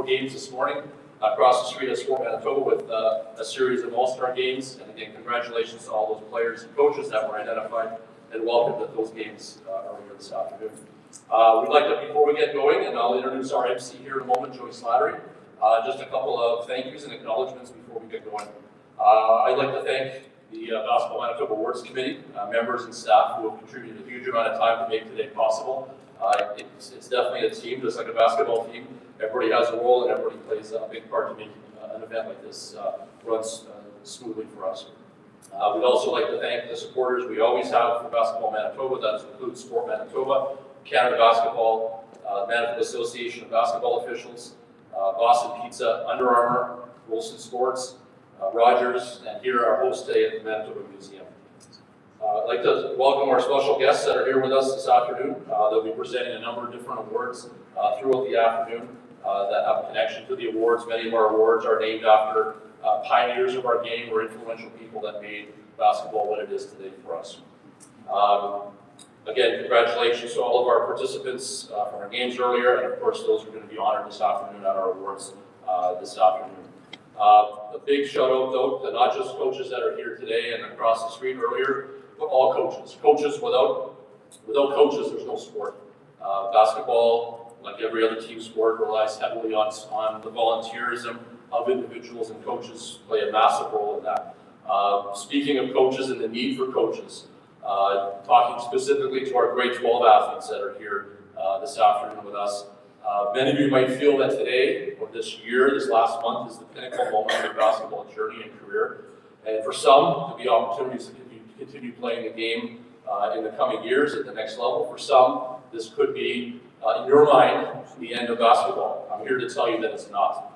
games this morning. Across the street at Sport Manitoba with a series of all-star games. And again, congratulations to all those players and coaches that were identified and welcomed at those games earlier this afternoon. We'd like to, before we get going, and I'll introduce our MC here in a moment, Joey Slattery, just a couple of thank yous and acknowledgements before we get going. I'd like to thank the Basketball Manitoba Awards Committee, members and staff who have contributed a huge amount of time to make today possible. It's definitely a team, just like a basketball team. Everybody has a role and everybody plays a big part to make an event like this runs smoothly for us. We'd also like to thank the supporters we always have for Basketball Manitoba. That includes Sport Manitoba, Canada Basketball, Manitoba Association of Basketball Officials, Boston Pizza, Under Armour, Wilson Sports, Rogers, and here our host today at the Manitoba Museum. I'd like to welcome our special guests that are here with us this afternoon. They'll be presenting a number of different awards throughout the afternoon that have a connection to the awards. Many of our awards are named after pioneers of our game or influential people that made basketball what it is today for us. Again, congratulations to all of our participants from our games earlier, and of course those who are going to be honored this afternoon at our awards this afternoon. A big shout out though to not just coaches that are here today and across the street earlier, but all coaches. Coaches, without coaches, there's no sport. Basketball, like every other team sport, relies heavily on the volunteerism of individuals, and coaches play a massive role in that. Speaking of coaches and the need for coaches, talking specifically to our grade 12 athletes that are here this afternoon with us, many of you might feel that today, or this year, this last month, is the pinnacle moment of their basketball journey and career. And for some, to be opportunities to continue playing the game in the coming years at the next level. For some, this could be, in your mind, the end of basketball. I'm here to tell you that it's not.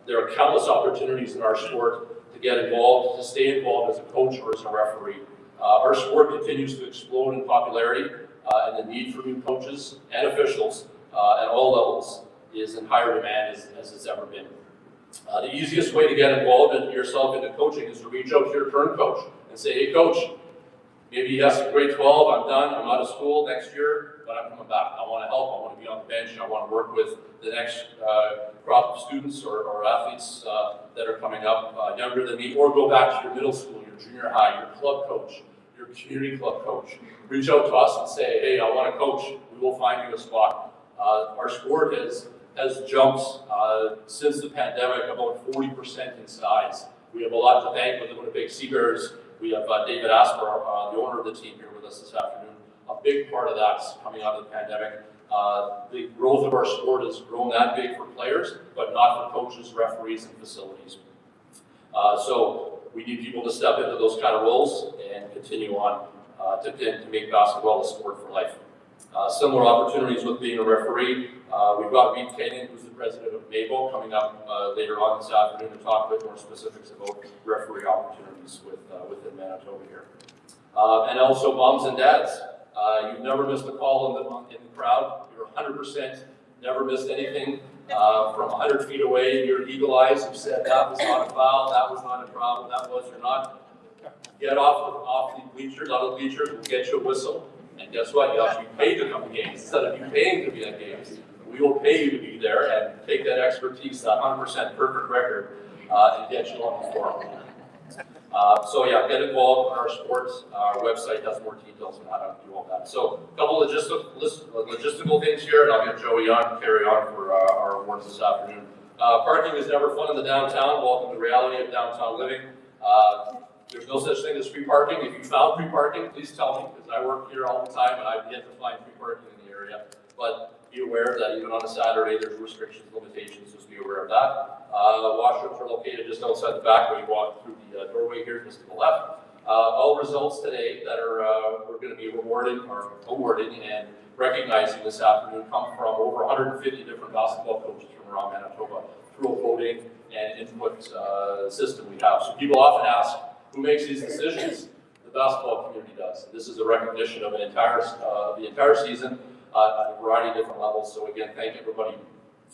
There are countless opportunities in our sport to get involved, to stay involved as a coach or as a referee. Our sport continues to explode in popularity, and the need for new coaches and officials at all levels is in higher demand as it's ever been. The easiest way to get involved in yourself into coaching is to reach out to your current coach and say, hey coach, maybe yes, grade 12, I'm done, I'm out of school next year, but I'm coming back. I want to help, I want to be on the bench, I want to work with the next crop of students or athletes that are coming up younger than me, or go back to your middle school, your junior high, your club coach, your community club coach. Reach out to us and say, hey, I want to coach, we will find you a spot. Our sport has jumped since the pandemic about 40% in size. We have a lot to thank with the Winnipeg Sea Bears. We have David Asper, the owner of the team, here with us this afternoon. A big part of that's coming out of the pandemic. The growth of our sport has grown that big for players, but not for coaches, referees, and facilities. So we need people to step into those kind of roles and continue on to make basketball a sport for life. Similar opportunities with being a referee. We've got Reed Kenyon, who's the president of MABO, coming up later on this afternoon to talk a bit more specifics about referee opportunities within Manitoba here. And also moms and dads. You've never missed a call in the crowd. You're 100% never missed anything from 100 feet away. Your eagle eyes have said that was not a foul, that was not a problem, that was or not. Get off the bleachers, out of the bleachers, we'll get you a whistle. And guess what? You actually paid to come to games. Instead of you paying to be at games, we will pay you to be there and take that expertise, that 100% perfect record, and get you on the floor. So yeah, get involved in our sports. Our website has more details on how to do all that. So a couple logistical things here, and I'll get Joey on to carry on for our awards this afternoon. Parking is never fun in the downtown. Welcome to the reality of downtown living. There's no such thing as free parking. If you found free parking, please tell me, because I work here all the time and I've yet to find free parking in the area. But be aware that even on a Saturday, there's restrictions, limitations, just be aware of that. The washrooms are located just outside the back when you walk through the doorway here, just to the left. All results today that are we're going to be awarding and recognizing this afternoon come from over 150 different basketball coaches from around Manitoba through a voting and input system we have. So people often ask, who makes these decisions? The basketball community does. This is a recognition of the entire season at a variety of different levels. So again, thank everybody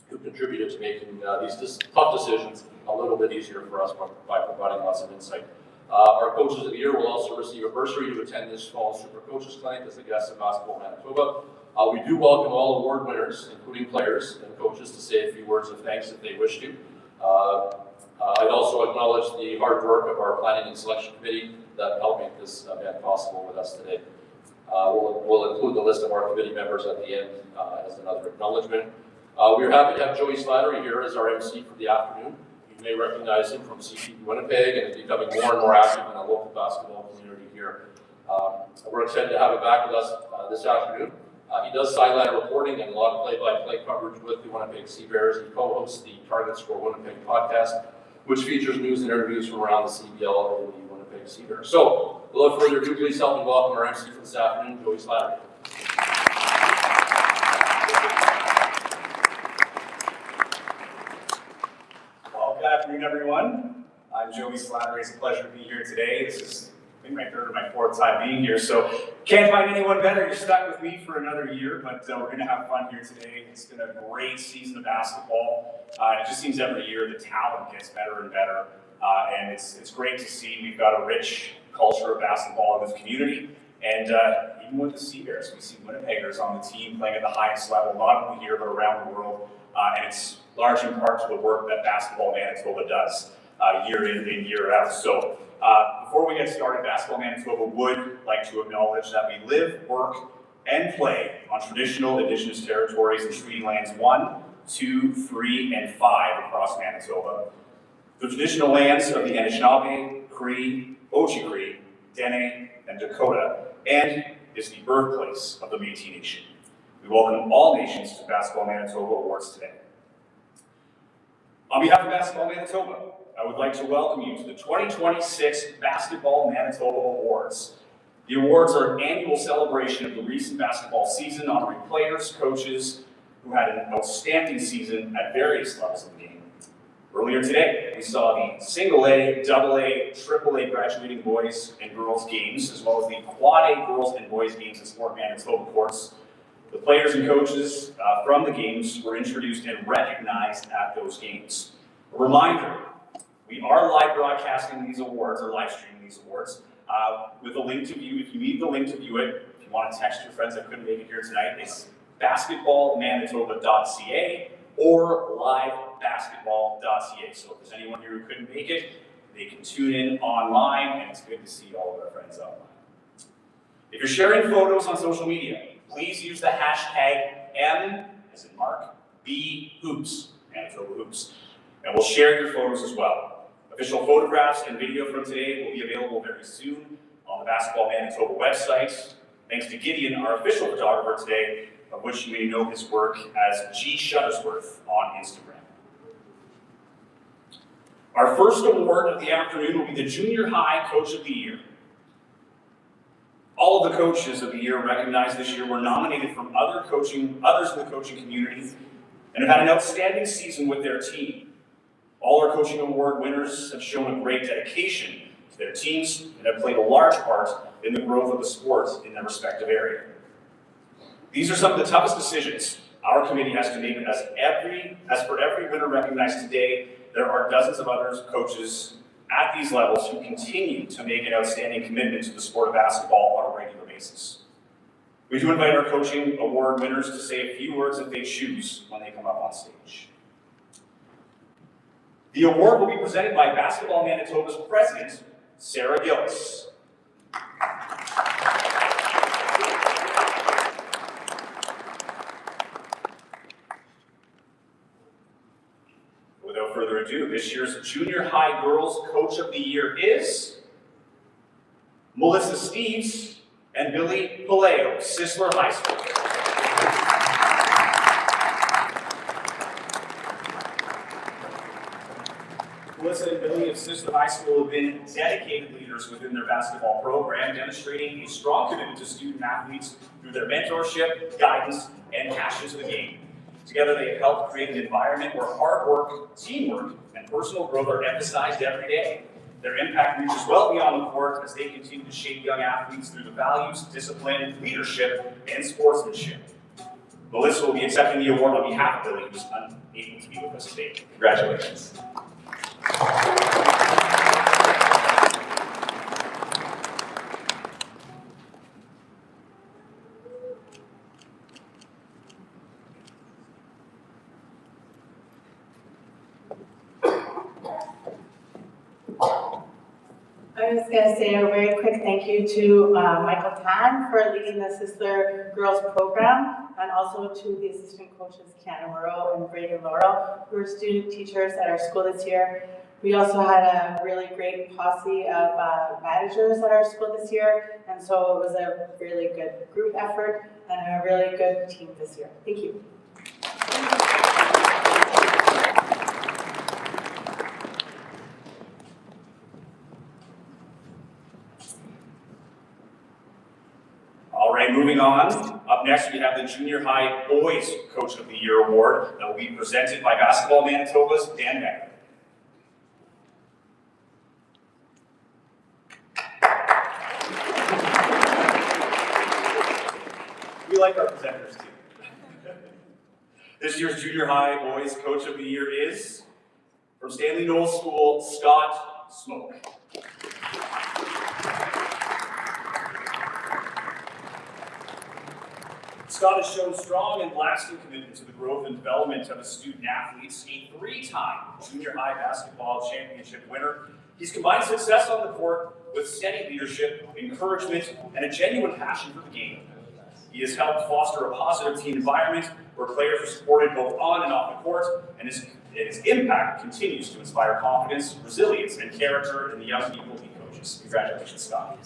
who contributed to making these tough decisions a little bit easier for us by providing lots of insight. Our Coaches of the Year will also receive a bursary to attend this fall's Super Coaches Clinic as a guest of Basketball Manitoba. We do welcome all award winners, including players and coaches, to say a few words of thanks if they wish to. I'd also acknowledge the hard work of our planning and selection committee that helped make this event possible with us today. We'll include the list of our committee members at the end as another acknowledgement. We're happy to have Joey Slattery here as our MC for the afternoon. You may recognize him from CTV Winnipeg and is becoming more and more active in our local basketball community here. We're excited to have him back with us this afternoon. He does sideline reporting and a lot of play-by-play coverage with the Winnipeg Sea Bears. He co-hosts the Target Score Winnipeg podcast, which features news and interviews from around the CBL and the Winnipeg Sea Bears. So, without further ado, please help me welcome our MC for this afternoon, Joey Slattery. Well, good afternoon, everyone. I'm Joey Slattery. It's a pleasure to be here today. This is my third or my fourth time being here, so can't find anyone better. You're stuck with me for another year, but we're going to have fun here today. It's been a great season of basketball. It just seems every year the talent gets better and better, and it's great to see. We've got a rich culture of basketball in this community, and even with the Sea Bears, we see Winnipeggers on the team playing at the highest level, not only here but around the world, and it's large in part to the work that Basketball Manitoba does year in and year out. So. Before we get started, Basketball Manitoba would like to acknowledge that we live, work, and play on traditional Indigenous territories and treaty lands 1, 2, 3, and 5 across Manitoba. The traditional lands of the Anishinaabe, Cree, Oji-Cree, Dene, and Dakota, and is the birthplace of the Métis Nation. We welcome all nations to Basketball Manitoba Awards today. On behalf of Basketball Manitoba, I would like to welcome you to the 2026 Basketball Manitoba Awards. The awards are an annual celebration of the recent basketball season, honoring players, coaches who had an outstanding season at various levels of the game. Earlier today, we saw the single A, double A, triple A graduating boys and girls games, as well as the quad A girls and boys games at Sport Manitoba courts. The players and coaches from the games were introduced and recognized at those games. A reminder, we are live broadcasting these awards, or live streaming these awards, with a link to view. If you need the link to view it, if you want to text your friends that couldn't make it here tonight, it's basketballmanitoba.ca or livebasketball.ca. So if there's anyone here who couldn't make it, they can tune in online, and it's good to see all of our friends online. If you're sharing photos on social media, please use the hashtag M, as in Mark, B Hoops, Manitoba Hoops, and we'll share your photos as well. Official photographs and video from today will be available very soon on the Basketball Manitoba website. Thanks to Gideon, our official photographer today, of which you may know his work as G. Shuttersworth on Instagram. Our first award of the afternoon will be the Junior High Coach of the Year. All of the coaches of the year recognized this year were nominated from others in the coaching community and have had an outstanding season with their team. All our coaching award winners have shown a great dedication to their teams and have played a large part in the growth of the sport in their respective area. These are some of the toughest decisions our committee has to make, as for every winner recognized today, there are dozens of other coaches at these levels who continue to make an outstanding commitment to the sport of basketball on a regular basis. We do invite our coaching award winners to say a few words if they choose when they come up on stage. The award will be presented by Basketball Manitoba's president, Sarah Gillis. Without further ado, this year's Junior High Girls Coach of the Year is Melissa Steves and Billy Paleo, Sisler High School. Melissa and Billy of Sisler High School have been dedicated leaders within their basketball program, demonstrating a strong commitment to student athletes through their mentorship, guidance, and passion to the game. Together, they have helped create an environment where hard work, teamwork, and personal growth are emphasized every day. Their impact reaches well beyond the court as they continue to shape young athletes through the values, discipline, leadership, and sportsmanship. Melissa will be accepting the award on behalf of Billy, who's unable to be with us today. Congratulations. I'm just going to say a very quick thank you to Michael Tan for leading the Sister Girls program, and also to the assistant coaches, Canna Moreau and Brady Laurel, who are student teachers at our school this year. We also had a really great posse of managers at our school this year, and so it was a really good group effort and a really good team this year. Thank you. All right, moving on. Up next, we have the Junior High Boys Coach of the Year Award that will be presented by Basketball Manitoba's Dan Becker. We like our presenters too. This year's Junior High Boys Coach of the Year is, from Stanley Knowles School, Scott Smoke. Scott has shown strong and lasting commitment to the growth and development of his student athletes, a three-time junior high basketball championship winner. He's combined success on the court with steady leadership, encouragement, and a genuine passion for the game. He has helped foster a positive team environment where players are supported both on and off the court, and his impact continues to inspire confidence, resilience, and character in the young people he coaches. Congratulations, Scott.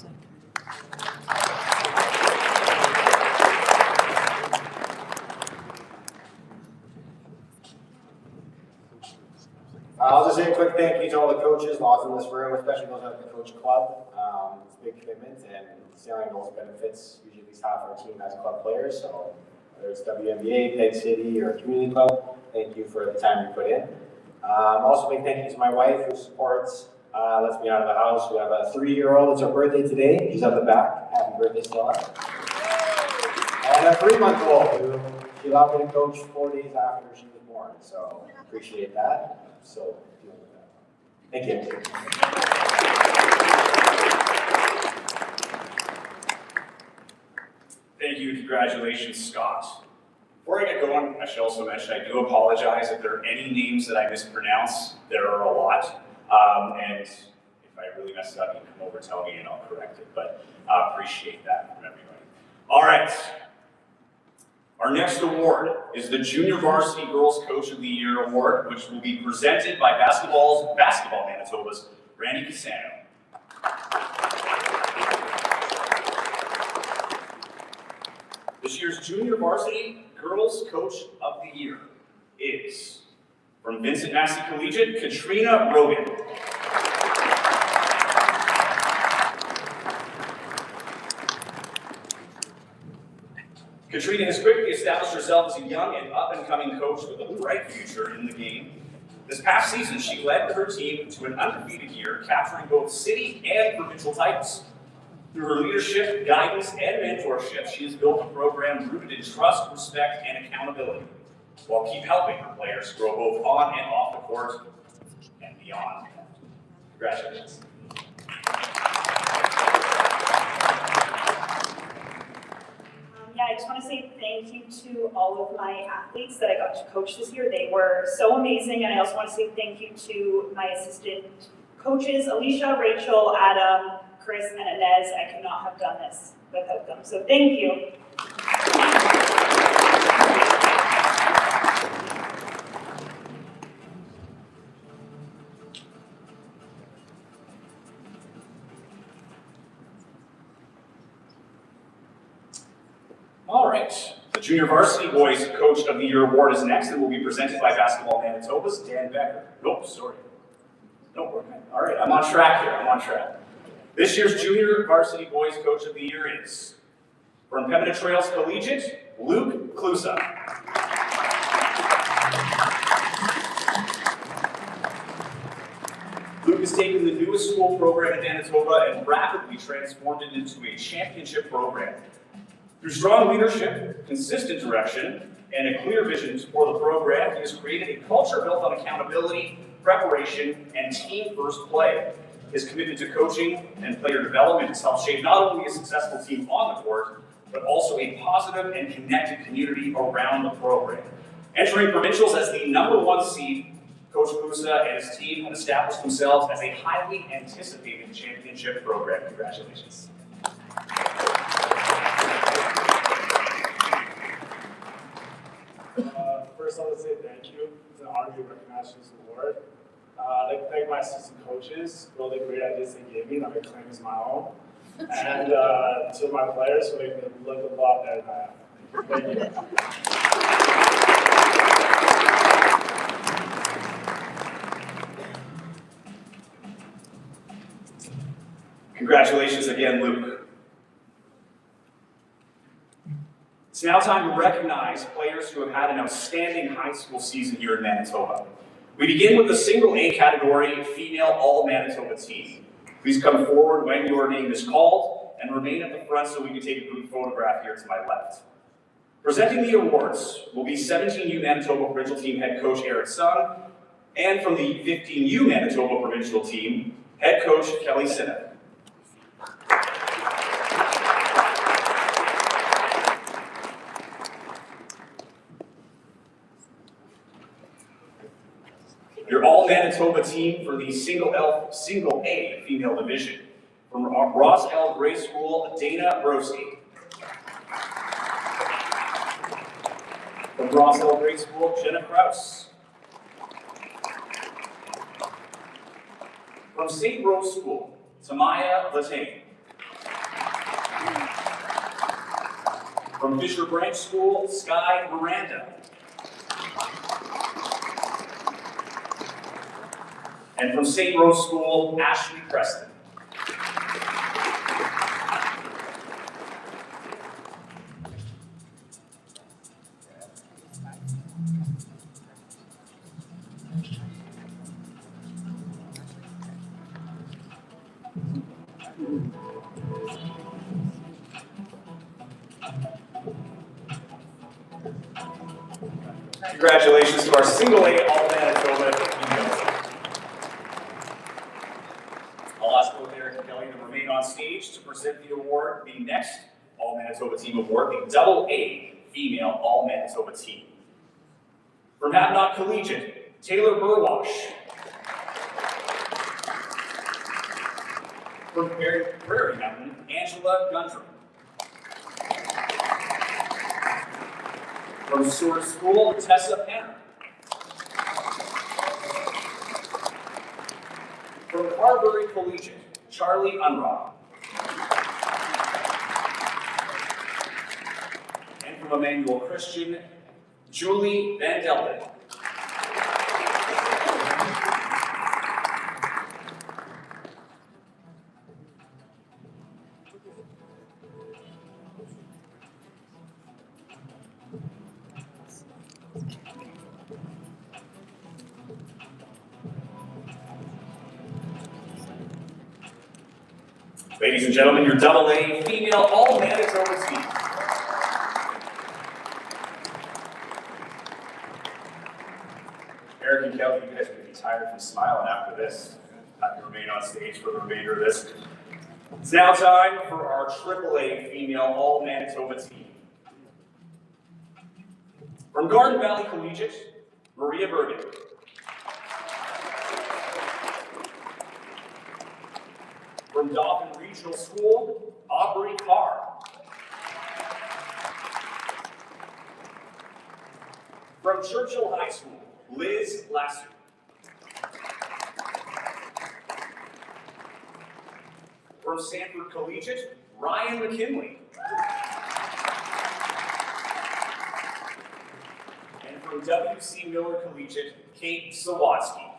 I'll just say a quick thank you to all the coaches, lots in this room, especially those at the coach club. It's a big commitment, and Stanley Knowles benefits usually at least half our team as club players. So whether it's WNBA, Peg City, or community club, thank you for the time you put in. Also, big thank you to my wife who supports, lets me out of the house. We have a 3-year-old. It's her birthday today. She's at the back. Happy birthday, Stella. And a 3-month-old who she allowed me to coach 4 days after she was born. So appreciate that. So dealing with that. Thank you. Thank you and congratulations, Scott. Before I get going, I should also mention I do apologize if there are any names that I mispronounce. There are a lot. And if I really mess it up, you can come over and tell me and I'll correct it. But I appreciate that from everybody. All right. Our next award is the Junior Varsity Girls Coach of the Year Award, which will be presented by Basketball Manitoba's Randy Casano. This year's Junior Varsity Girls Coach of the Year is, from Vincent Massey Collegiate, Katrina Rogan. Katrina has quickly established herself as a young and up-and-coming coach with a bright future in the game. This past season, she led her team to an undefeated year, capturing both city and provincial titles. Through her leadership, guidance, and mentorship, she has built a program rooted in trust, respect, and accountability, while keep helping her players grow both on and off the court and beyond. Congratulations. I just want to say thank you to all of my athletes that I got to coach this year. They were so amazing, and I also want to say thank you to my assistant coaches, Alicia, Rachel, Adam, Chris, and Inez. I could not have done this without them, so thank you. All right, the Junior Varsity Boys Coach of the Year Award is next and will be presented by Basketball Manitoba's Dan Becker. Nope, sorry. Nope, we're good. All right, I'm on track here, I'm on track. This year's Junior Varsity Boys Coach of the Year is, from Pembina Trails Collegiate, Luke Klusa. Luke has taken the newest school program in Manitoba and rapidly transformed it into a championship program. Through strong leadership, consistent direction, and a clear vision for the program, he has created a culture built on accountability, preparation, and team-first play. His commitment to coaching and player development has helped shape not only a successful team on the court, but also a positive and connected community around the program. Entering provincials as the #1 seed Coach Busa and his team have established themselves as a highly anticipated championship program. Congratulations. First, I want to say thank you. It's an honor to be recognized for this award. I'd like to thank my assistant coaches for all the great ideas they gave me that I claim as my own. And to my players for making me look a lot better than I am. Thank you. Congratulations again, Luke. It's now time to recognize players who have had an outstanding high school season here in Manitoba. We begin with the single A category, female all-Manitoba team. Please come forward when your name is called and remain at the front so we can take a group photograph here to my left. Presenting the awards will be 17U Manitoba Provincial Team head coach Eric Sung, and from the 15U Manitoba Provincial Team, head coach Kelly Sinnet. Your all-Manitoba team for the single A female division. From Ross L. Gray School, Dana Broski. From Ross L. Gray School, Jenna Kraus. From St. Rose School, Tamaya Latane. From Fisher Branch School, Sky Miranda. And from St. Rose School, Ashley Preston. Congratulations to our single A all-Manitoba females. I'll ask both Eric and Kelly to remain on stage to present the award, the next all-Manitoba team award, the double A female all-Manitoba team. From Havelock Collegiate, Taylor Burwash. From Prairie Mountain, Angela Gundrum. From Seward School, Tessa Penner. From Carberry Collegiate, Charlie Unrock. And from Emmanuel Christian, Julie Van Delden. Ladies and gentlemen, your double A female all-Manitoba team. Eric and Kelly, you guys are going to be tired from smiling after this. Have to remain on stage for the remainder of this. It's now time for our AAA female all-Manitoba team. From Garden Valley Collegiate, Maria Bergen. From Dauphin Regional School, Aubrey Carr. From Churchill High School, Liz Lasser. From Sanford Collegiate, Ryan McKinley. And from W.C. Miller Collegiate, Kate Sawatsky.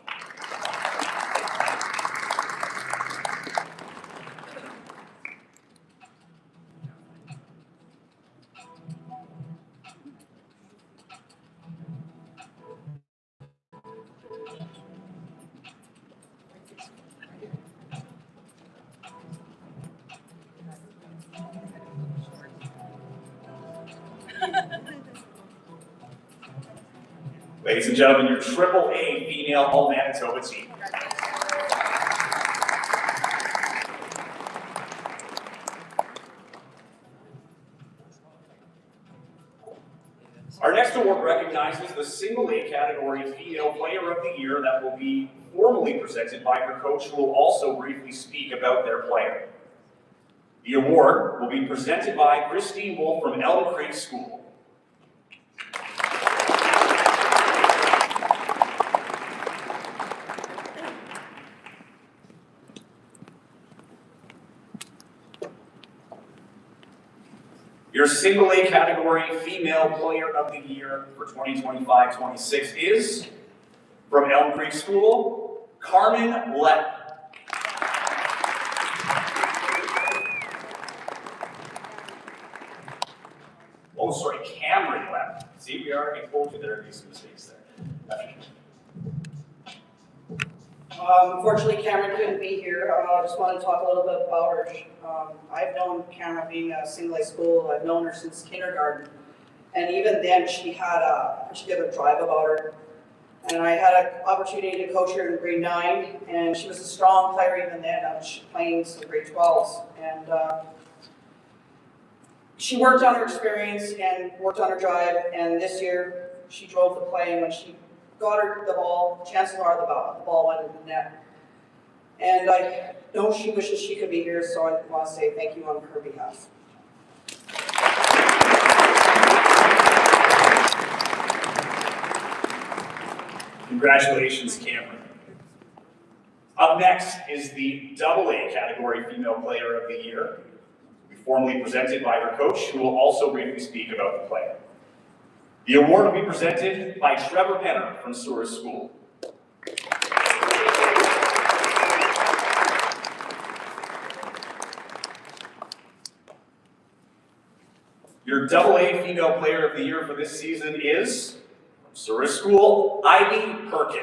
Ladies and gentlemen, your AAA female all-Manitoba team. Our next next award recognizes the single A category female player of the year that will be formally presented by her coach, who will also briefly speak about their player. The award will be presented by Christine Wolf from Elm Creek School. Your single A category female player of the year for 2025-26 is, from Elm Creek School, Carmen Lepp. Oh, sorry, Cameron Lepp. See, we already told you there would be some mistakes there. Unfortunately, Cameron couldn't be here. I just wanted to talk a little bit about her. I've known Cameron being a single A school. I've known her since kindergarten. And even then, she had a particular drive about her. And I had an opportunity to coach her in grade 9, and she was a strong player even then. She was playing some grade 12s. And she worked on her experience and worked on her drive. And this year, she drove the play, and when she got her the ball, chances are the ball went in the net. And I know she wishes she could be here, so I want to say thank you on her behalf. Congratulations, Cameron. Up next is the AA category female player of the year, formally presented by her coach, who will also briefly speak about the player. The award will be presented by Trevor Penner from Soares School. Your AA female player of the year for this season is, from Soares School, Ivy Perkin.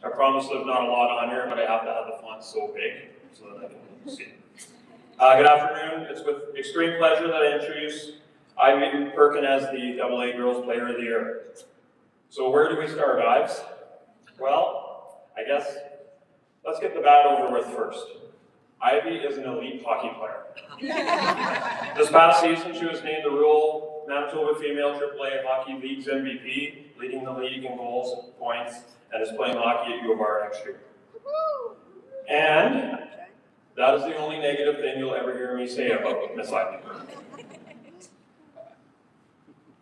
I promise there's not a lot on here, but I have to have the font so big so that I can see. Good afternoon. It's with extreme pleasure that I introduce Ivy Perkin as the AA Girls Player of the Year. So where do we start, Ives? Well, I guess let's get the bad over with first. Ivy is an elite hockey player. This past season, she was named the rural Manitoba Female AAA Hockey League's MVP, leading the league in goals, points, and is playing hockey at U of R next year. And that is the only negative thing you'll ever hear me say about Miss Ivy.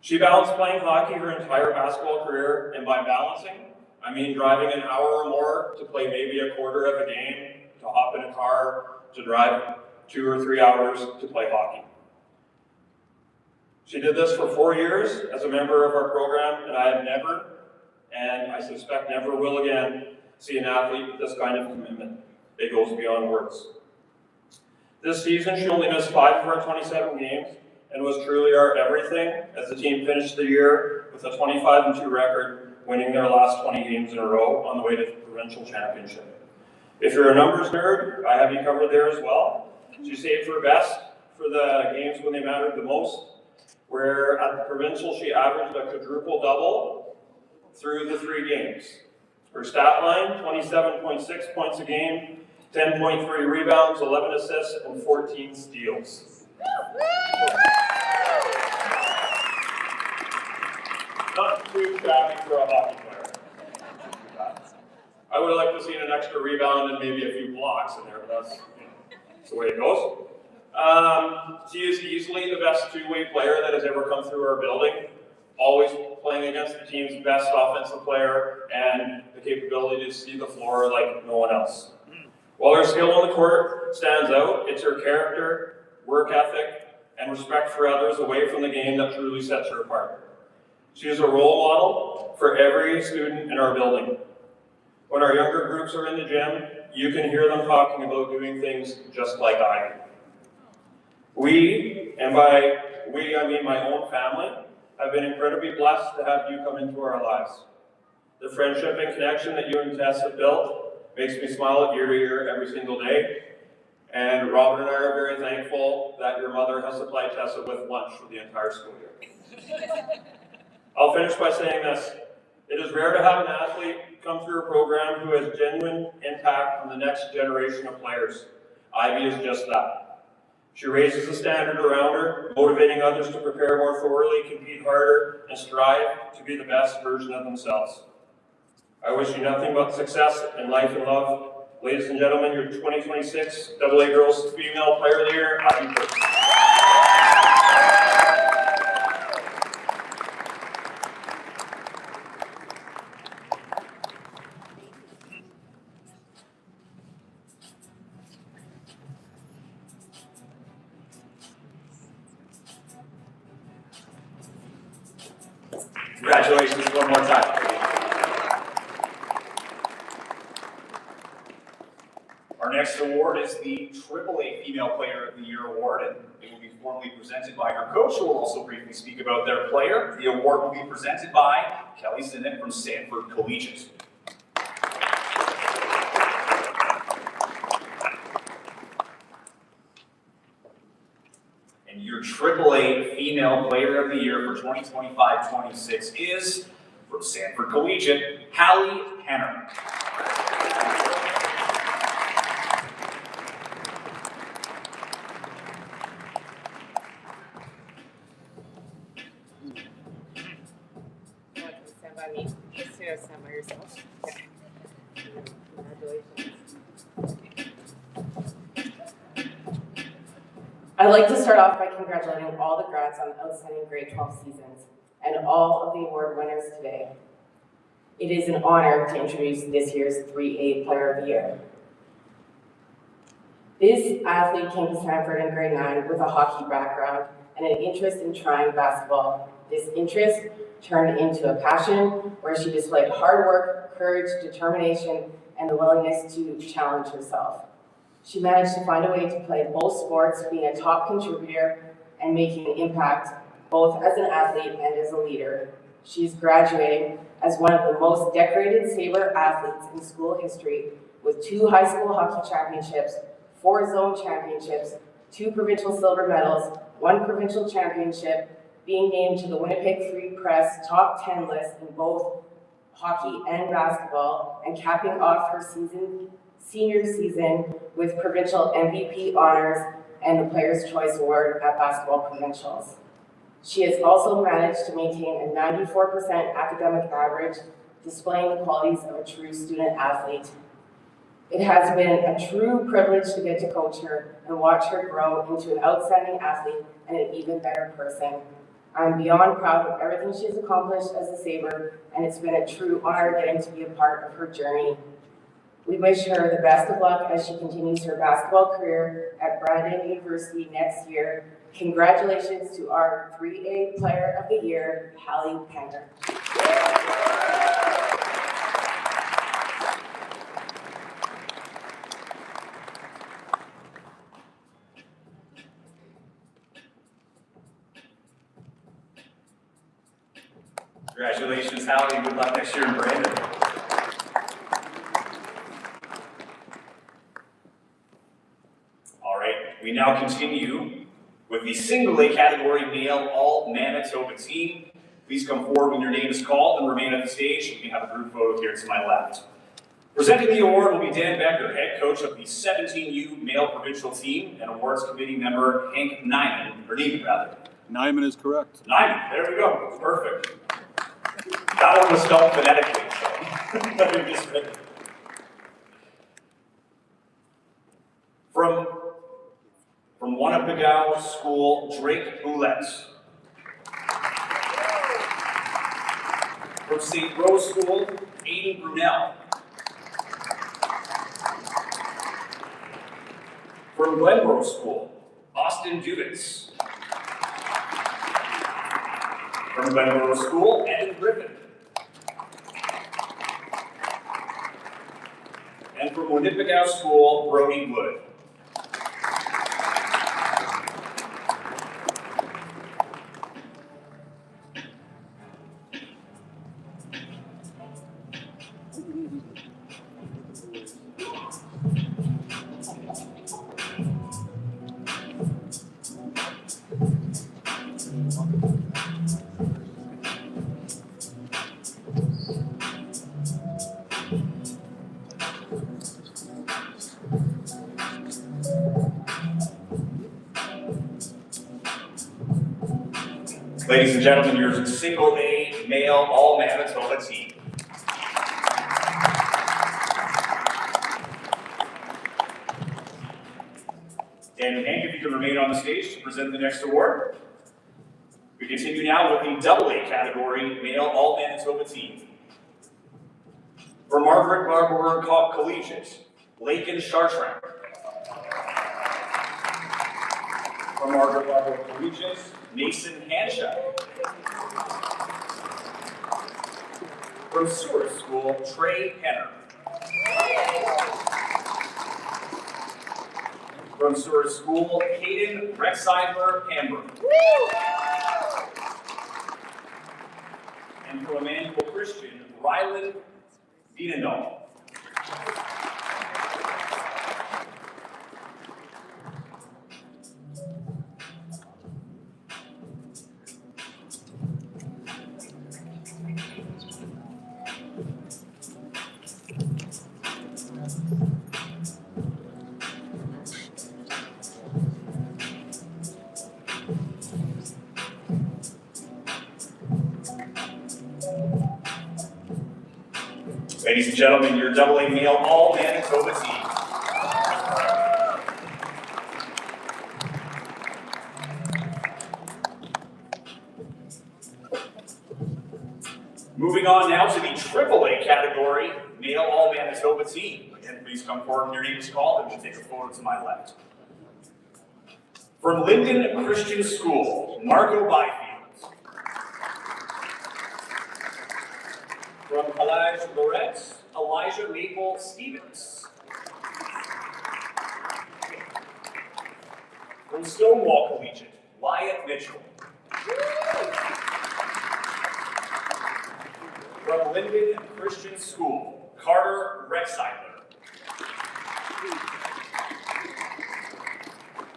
She balanced playing hockey her entire basketball career, and by balancing, I mean driving an hour or more to play maybe a quarter of a game, to hop in a car, to drive 2 or 3 hours to play hockey. She did this for 4 years as a member of our program, and I have never, and I suspect never will again, see an athlete with this kind of commitment. It goes beyond words. This season, she only missed 5 of our 27 games and was truly our everything as the team finished the year with a 25-2 record, winning their last 20 games in a row on the way to the provincial championship. If you're a numbers nerd, I have you covered there as well. She saved her best for the games when they mattered the most, where at the provincial she averaged a quadruple double through the 3 games. Her stat line, 27.6 points a game, 10.3 rebounds, 11 assists, and 14 steals. Not too shabby for a hockey player. I would have liked to have seen an extra rebound and maybe a few blocks in there, but that's the way it goes. She is easily the best two-way player that has ever come through our building, always playing against the team's best offensive player and the capability to see the floor like no one else. While her skill on the court stands out, it's her character, work ethic, and respect for others away from the game that truly sets her apart. She is a role model for every student in our building. When our younger groups are in the gym, you can hear them talking about doing things just like I do. We, and by we I mean my own family, have been incredibly blessed to have you come into our lives. The friendship and connection that you and Tess have built makes me smile year to year every single day. And Robert and I are very thankful that your mother has supplied Tessa with lunch for the entire school year. I'll finish by saying this. It is rare to have an athlete come through a program who has genuine impact on the next generation of players. Ivy is just that. She raises the standard around her, motivating others to prepare more thoroughly, compete harder, and strive to be the best version of themselves. I wish you nothing but success in life and love. Ladies and gentlemen, your 2026 AA Girls Female Player of the Year, Ivy Burke. Congratulations one more time. Our next award is the AAA Female Player of the Year award, and it will be formally presented by her coach, who will also briefly speak about their player. The award will be presented by Kelly Sinnott from Sanford Collegiate. And your AAA Female Player of the Year for 2025-26 is, from Sanford Collegiate, Hallie Henner. Stand by me. Stand by yourself. Okay. Congratulations. I'd like to start off by congratulating all the grads on outstanding grade 12 seasons and all of the award winners today. It is an honor to introduce this year's 3A Player of the Year. This athlete came to Sanford in grade 9 with a hockey background and an interest in trying basketball. This interest turned into a passion where she displayed hard work, courage, determination, and the willingness to challenge herself. She managed to find a way to play both sports, being a top contributor and making an impact both as an athlete and as a leader. She's graduating as one of the most decorated Sabre athletes in school history with 2 high school hockey championships, 4 zone championships, 2 provincial silver medals, 1 provincial championship, being named to the Winnipeg Free Press top 10 list in both hockey and basketball, and capping off her senior season with provincial MVP honors and the Players' Choice Award at Basketball Provincials. She has also managed to maintain a 94% academic average, displaying the qualities of a true student athlete. It has been a true privilege to get to coach her and watch her grow into an outstanding athlete and an even better person. I'm beyond proud of everything she's accomplished as a Sabre, and it's been a true honor getting to be a part of her journey. We wish her the best of luck as she continues her basketball career at Brandon University next year. Congratulations to our 3A Player of the Year, Hallie Henner. Congratulations, Hallie. Good luck next year in Brandon. All right, we now continue with the single A category male all-Manitoba team. Please come forward when your name is called and remain at the stage. You can have a group photo here to my left. Presenting the award will be Dan Becker, head coach of the 17U male provincial team, and awards committee member Hank Neiman rather. Nyman is correct. Neiman, there we go, perfect. That one was spelled phonetically, so let me just read it. From Winnipeg School, Drake Boulette. From St. Rose School, Aiden Brunel. From Glenborough School, Austin Duvitz. From Glenborough School, Evan Griffin. And from Winnipeg School, Brody Wood. Ladies and gentlemen, your single A male all Manitoba team. Dan Hank, if you can remain on the stage to present the next award. We continue now with the double A category male all Manitoba team. For Margaret Barber Collegiate, Lakin Chartrand. For Margaret Barber Collegiate, Mason Hanshaw. From Seward School, Trey Henner. From Seward School, Caden Rexheidler Pamber. And from Emmanuel Christian, Rylan Dienendal. Ladies and gentlemen, your double A male all Manitoba team. Moving on now to the triple A category, male all Manitoba team. Again, please come forward when your name is called and we'll take a photo to my left. From Linden Christian School, Marco Byfield. From College Lorette, Elijah Maple Stevens. From Stonewall Collegiate, Wyatt Mitchell. From Linden Christian School, Carter Rexheidler.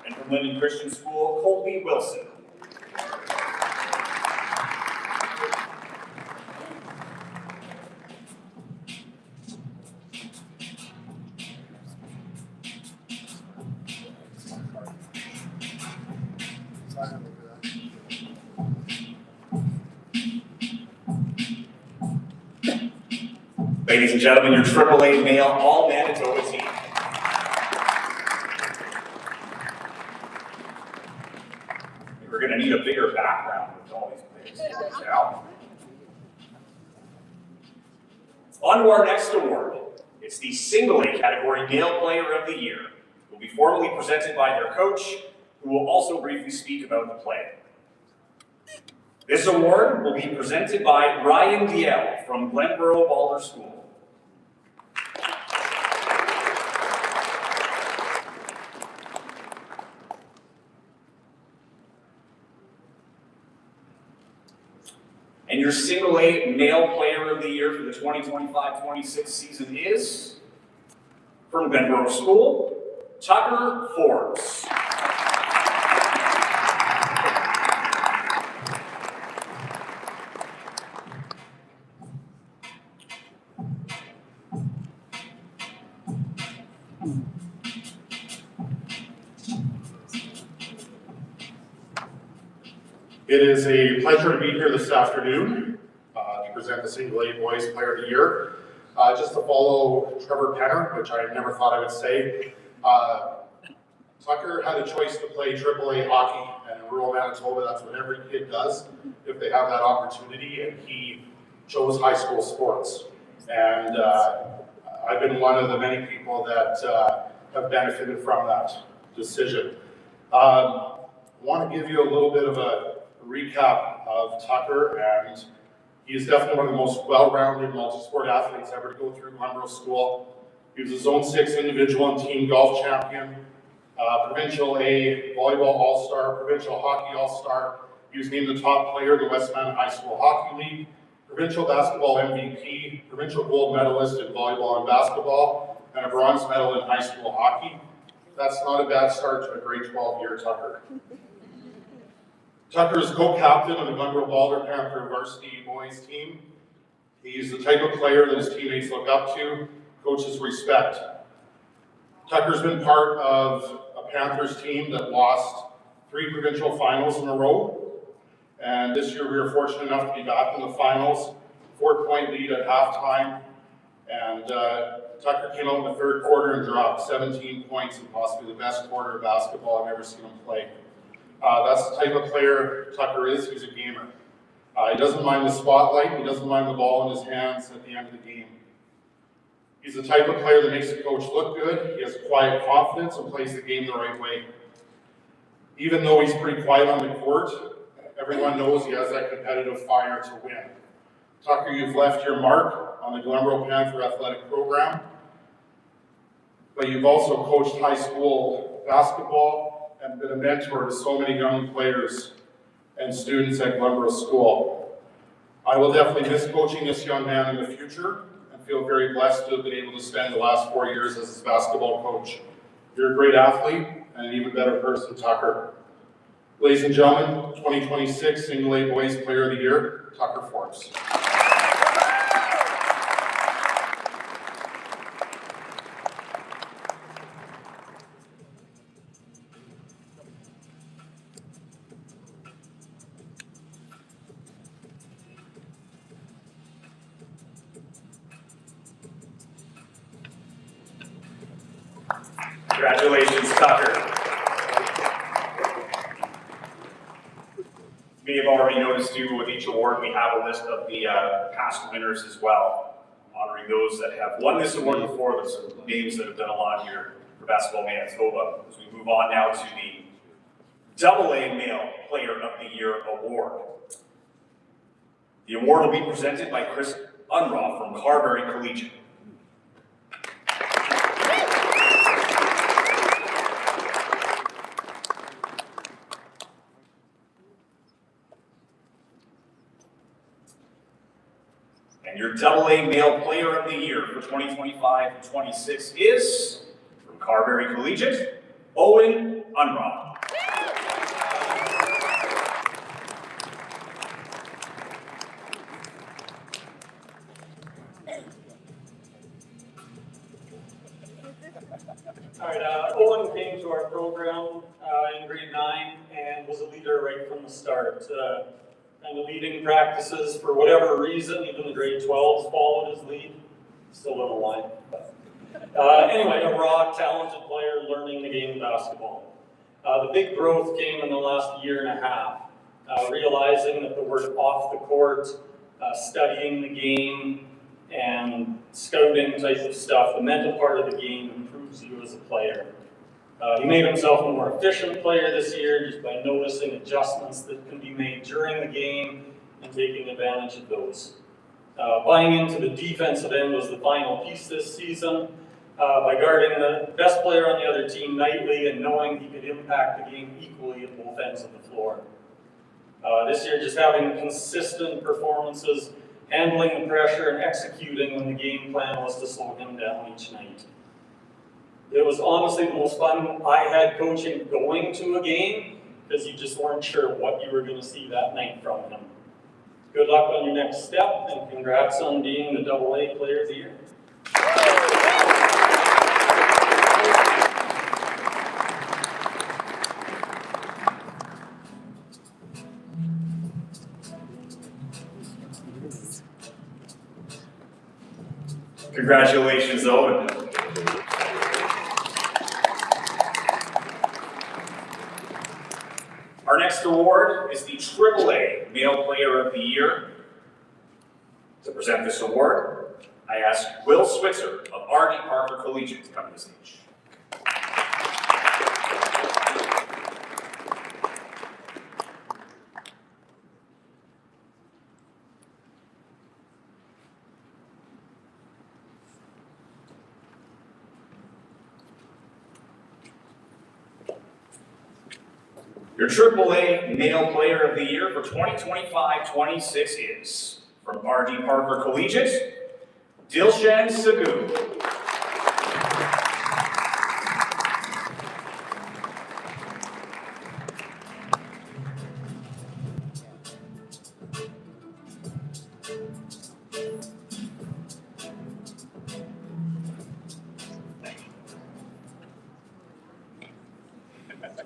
And from Linden Christian School, Colby Wilson. Ladies and gentlemen, your triple A male all Manitoba team. We're going to need a bigger background with all these players. Now, on to our next award. It's the single A category male player of the year. It will be formally presented by their coach, who will also briefly speak about the play. This award will be presented by Ryan Diel from Glenborough Balder School. And your single A male player of the year for the 2025-26 season is, from Glenborough School, Tucker Forbes. It is a pleasure to be here this afternoon to present the Single A Boys Player of the Year. Just to follow Trevor Penner, which I never thought I would say, Tucker had a choice to play AAA hockey, and in rural Manitoba, that's what every kid does if they have that opportunity, and he chose high school sports. And I've been one of the many people that have benefited from that decision. I want to give you a little bit of a recap of Tucker, and he is definitely one of the most well-rounded multi-sport athletes ever to go through Glenborough School. He was a Zone 6 individual and team golf champion, Provincial A volleyball all-star, Provincial hockey all-star. He was named the top player in the Westman High School Hockey League, Provincial basketball MVP, Provincial gold medalist in volleyball and basketball, and a bronze medal in high school hockey. That's not a bad start to a grade 12 year, Tucker. Tucker is co-captain of the Glenborough Balder Panther varsity boys team. He's the type of player that his teammates look up to, coaches respect. Tucker's been part of a Panthers team that lost 3 provincial finals in a row, And this year we were fortunate enough to be back in the finals, 4-point lead at halftime. And Tucker came out in the third quarter and dropped 17 points and possibly the best quarter of basketball I've ever seen him play. That's the type of player Tucker is. He's a gamer. He doesn't mind the spotlight. He doesn't mind the ball in his hands at the end of the game. He's the type of player that makes the coach look good. He has quiet confidence and plays the game the right way. Even though he's pretty quiet on the court, everyone knows he has that competitive fire to win. Tucker, you've left your mark on the Glenboro Panther athletic program, but you've also coached high school basketball and been a mentor to so many young players and students at Glenboro School. I will definitely miss coaching this young man in the future and feel very blessed to have been able to spend the last 4 years as his basketball coach. You're a great athlete and an even better person, Tucker. Ladies and gentlemen, 2026 Single A Boys Player of the Year, Tucker Forbes. Congratulations, Tucker. You may have already noticed too, with each award, we have a list of the past winners as well, honoring those that have won this award before. There's some names that have done a lot here for Basketball Manitoba. As we move on now to the AA Male Player of the Year award. The award will be presented by Chris Unroth from Carberry Collegiate. And your AA Male Player of the Year for 2025-26 is, from Carberry Collegiate, Owen Unroth. All right, Owen came to our program in grade 9 and was a leader right from the start. Kind of leading practices for whatever reason, even the grade 12s followed his lead. Still don't know why. Anyway, a raw, talented player learning the game of basketball. The big growth came in the last year and a half, realizing that the work off the court, studying the game, and scouting type of stuff, the mental part of the game improves you as a player. He made himself a more efficient player this year just by noticing adjustments that can be made during the game and taking advantage of those. Buying into the defensive end was the final piece this season by guarding the best player on the other team nightly and knowing he could impact the game equally at both ends of the floor. This year, just having consistent performances, handling the pressure, and executing when the game plan was to slow him down each night. It was honestly the most fun I had coaching going to a game because you just weren't sure what you were going to see that night from him. Good luck on your next step, and congrats on being the AA Player of the Year. Congratulations, Owen. Our next award is the AAA Male Player of the Year. To present this award, I ask Will Switzer of R.D. Parker Collegiate to come to the stage. Your AAA Male Player of the Year for 2025-26 is, from R.D. Parker Collegiate, Dilshan Sagoo.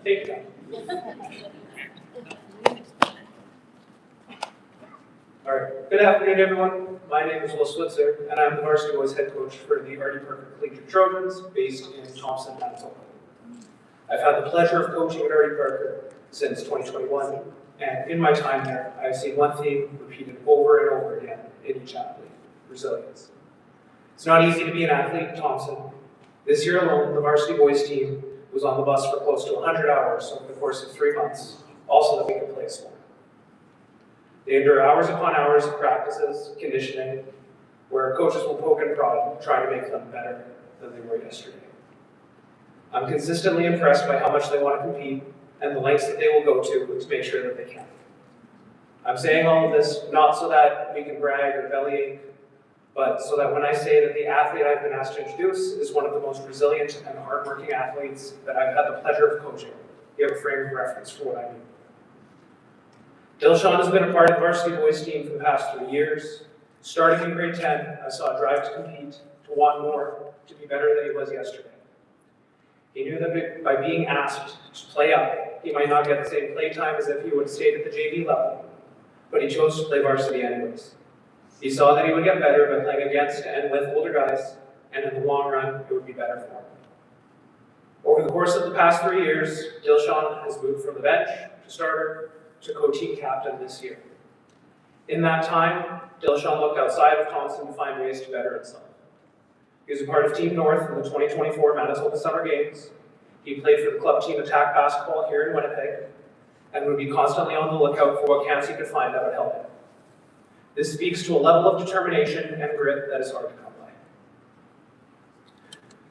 Take that. Good afternoon, everyone. My name is Will Switzer, and I'm the varsity boys head coach for the Artie Parker Collegiate Trojans, based in Thompson, Manitoba. I've had the pleasure of coaching at Artie Parker since 2021, and in my time there, I've seen one theme repeated over and over again in each athlete: resilience. It's not easy to be an athlete at Thompson. This year alone, the varsity boys team was on the bus for close to 100 hours over the course of 3 months, also that we could play a sport. They endure hours upon hours of practices, conditioning, where coaches will poke and prod, trying to make them better than they were yesterday. I'm consistently impressed by how much they want to compete and the lengths that they will go to make sure that they can. I'm saying all of this not so that we can brag or bellyache, but so that when I say that the athlete I've been asked to introduce is one of the most resilient and hardworking athletes that I've had the pleasure of coaching, you have a frame of reference for what I mean. Dilshan has been a part of the varsity boys team for the past 3 years. Starting in grade 10, I saw a drive to compete, to want more, to be better than he was yesterday. He knew that by being asked to play up, he might not get the same play time as if he would have stayed at the JV level, but he chose to play varsity anyways. He saw that he would get better by playing against and with older guys, and in the long run, it would be better for him. Over the course of the past 3 years, Dilshan has moved from the bench to starter to co-team captain this year. In that time, Dilshan looked outside of Thompson to find ways to better himself. He was a part of Team North in the 2024 Manitoba Summer Games. He played for the club team attack basketball here in Winnipeg, and would be constantly on the lookout for what camps he could find that would help him. This speaks to a level of determination and grit that is hard to come by.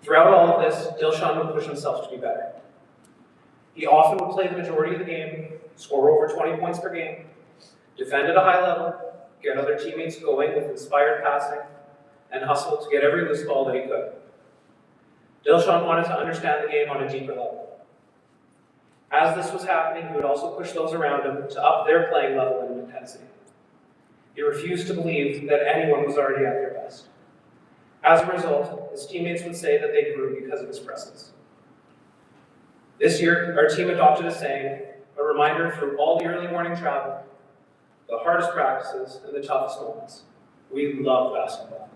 Throughout all of this, Dilshan would push himself to be better. He often would play the majority of the game, score over 20 points per game, defend at a high level, get other teammates going with inspired passing, and hustle to get every loose ball that he could. Dilshan wanted to understand the game on a deeper level. As this was happening, he would also push those around him to up their playing level and intensity. He refused to believe that anyone was already at their best. As a result, his teammates would say that they grew because of his presence. This year, our team adopted a saying, a reminder through all the early morning travel, the hardest practices, and the toughest moments. We love basketball.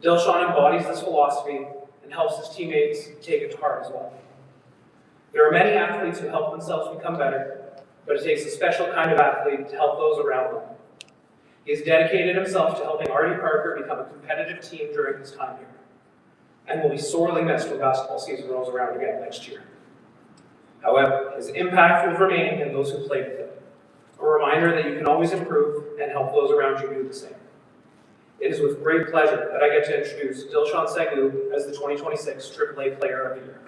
Dilshan embodies this philosophy and helps his teammates take it to heart as well. There are many athletes who help themselves become better, but it takes a special kind of athlete to help those around them. He has dedicated himself to helping Artie Parker become a competitive team during his time here, and will be sorely missed when basketball season rolls around again next year. However, his impact will remain in those who played with him, a reminder that you can always improve and help those around you do the same. It is with great pleasure that I get to introduce Dilshan Segu as the 2026 AAA Player of the Year.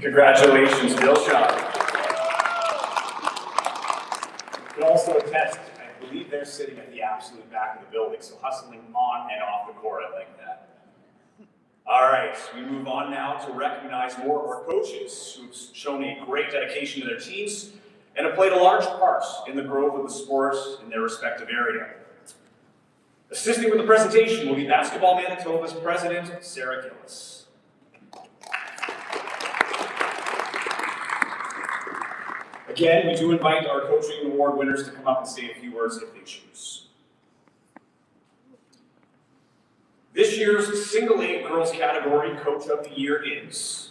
Congratulations, Dilshan. You can also attest, I believe they're sitting at the absolute back of the building, so hustling on and off the court, I like that. All right, we move on now to recognize more of our coaches who've shown a great dedication to their teams and have played a large part in the growth of the sport in their respective area. Assisting with the presentation will be Basketball Manitoba's president, Sarah Gillis. Again, we do invite our coaching award winners to come up and say a few words if they choose. This year's Single A Girls category Coach of the Year is,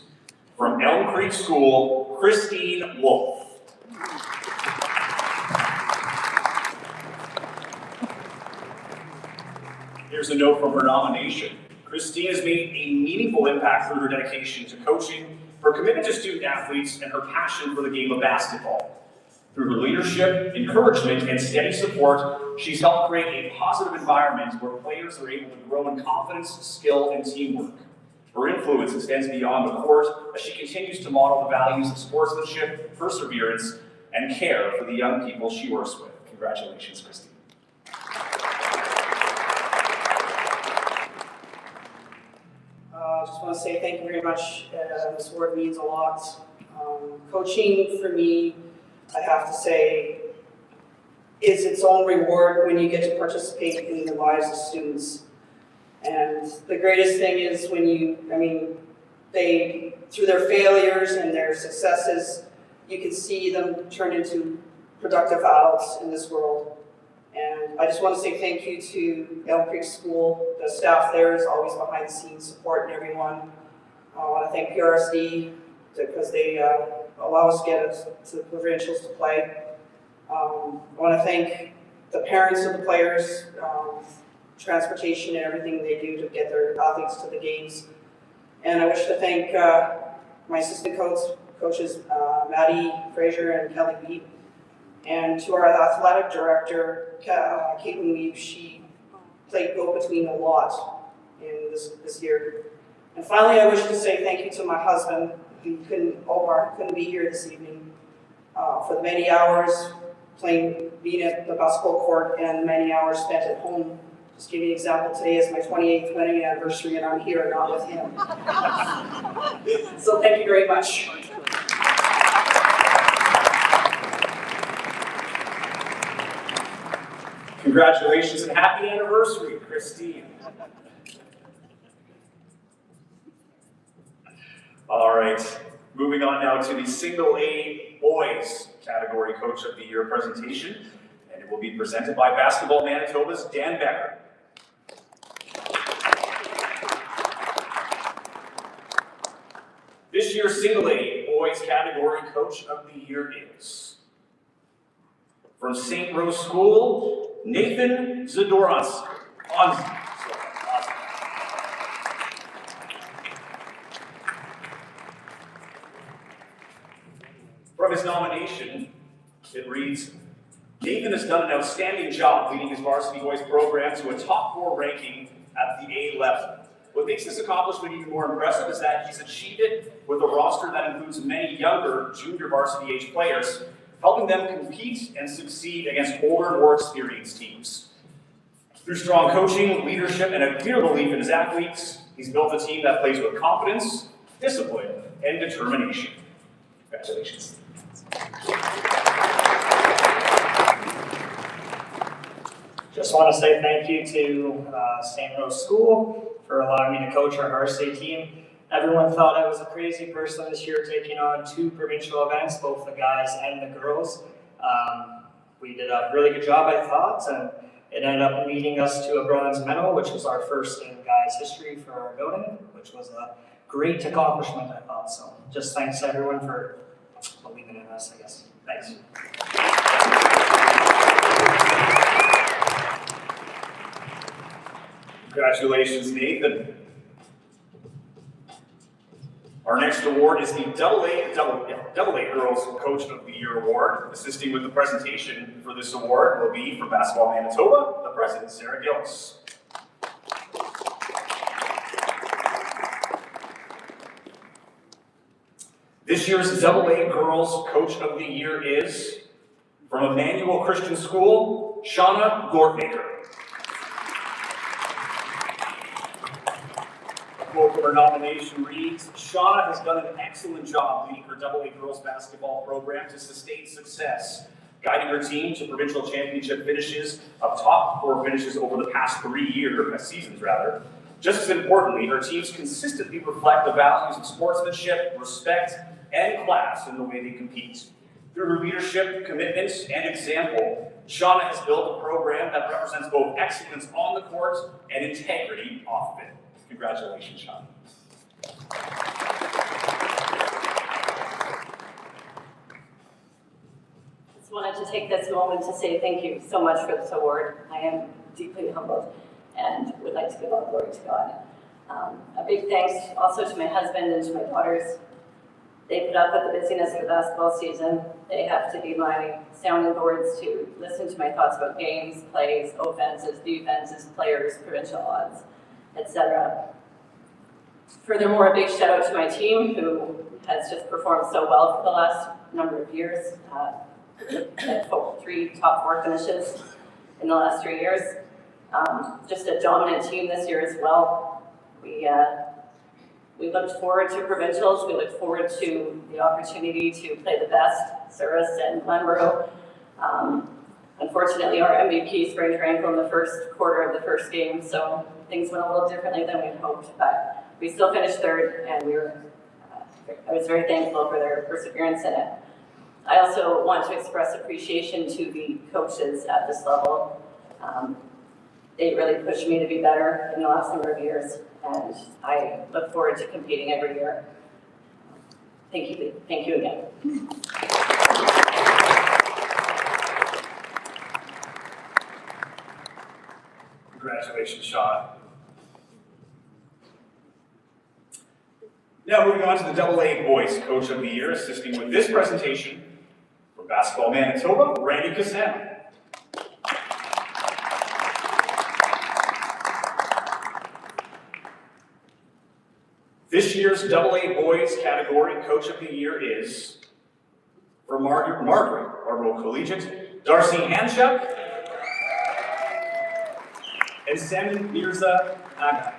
from Elm Creek School, Christine Wolf. Here's a note from her nomination. Christine has made a meaningful impact through her dedication to coaching, her commitment to student athletes, and her passion for the game of basketball. Through her leadership, encouragement, and steady support, she's helped create a positive environment where players are able to grow in confidence, skill, and teamwork. Her influence extends beyond the court as she continues to model the values of sportsmanship, perseverance, and care for the young people she works with. Congratulations, Christine. I just want to say thank you very much. This award means a lot. Coaching for me, I have to say, is its own reward when you get to participate in the lives of students. And the greatest thing is when they, through their failures and their successes, you can see them turn into productive adults in this world. And I just want to say thank you to Elm Creek School. The staff there is always behind the scenes supporting everyone. I want to thank PRSD because they allow us to get us to the provincials to play. I want to thank the parents of the players, transportation and everything they do to get their athletes to the games. And I wish to thank my assistant coaches, Maddie Fraser and Kelly Weeb, and to our athletic director, Caitlin Weeb. She played go-between a lot in this year. And finally, I wish to say thank you to my husband, who Omar couldn't be here this evening, for the many hours being at the basketball court and the many hours spent at home. Just give you an example, today is my 28th wedding anniversary and I'm here, not with him. So thank you very much. Congratulations and happy anniversary, Christine. All right, moving on now to the single A boys category Coach of the Year presentation, and it will be presented by Basketball Manitoba's Dan Becker. This year's single A boys category Coach of the Year is from St. Rose School, Nathan Zadorans. From his nomination, it reads, Nathan has done an outstanding job leading his varsity boys program to a top 4 ranking at the A level. What makes this accomplishment even more impressive is that he's achieved it with a roster that includes many younger junior varsity age players, helping them compete and succeed against older, more experienced teams. Through strong coaching, leadership, and a clear belief in his athletes, he's built a team that plays with confidence, discipline, and determination. Congratulations. Just want to say thank you to St. Rose School for allowing me to coach our varsity team. Everyone thought I was a crazy person this year taking on 2 provincial events, both the guys and the girls. We did a really good job, I thought, and it ended up leading us to a bronze medal, which was our first in guys' history for our building, which was a great accomplishment, I thought. So just thanks to everyone for believing in us, I guess. Thanks. Congratulations, Nathan. Our next award is the Double A Girls Coach of the Year Award. Assisting with the presentation for this award will be from Basketball Manitoba, the president, Sarah Gillis. This year's Double A Girls Coach of the Year is from Emmanuel Christian School, Shauna Gortmaker. Quote from her nomination reads, Shauna has done an excellent job leading her AA girls basketball program to sustain success, guiding her team to provincial championship finishes of top 4 finishes over the past 3 seasons. Just as importantly, her teams consistently reflect the values of sportsmanship, respect, and class in the way they compete. Through her leadership, commitment, and example, Shauna has built a program that represents both excellence on the court and integrity off of it. Congratulations, Shauna. Just wanted to take this moment to say thank you so much for this award. I am deeply humbled and would like to give all glory to God. A big thanks also to my husband and to my daughters. They put up with the busyness of the basketball season. They have to be my sounding boards to listen to my thoughts about games, plays, offenses, defenses, players, provincial odds, etc. Furthermore, a big shout out to my team who has just performed so well for the last number of years. Had 3 top 4 finishes in the last 3 years. Just a dominant team this year as well. We looked forward to provincials. We looked forward to the opportunity to play the best, Service and Glenborough. Unfortunately, our MVP sprained her ankle in the first quarter of the first game, so things went a little differently than we'd hoped, but we still finished third, and I was very thankful for their perseverance in it. I also want to express appreciation to the coaches at this level. They really pushed me to be better in the last number of years, and I look forward to competing every year. Thank you again. Congratulations, Sean. Now moving on to the AA Boys Coach of the Year, assisting with this presentation for Basketball Manitoba, Randy Cassano. This year's AA Boys category Coach of the Year is for Margaret Arbor Collegiate, Darcy Hanchuk, and Samuel Mirza Naga.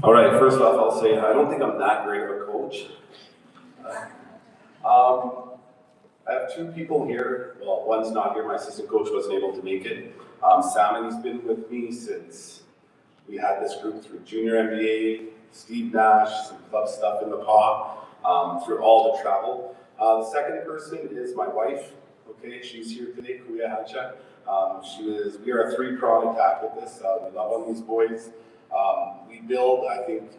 All right, first off, I'll say I don't think I'm that great of a coach. I have two people here. Well, one's not here. My assistant coach wasn't able to make it. Salmon's been with me since we had this group through junior NBA, Steve Nash, some club stuff in the paw, through all the travel. The second person is my wife. Okay, she's here today, Kuya Hancha. We are a three-pronged attack with this. We love on these boys. We build, I think,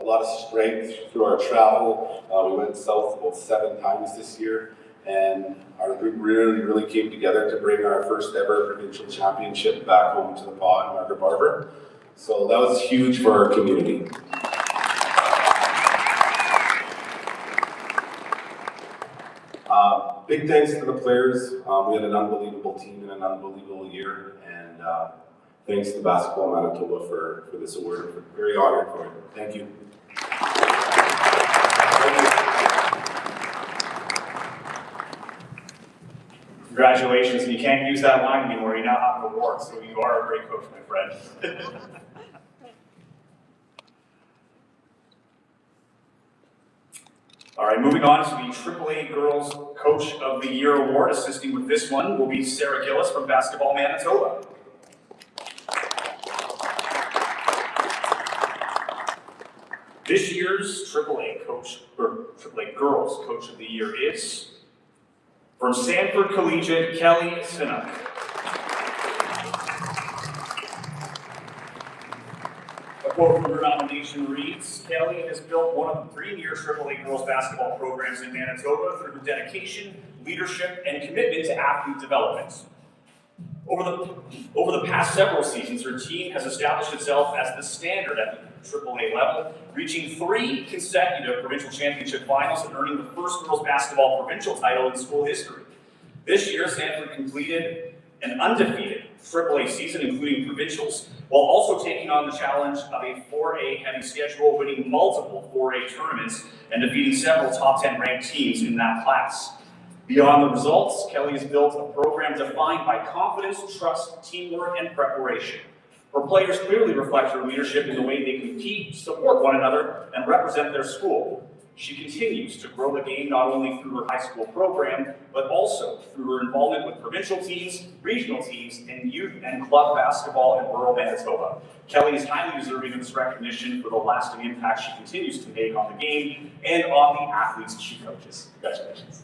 a lot of strength through our travel. We went south about 7 times this year, and our group really came together to bring our first ever provincial championship back home to the paw in Margaret Barber. So that was huge for our community. Big thanks to the players. We had an unbelievable team and an unbelievable year, and thanks to Basketball Manitoba for this award. We're very honored for it. Thank you. Congratulations, and you can't use that line anymore. You now have an award, so you are a great coach, my friend. All right, moving on to the AAA Girls Coach of the Year Award. Assisting with this one will be Sarah Gillis from Basketball Manitoba. This year's AAA Girls Coach of the Year is from Sanford Collegiate, Kelly Sinnock. A quote from her nomination reads, "Kelly has built one of the premier AAA girls basketball programs in Manitoba through her dedication, leadership, and commitment to athlete development. Over the past several seasons, her team has established itself as the standard at the AAA level, reaching 3 consecutive provincial championship finals and earning the first girls basketball provincial title in school history. This year, Sanford completed an undefeated AAA season, including provincials, while also taking on the challenge of a 4A heavy schedule, winning multiple 4A tournaments and defeating several top 10 ranked teams in that class. Beyond the results, Kelly has built a program defined by confidence, trust, teamwork, and preparation. Her players clearly reflect her leadership in the way they compete, support one another, and represent their school. She continues to grow the game not only through her high school program, but also through her involvement with provincial teams, regional teams, and youth and club basketball in rural Manitoba. Kelly is highly deserving of this recognition for the lasting impact she continues to make on the game and on the athletes she coaches." Congratulations.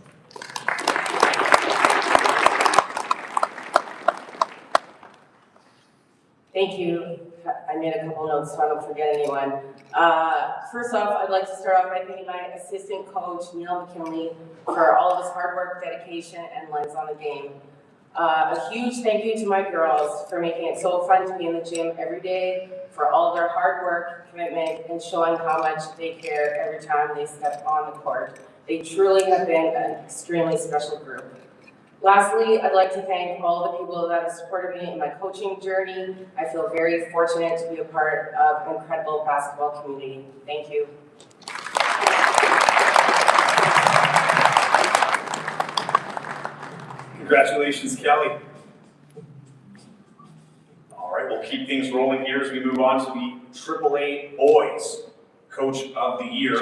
Thank you. I made a couple notes so I don't forget anyone. First off, I'd like to start off by thanking my assistant coach, Neil McKinley, for all of his hard work, dedication, and lens on the game. A huge thank you to my girls for making it so fun to be in the gym every day, for all their hard work, commitment, and showing how much they care every time they step on the court. They truly have been an extremely special group. Lastly, I'd like to thank all the people that have supported me in my coaching journey. I feel very fortunate to be a part of an incredible basketball community. Thank you. Congratulations, Kelly. All right, we'll keep things rolling here as we move on to the AAA Boys Coach of the Year.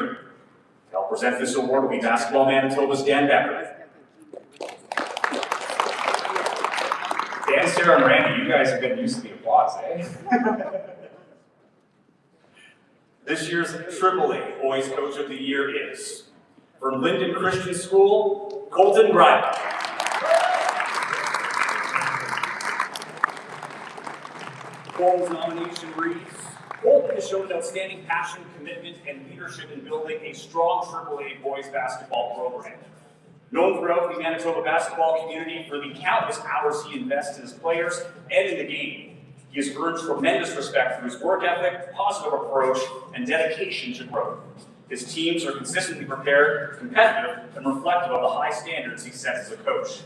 To help present this award will be Basketball Manitoba's Dan Becker. Dan, Sarah, and Randy, you guys have been used to the applause, eh? This year's AAA Boys Coach of the Year is, from Linden Christian School, Colton Bryant. Colton's nomination reads, Colton has shown an outstanding passion, commitment, and leadership in building a strong AAA boys basketball program. Known throughout the Manitoba basketball community for the countless hours he invests in his players and in the game, he has earned tremendous respect for his work ethic, positive approach, and dedication to growth. His teams are consistently prepared, competitive, and reflective of the high standards he sets as a coach.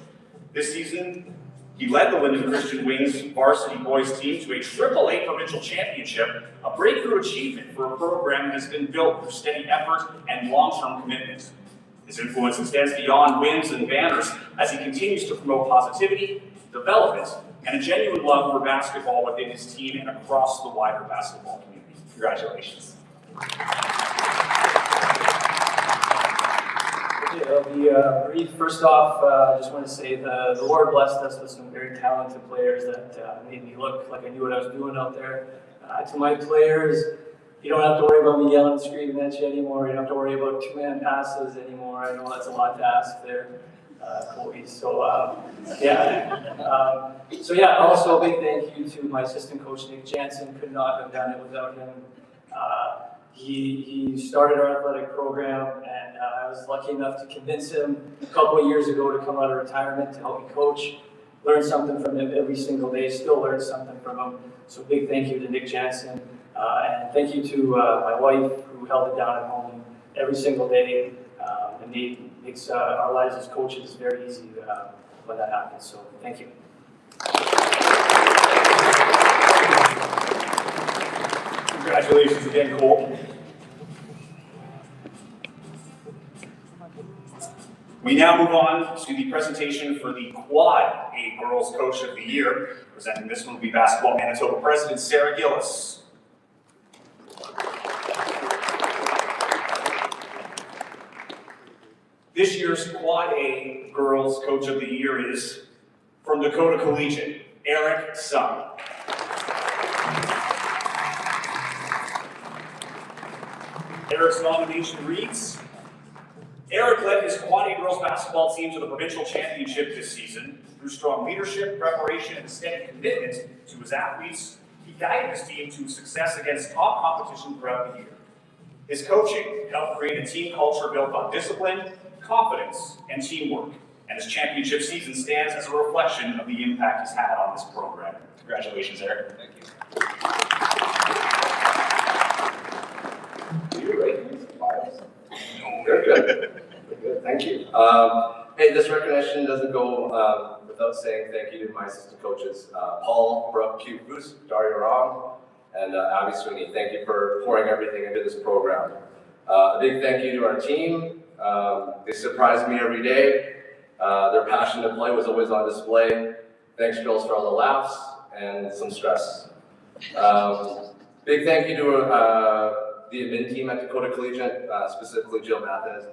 This season, he led the Linden Christian Wings varsity boys team to a AAA provincial championship, a breakthrough achievement for a program that has been built through steady effort and long-term commitment. His influence extends beyond wins and banners as he continues to promote positivity, development, and a genuine love for basketball within his team and across the wider basketball community. Congratulations. Okay, I'll be brief. First off, I just want to say the Lord blessed us with some very talented players that made me look like I knew what I was doing out there. To my players, you don't have to worry about me yelling and screaming at you anymore. You don't have to worry about two-man passes anymore. I know that's a lot to ask there, Chloe. So, also a big thank you to my assistant coach, Nick Jansen. Could not have done it without him. He started our athletic program, and I was lucky enough to convince him a couple of years ago to come out of retirement to help me coach. Learn something from him every single day, still learn something from him. So big thank you to Nick Jansen, and thank you to my wife who held it down at home every single day, and makes our lives as coaches very easy when that happens. So thank you. Congratulations again, Colton. We now move on to the presentation for the Quad A Girls Coach of the Year. Presenting this one will be Basketball Manitoba President Sarah Gillis. This year's Quad A Girls Coach of the Year is, from Dakota Collegiate, Eric Sung. Eric's nomination reads, Eric led his Quad A girls basketball team to the provincial championship this season. Through strong leadership, preparation, and a steady commitment to his athletes, he guided his team to success against top competition throughout the year. His coaching helped create a team culture built on discipline, confidence, and teamwork, and his championship season stands as a reflection of the impact he's had on this program. Congratulations, Eric. Thank you. Very good. Very good. Thank you. Hey, this recognition doesn't go without saying thank you to my assistant coaches, Paul, Brooke, Q, Bruce, Dario Ram, and Abby Sweeney. Thank you for pouring everything into this program. A big thank you to our team. They surprise me every day. Their passion to play was always on display. Thanks, girls, for all the laughs and some stress. Big thank you to the admin team at Dakota Collegiate, specifically Jill Mathis,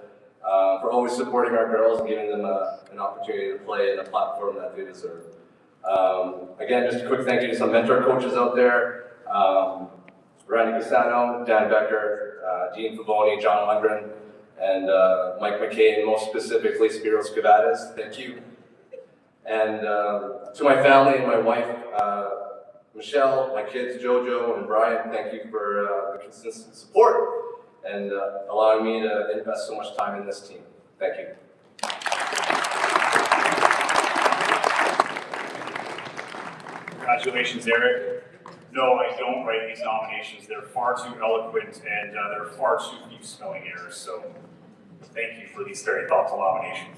for always supporting our girls and giving them an opportunity to play in a platform that they deserve. Again, just a quick thank you to some mentor coaches out there, Randy Cassano, Dan Becker, Dean Favoni, John Lundgren, and Mike McCain, most specifically Spiros Kavadas. Thank you. And to my family and my wife, Michelle, my kids, Jojo, and Brian, thank you for the consistent support and allowing me to invest so much time in this team. Thank you. Congratulations, Eric. No, I don't write these nominations. They're far too eloquent and there are far too few spelling errors. So thank you for these very thoughtful nominations.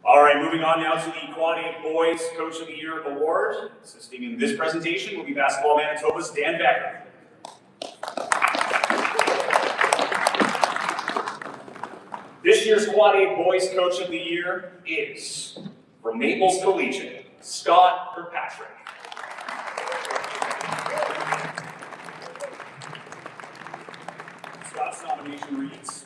All right, moving on now to the Quad 8 Boys Coach of the Year Award. Assisting in this presentation will be Basketball Manitoba's Dan Becker. This year's Quad 8 Boys Coach of the Year is, from Naples Collegiate, Scott Kirkpatrick. Scott's nomination reads,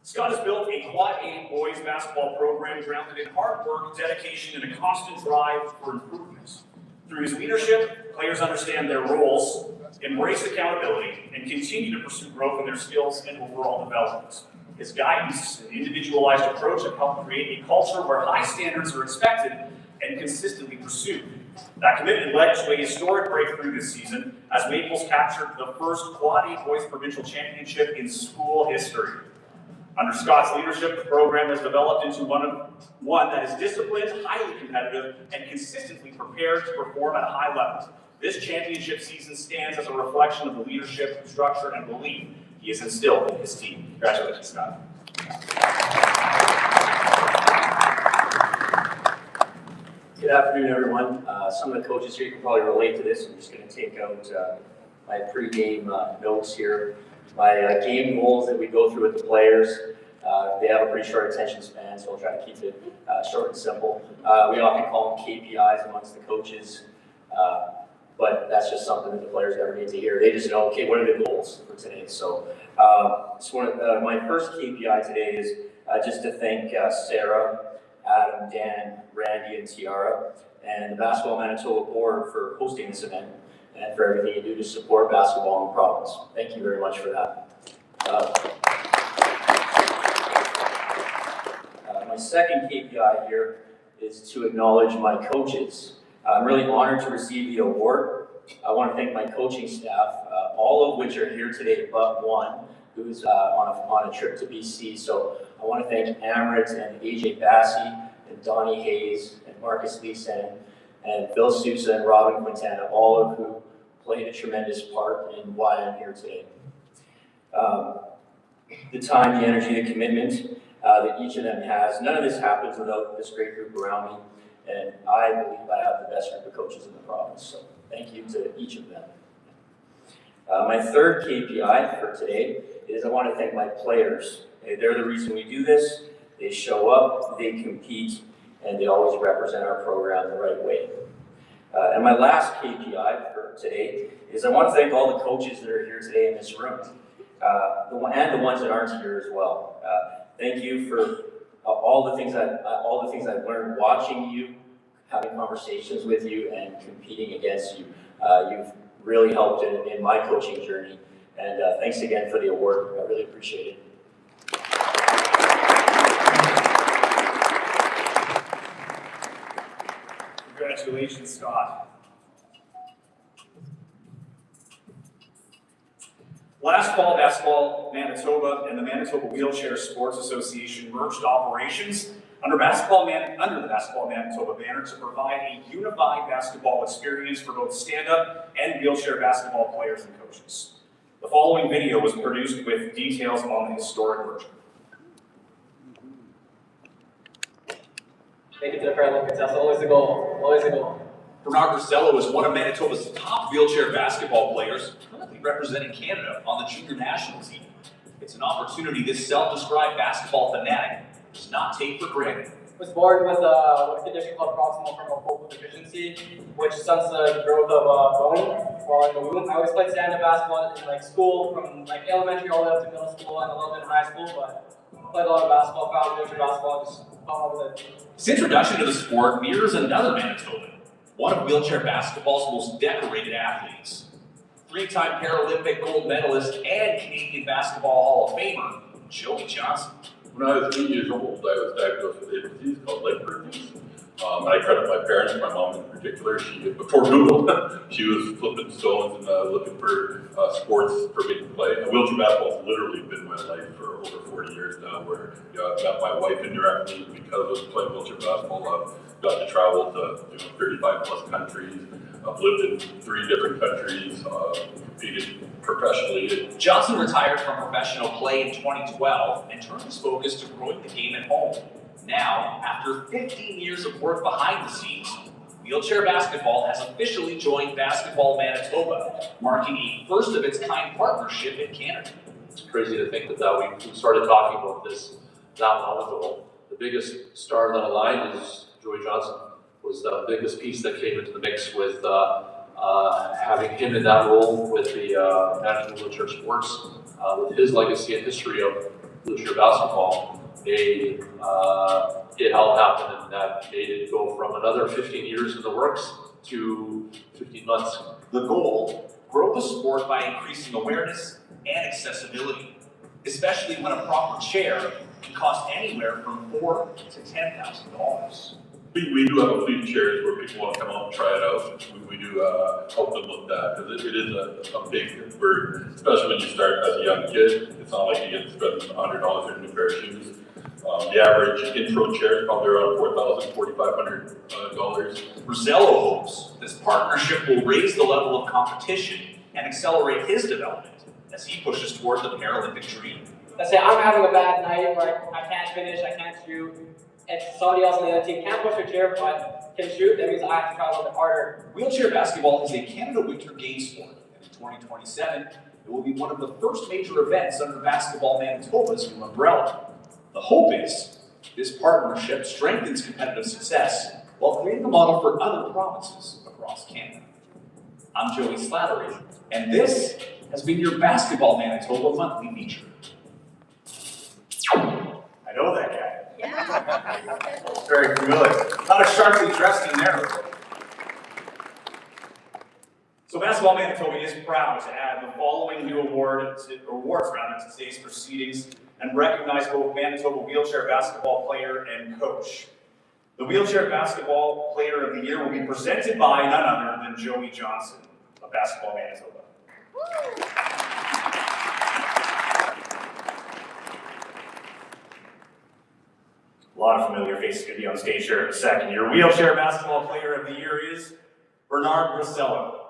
Scott has built a Quad 8 boys basketball program grounded in hard work, dedication, and a constant drive for improvement. Through his leadership, players understand their roles, embrace accountability, and continue to pursue growth in their skills and overall development. His guidance and individualized approach have helped create a culture where high standards are expected and consistently pursued. That commitment led to a historic breakthrough this season as Maples captured the first Quad 8 Boys Provincial Championship in school history. Under Scott's leadership, the program has developed into one that is disciplined, highly competitive, and consistently prepared to perform at a high level. This championship season stands as a reflection of the leadership, structure, and belief he has instilled in his team. Congratulations, Scott. Good afternoon, everyone. Some of the coaches here can probably relate to this. I'm just going to take out my pre-game notes here. My game goals that we go through with the players, they have a pretty short attention span, so I'll try to keep it short and simple. We often call them KPIs amongst the coaches, but that's just something that the players never need to hear. They just know, okay, what are the goals for today? So, my first KPI today is just to thank Sarah, Adam, Dan, Randy, and Tiara, and the Basketball Manitoba Board for hosting this event and for everything you do to support basketball in the province. Thank you very much for that. My second KPI here is to acknowledge my coaches. I'm really honored to receive the award. I want to thank my coaching staff, all of which are here today but one, who's on a trip to BC. So I want to thank Amrit and AJ Bassey and Donnie Hayes and Marcus Leeson and Phil Sousa and Robin Quintana, all of who played a tremendous part in why I'm here today. The time, the energy, the commitment that each of them has, none of this happens without this great group around me, and I believe I have the best group of coaches in the province, so thank you to each of them. My third KPI for today is I want to thank my players. They're the reason we do this. They show up, they compete, and they always represent our program the right way. And my last KPI for today is I want to thank all the coaches that are here today in this room, and the ones that aren't here as well. Thank you for all the things I've learned watching you, having conversations with you, and competing against you. You've really helped in my coaching journey, and thanks again for the award. I really appreciate it. Congratulations, Scott. Last fall, Basketball Manitoba and the Manitoba Wheelchair Sports Association merged operations under the Basketball Manitoba banner to provide a unified basketball experience for both stand-up and wheelchair basketball players and coaches. The following video was produced with details on the historic merger. Take it to the Paralympics. That's always the goal. Always the goal. Bernard Rosello is one of Manitoba's top wheelchair basketball players, currently representing Canada on the junior national team. It's an opportunity this self-described basketball fanatic does not take for granted. I was born with a condition called proximal femoral focal deficiency, which stunts the growth of bone while in the womb. I always played stand-up basketball in school, from elementary all the way up to middle school and a little bit in high school, but played a lot of basketball, found wheelchair basketball, just fell in love with it. His introduction to the sport mirrors another Manitoban, one of wheelchair basketball's most decorated athletes. Three-time Paralympic gold medalist and Canadian Basketball Hall of Famer, Joey Johnson. When I was 8 years old, I was diagnosed with a disease called leg disease. I credit my parents, my mom in particular. Before Google, she was flipping stones and looking for sports for me to play. Wheelchair basketball has literally been my life for over 40 years now, where I've got my wife indirectly because of playing wheelchair basketball. I've got to travel to 35 plus countries. I've lived in 3 different countries, competed professionally. Johnson retired from professional play in 2012 and turned his focus to growing the game at home. Now, after 15 years of work behind the scenes, wheelchair basketball has officially joined Basketball Manitoba, marking a first-of-its-kind partnership in Canada. It's crazy to think that we started talking about this not long ago. The biggest star on the line is Joey Johnson, was the biggest piece that came into the mix with having him in that role with the National Wheelchair Sports, with his legacy and history of wheelchair basketball. It all happened, and that made it go from another 15 years in the works to 15 months. The goal, grow the sport by increasing awareness and accessibility, especially when a proper chair can cost anywhere from $4,000 to $10,000. We do have a fleet of chairs where people want to come out and try it out. We do help them with that because it is a big burden, especially when you start as a young kid. It's not like you get to spend $100 on a new pair of shoes. The average intro chair is probably around $4,000, $4,500. Rosello hopes this partnership will raise the level of competition and accelerate his development as he pushes toward the Paralympic dream. Let's say I'm having a bad night where I can't finish, I can't shoot, and somebody else on the other team can't push their chair but can shoot, that means I have to try a little bit harder. Wheelchair basketball is a Canada Winter Games sport, and in 2027, it will be one of the first major events under Basketball Manitoba's new umbrella. The hope is this partnership strengthens competitive success while creating a model for other provinces across Canada. I'm Joey Slattery, and this has been your Basketball Manitoba monthly feature. I know that guy. Yeah. Very familiar. Not a sharply dressed in there. So Basketball Manitoba is proud to add the following new awards to today's proceedings and recognize both Manitoba wheelchair basketball player and coach. The wheelchair basketball player of the year will be presented by none other than Joey Johnson of Basketball Manitoba. A lot of familiar faces going to be on stage here in a second. Your wheelchair basketball player of the year is Bernard Rosello.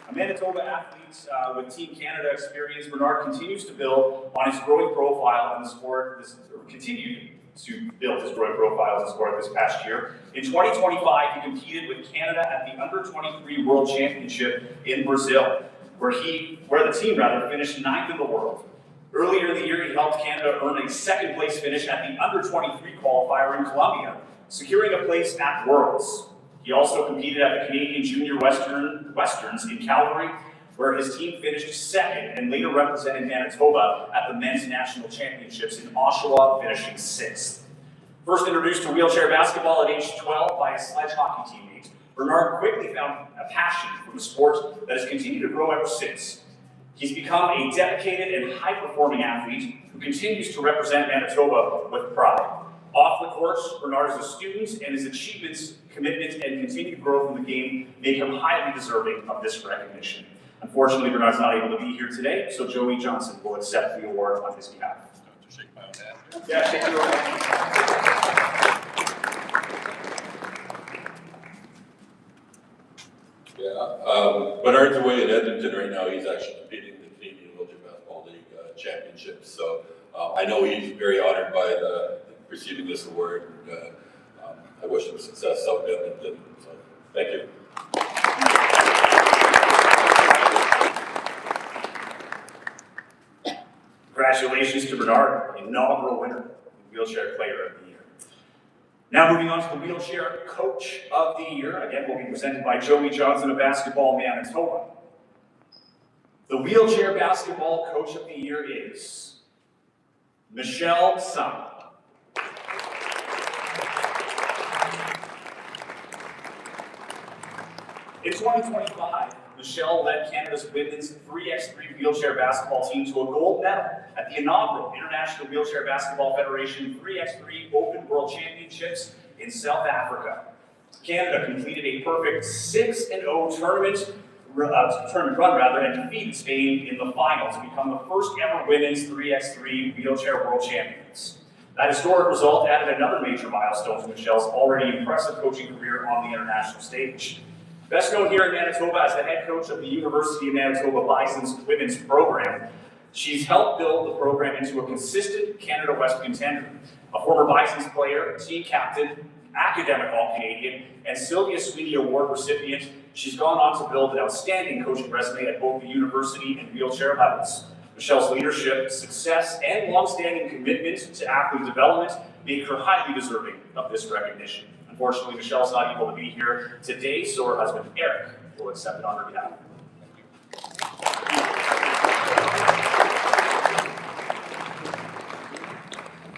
A Manitoba athlete with Team Canada experience, Bernard continues to build on his growing profile in the sport. Continued to build his growing profile in the sport this past year. In 2025, he competed with Canada at the Under-23 World Championship in Brazil, where the team finished 9th in the world. Earlier in the year, he helped Canada earn a 2nd place finish at the Under-23 qualifier in Colombia, securing a place at Worlds. He also competed at the Canadian Junior Westerns in Calgary, where his team finished 2nd and later represented Manitoba at the Men's National Championships in Oshawa, finishing 6th. First introduced to wheelchair basketball at age 12 by a sledge hockey teammate, Bernard quickly found a passion for the sport that has continued to grow ever since. He's become a dedicated and high-performing athlete who continues to represent Manitoba with pride. Off the court, Bernard is a student, and his achievements, commitment, and continued growth in the game make him highly deserving of this recognition. Unfortunately, Bernard's not able to be here today, so Joey Johnson will accept the award on his behalf. Shake my own hand. Yeah, shake your own hand. Yeah, Bernard's away in Edmonton right now. He's actually competing in the Canadian Wheelchair Basketball League Championships. So I know he's very honored by receiving this award. And, I wish him success out in Edmonton. So thank you. Congratulations to Bernard, inaugural winner, wheelchair player of the year. Now moving on to the wheelchair coach of the year. Again, will be presented by Joey Johnson of Basketball Manitoba. The wheelchair basketball coach of the year is Michelle Sun. In 2025, Michelle led Canada's women's 3x3 wheelchair basketball team to a gold medal at the inaugural International Wheelchair Basketball Federation 3x3 Open World Championships in South Africa. Canada completed a perfect 6-0 tournament run and defeated Spain in the final to become the first ever women's 3x3 wheelchair world champions. That historic result added another major milestone to Michelle's already impressive coaching career on the international stage. Best known here in Manitoba as the head coach of the University of Manitoba Bison's women's program, she's helped build the program into a consistent Canada West contender. A former Bison's player, team captain, academic All-Canadian, and Sylvia Sweeney Award recipient, she's gone on to build an outstanding coaching resume at both the university and wheelchair levels. Michelle's leadership, success, and long-standing commitment to athlete development make her highly deserving of this recognition. Unfortunately, Michelle's not able to be here today, so her husband, Eric, will accept it on her behalf.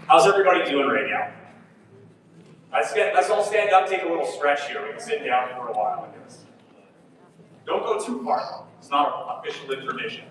How's everybody doing right now? Let's all stand up, take a little stretch here. We can sit down for a while, I guess. Don't go too far. It's not official information.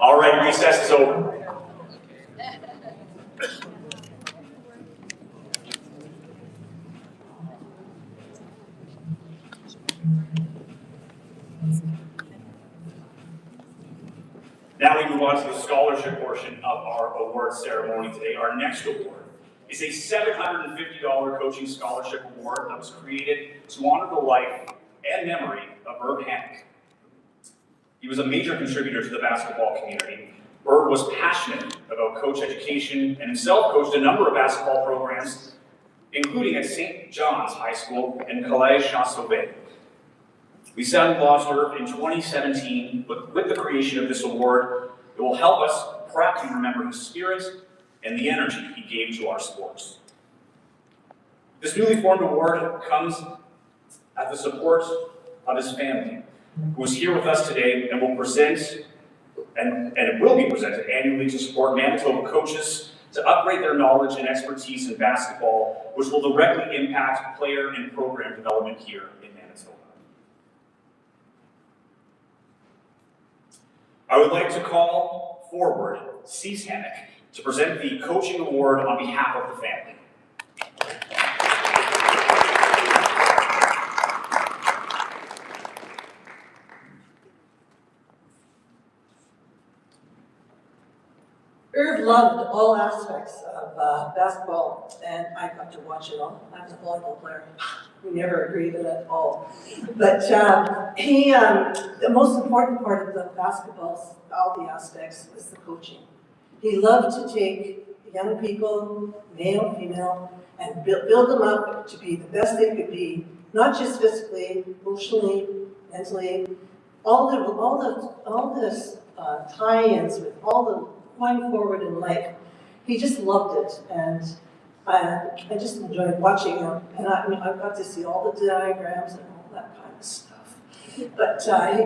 All right, recess is over. Now we move on to the scholarship portion of our award ceremony today. Our next award is a $750 coaching scholarship award that was created to honor the life and memory of Herb Hank. He was a major contributor to the basketball community. Herb was passionate about coach education and himself coached a number of basketball programs, including at St. John's High School and Collège Jean-Sauvé. We sadly lost Herb in 2017, but with the creation of this award, it will help us proudly remember his spirit and the energy he gave to our sports. This newly formed award comes at the support of his family, who is here with us today and will present, and it will be presented annually to support Manitoba coaches to upgrade their knowledge and expertise in basketball, which will directly impact player and program development here in Manitoba. I would like to call forward Cease Hammock to present the coaching award on behalf of the family. Irv loved all aspects of basketball, and I got to watch it all. I was a volleyball player. We never agreed at all. But the most important part of the basketball, all the aspects, was the coaching. He loved to take young people, male, female, and build them up to be the best they could be, not just physically, emotionally, mentally, all the tie-ins with all the going forward in life. He just loved it, and I just enjoyed watching him. And I got to see all the diagrams and all that kind of stuff. But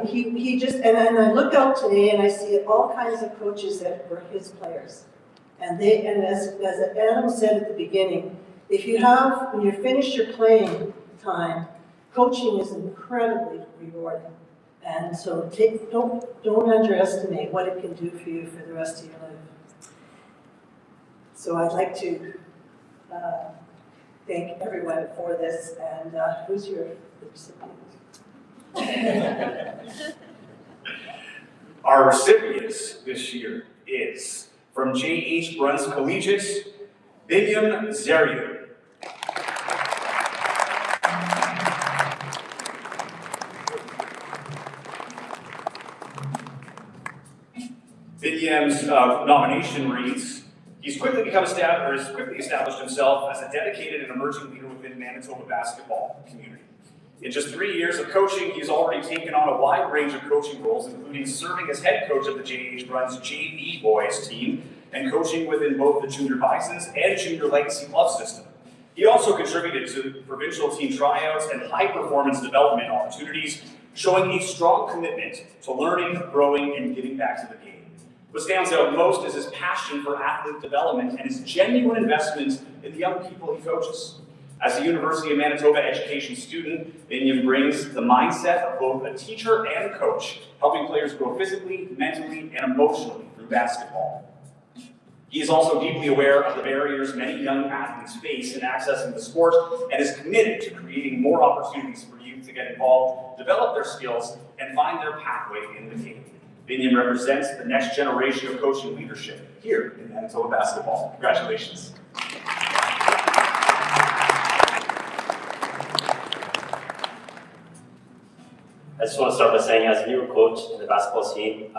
he just, and I look out today and I see all kinds of coaches that were his players. And as Adam said at the beginning, when you finish your playing time, coaching is incredibly rewarding. And so don't underestimate what it can do for you for the rest of your life. So I'd like to thank everyone for this. And who's your recipient? Our recipients this year is from J.H. Bruns Collegiate, Binyam Zeriu. Binyam's nomination reads, he's quickly established himself as a dedicated and emerging leader within Manitoba basketball community. In just 3 years of coaching, he's already taken on a wide range of coaching roles, including serving as head coach of the J.H. Bruns JV boys team and coaching within both the Junior Bisons and Junior Legacy Club system. He also contributed to provincial team tryouts and high-performance development opportunities, showing a strong commitment to learning, growing, and giving back to the game. What stands out most is his passion for athlete development and his genuine investment in the young people he coaches. As a University of Manitoba education student, Binyam brings the mindset of both a teacher and a coach, helping players grow physically, mentally, and emotionally through basketball. He is also deeply aware of the barriers many young athletes face in accessing the sport and is committed to creating more opportunities for youth to get involved, develop their skills, and find their pathway in the game. Biniam represents the next generation of coaching leadership here in Manitoba basketball. Congratulations. I just want to start by saying, as a new coach in the basketball scene,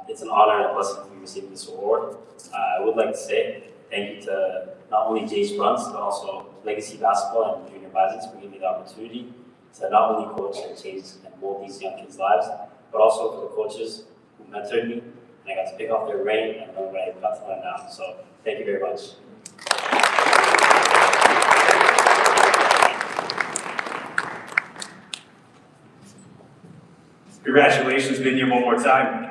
it's an honor and a blessing to be receiving this award. I would like to say thank you to not only Jace Bruns, but also Legacy Basketball and Junior Bison for giving me the opportunity to not only coach and change and mold these young kids' lives, but also for the coaches who mentored me, and I got to pick off their brain and learn what I got to learn now. So thank you very much. Congratulations, Biniam, one more time.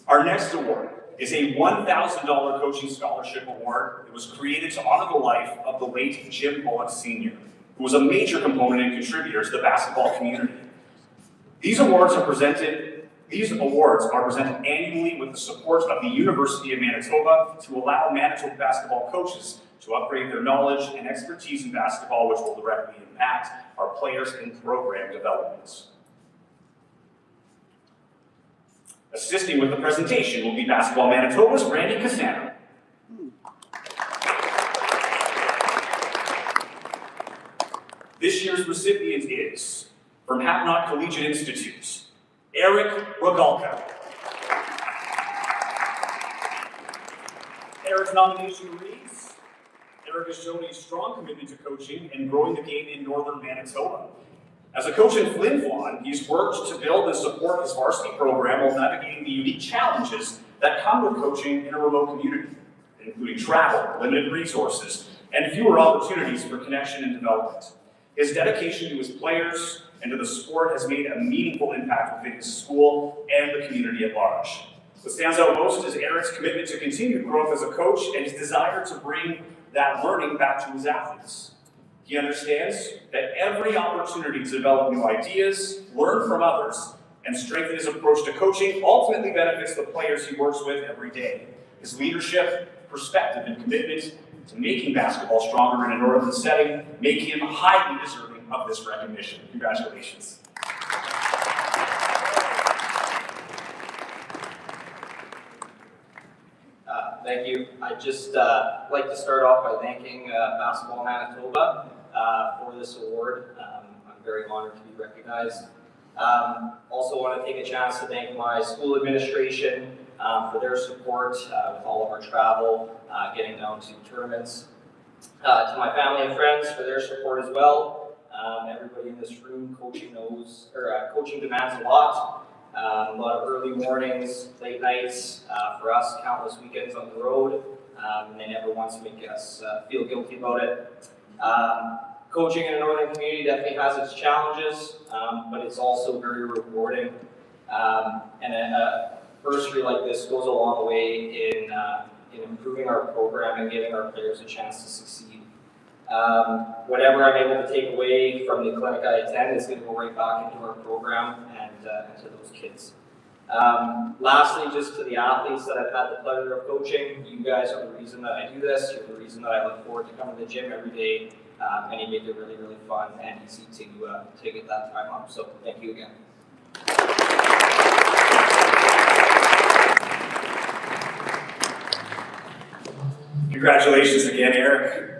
Our next award is a $1,000 coaching scholarship award that was created to honor the life of the late Jim Bullock Sr., who was a major component and contributor to the basketball community. These awards are presented annually with the support of the University of Manitoba to allow Manitoba basketball coaches to upgrade their knowledge and expertise in basketball, which will directly impact our players and program developments. Assisting with the presentation will be Basketball Manitoba's Randy Cassano. This year's recipient is, from Hatnot Collegiate Institute, Eric Rogalka. Eric's nomination reads, Eric has shown a strong commitment to coaching and growing the game in northern Manitoba. As a coach in Flin Flon, he's worked to build and support his varsity program while navigating the unique challenges that come with coaching in a remote community, including travel, limited resources, and fewer opportunities for connection and development. His dedication to his players and to the sport has made a meaningful impact within his school and the community at large. What stands out most is Eric's commitment to continued growth as a coach and his desire to bring that learning back to his athletes. He understands that every opportunity to develop new ideas, learn from others, and strengthen his approach to coaching ultimately benefits the players he works with every day. His leadership, perspective, and commitment to making basketball stronger in a northern setting make him highly deserving of this recognition. Congratulations. Thank you. I'd just like to start off by thanking Basketball Manitoba for this award. I'm very honored to be recognized. Also want to take a chance to thank my school administration for their support with all of our travel, getting down to tournaments. To my family and friends for their support as well. Everybody in this room, coaching demands a lot. A lot of early mornings, late nights, for us, countless weekends on the road, and they never once make us feel guilty about it. Coaching in a northern community definitely has its challenges, but it's also very rewarding. And a bursary like this goes a long way in improving our program and giving our players a chance to succeed. Whatever I'm able to take away from the clinic I attend is going to go right back into our program and to those kids. Lastly, just to the athletes that I've had the pleasure of coaching, you guys are the reason that I do this. You're the reason that I look forward to coming to the gym every day, and you make it really, really fun and easy to get that time up. So thank you again. Congratulations again, Eric.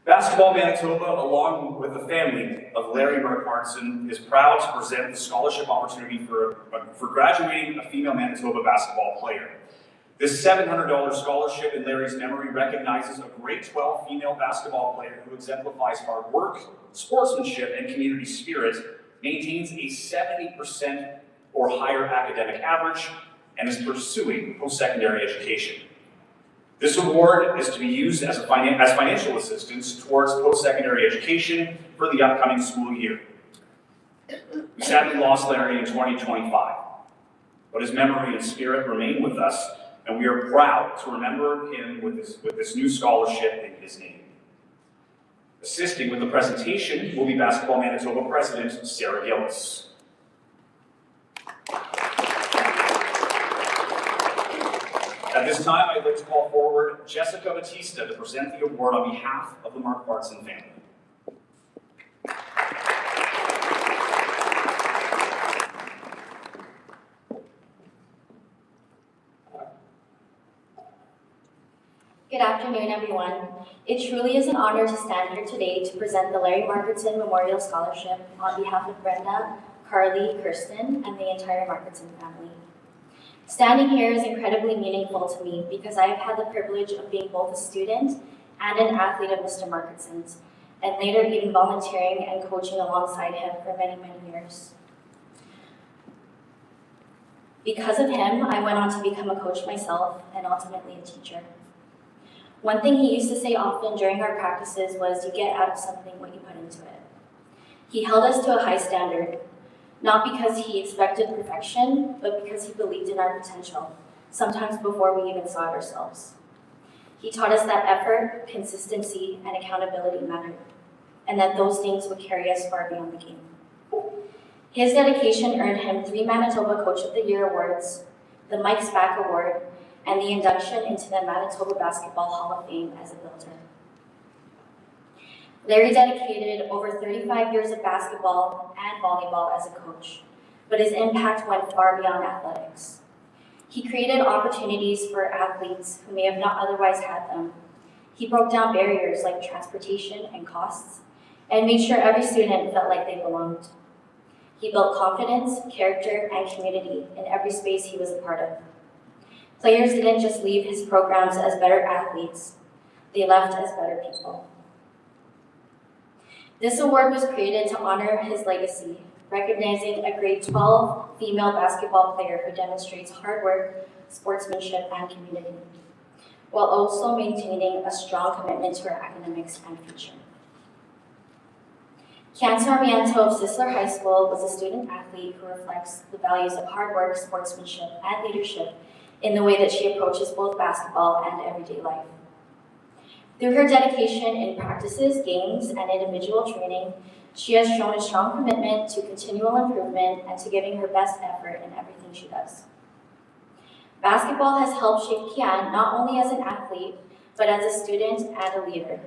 Basketball Manitoba, along with the family of Larry Markhartson, is proud to present the scholarship opportunity for graduating a female Manitoba basketball player. This $700 scholarship in Larry's memory recognizes a grade 12 female basketball player who exemplifies hard work, sportsmanship, and community spirit, maintains a 70% or higher academic average, and is pursuing post-secondary education. This award is to be used as financial assistance towards post-secondary education for the upcoming school year. We sadly lost Larry in 2025, but his memory and spirit remain with us, and we are proud to remember him with this new scholarship in his name. Assisting with the presentation will be Basketball Manitoba President Sarah Gillis. At this time, I'd like to call forward Jessica Batista to present the award on behalf of the Mark Bartson family. Good afternoon, everyone. It truly is an honor to stand here today to present the Larry Marketson Memorial Scholarship on behalf of Brenda, Carly, Kirsten, and the entire Marketson family. Standing here is incredibly meaningful to me because I have had the privilege of being both a student and an athlete of Mr. Marketson's, and later even volunteering and coaching alongside him for many, many years. Because of him, I went on to become a coach myself and ultimately a teacher. One thing he used to say often during our practices was, you get out of something what you put into it. He held us to a high standard, not because he expected perfection, but because he believed in our potential, sometimes before we even saw it ourselves. He taught us that effort, consistency, and accountability mattered, and that those things would carry us far beyond the game. His dedication earned him 3 Manitoba Coach of the Year awards, the Mike Spack Award, and the induction into the Manitoba Basketball Hall of Fame as a builder. Larry dedicated over 35 years of basketball and volleyball as a coach, but his impact went far beyond athletics. He created opportunities for athletes who may have not otherwise had them. He broke down barriers like transportation and costs, and made sure every student felt like they belonged. He built confidence, character, and community in every space he was a part of. Players didn't just leave his programs as better athletes, they left as better people. This award was created to honor his legacy, recognizing a grade 12 female basketball player who demonstrates hard work, sportsmanship, and community, while also maintaining a strong commitment to her academics and future. Kian Sarmiento of Sisler High School was a student athlete who reflects the values of hard work, sportsmanship, and leadership in the way that she approaches both basketball and everyday life. Through her dedication in practices, games, and individual training, she has shown a strong commitment to continual improvement and to giving her best effort in everything she does. Basketball has helped shape Kian not only as an athlete, but as a student and a leader.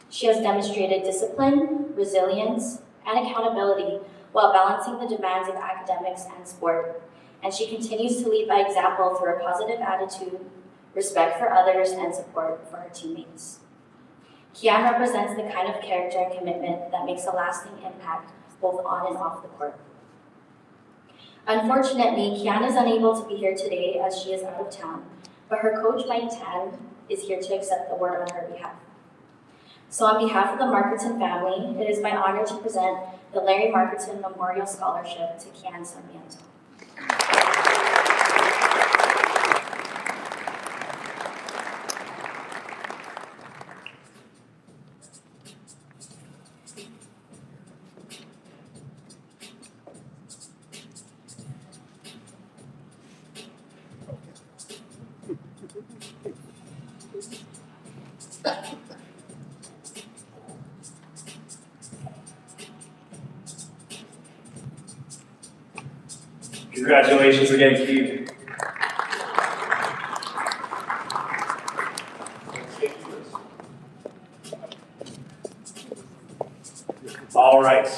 She has demonstrated discipline, resilience, and accountability while balancing the demands of academics and sport, and she continues to lead by example through a positive attitude, respect for others, and support for her teammates. Kian represents the kind of character and commitment that makes a lasting impact both on and off the court. Unfortunately, Kian is unable to be here today as she is out of town, but her coach, Mike Tan, is here to accept the award on her behalf. So on behalf of the Marketson family, it is my honor to present the Larry Marketson Memorial Scholarship to Kian Sarmiento. Congratulations again, Keith. All right.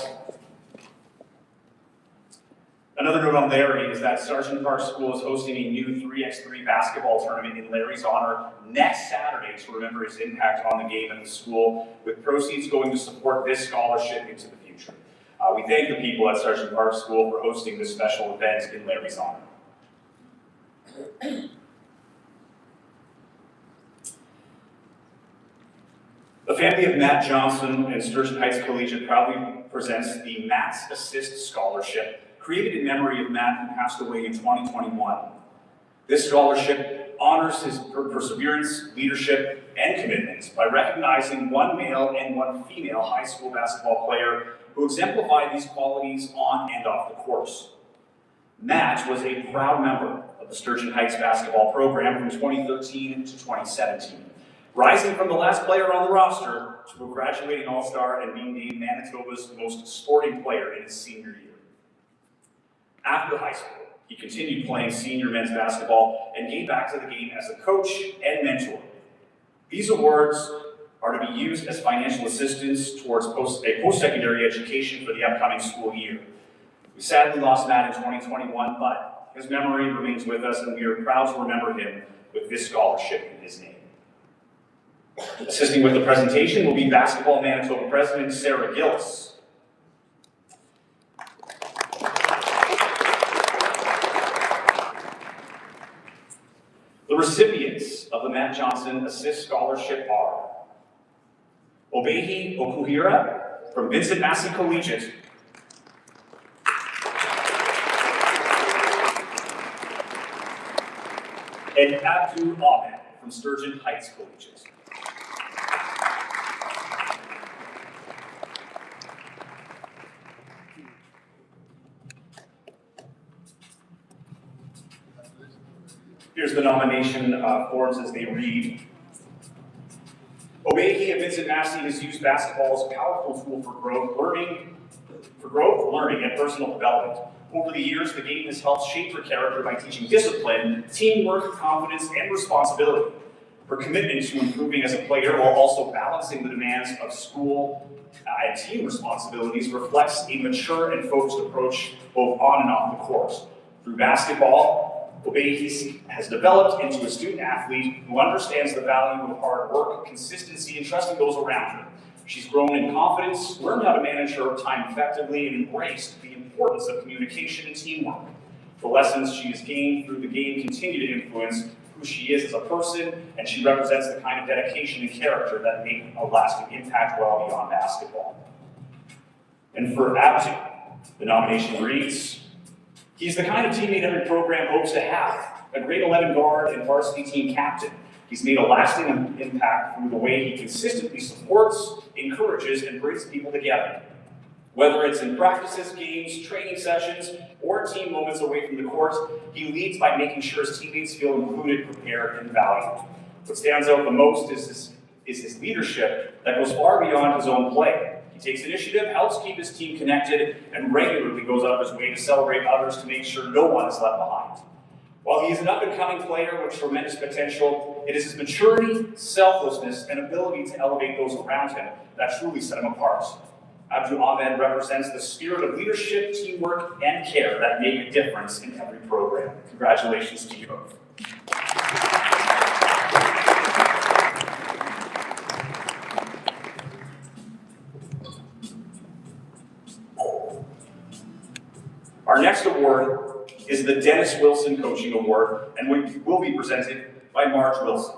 Another note on Larry is that Sargent Park School is hosting a new 3x3 basketball tournament in Larry's honor next Saturday to remember his impact on the game at the school, with proceeds going to support this scholarship into the future. We thank the people at Sargent Park School for hosting this special event in Larry's honor. The family of Matt Johnson and Sturgeon Heights Collegiate proudly presents the Matt's Assist Scholarship, created in memory of Matt, who passed away in 2021. This scholarship honors his perseverance, leadership, and commitment by recognizing one male and one female high school basketball player who exemplified these qualities on and off the course. Matt was a proud member of the Sturgeon Heights basketball program from 2013 to 2017, rising from the last player on the roster to a graduating All-Star and being named Manitoba's most sporting player in his senior year. After high school, he continued playing senior men's basketball and gave back to the game as a coach and mentor. These awards are to be used as financial assistance towards a post-secondary education for the upcoming school year. We sadly lost Matt in 2021, but his memory remains with us, and we are proud to remember him with this scholarship in his name. Assisting with the presentation will be Basketball Manitoba President Sarah Gillis. The recipients of the Matt Johnson Assist Scholarship are Obehi Okuhira from Vincent Massey Collegiate, and Abdu Ahmed from Sturgeon Heights Collegiate. Here's the nomination forms as they read. Obehi of Vincent Massey has used basketball as a powerful tool for growth, learning, and personal development. Over the years, the game has helped shape her character by teaching discipline, teamwork, confidence, and responsibility. Her commitment to improving as a player while also balancing the demands of school and team responsibilities reflects a mature and focused approach both on and off the court. Through basketball, Obehi has developed into a student athlete who understands the value of hard work, consistency, and trusting those around her. She's grown in confidence, learned how to manage her time effectively, and embraced the importance of communication and teamwork. The lessons she has gained through the game continue to influence who she is as a person, and she represents the kind of dedication and character that make a lasting impact well beyond basketball. And for Abdu, the nomination reads, he's the kind of teammate every program hopes to have, a grade 11 guard and varsity team captain. He's made a lasting impact through the way he consistently supports, encourages, and brings people together. Whether it's in practices, games, training sessions, or team moments away from the court, he leads by making sure his teammates feel included, prepared, and valued. What stands out the most is his leadership that goes far beyond his own play. He takes initiative, helps keep his team connected, and regularly goes out of his way to celebrate others to make sure no one is left behind. While he is an up-and-coming player with tremendous potential, it is his maturity, selflessness, and ability to elevate those around him that truly set him apart. Abdu Ahmed represents the spirit of leadership, teamwork, and care that make a difference in every program. Congratulations to you both. Our next award is the Dennis Wilson Coaching Award, and will be presented by Marge Wilson.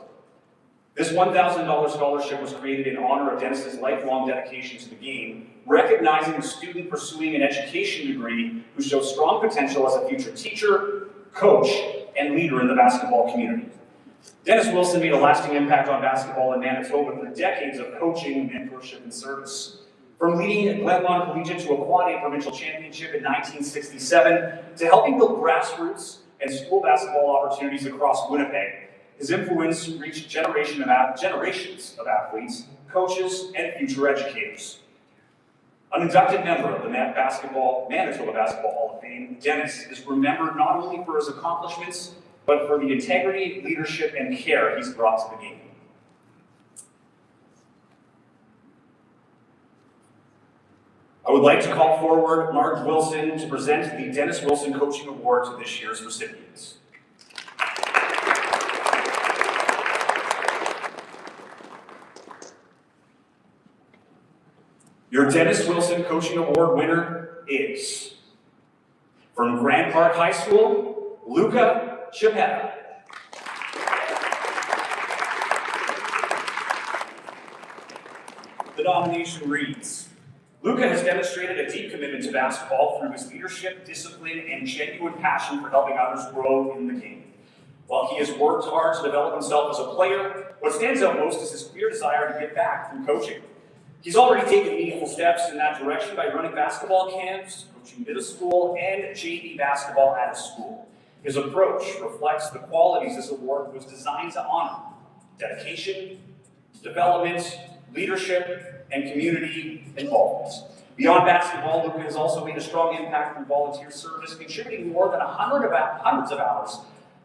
This $1,000 scholarship was created in honor of Dennis's lifelong dedication to the game, recognizing a student pursuing an education degree who shows strong potential as a future teacher, coach, and leader in the basketball community. Dennis Wilson made a lasting impact on basketball in Manitoba through decades of coaching, mentorship, and service. From leading Glenlawn Collegiate to a Quad A provincial championship in 1967, to helping build grassroots and school basketball opportunities across Winnipeg, his influence reached generations of athletes, coaches, and future educators. An inducted member of the Manitoba Basketball Hall of Fame, Dennis is remembered not only for his accomplishments, but for the integrity, leadership, and care he's brought to the game. I would like to call forward Marge Wilson to present the Dennis Wilson Coaching Award to this year's recipients. Your Dennis Wilson Coaching Award winner is, from Grand Park High School, Luca Chipetta. The nomination reads, Luca has demonstrated a deep commitment to basketball through his leadership, discipline, and genuine passion for helping others grow in the game. While he has worked hard to develop himself as a player, what stands out most is his clear desire to give back through coaching. He's already taken meaningful steps in that direction by running basketball camps, coaching middle school, and JV basketball at his school. His approach reflects the qualities this award was designed to honor: dedication, development, leadership, and community involvement. Beyond basketball, Luca has also made a strong impact through volunteer service, contributing more than hundreds of hours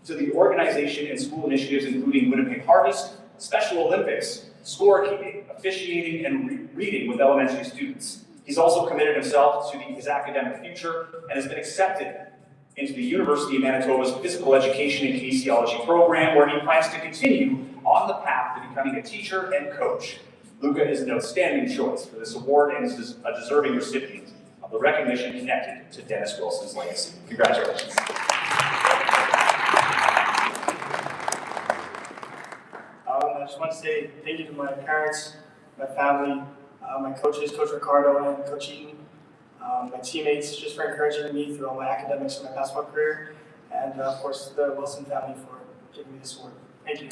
to the organization and school initiatives, including Winnipeg Harvest, Special Olympics, scorekeeping, officiating, and reading with elementary students. He's also committed himself to his academic future and has been accepted into the University of Manitoba's Physical Education and Kinesiology program, where he plans to continue on the path to becoming a teacher and coach. Luca is an outstanding choice for this award and is a deserving recipient of the recognition connected to Dennis Wilson's legacy. Congratulations. I just want to say thank you to my parents, my family, my coaches, Coach Ricardo and Coach Eaton, my teammates, just for encouraging me through all my academics and my basketball career, and of course the Wilson family for giving me this award. Thank you.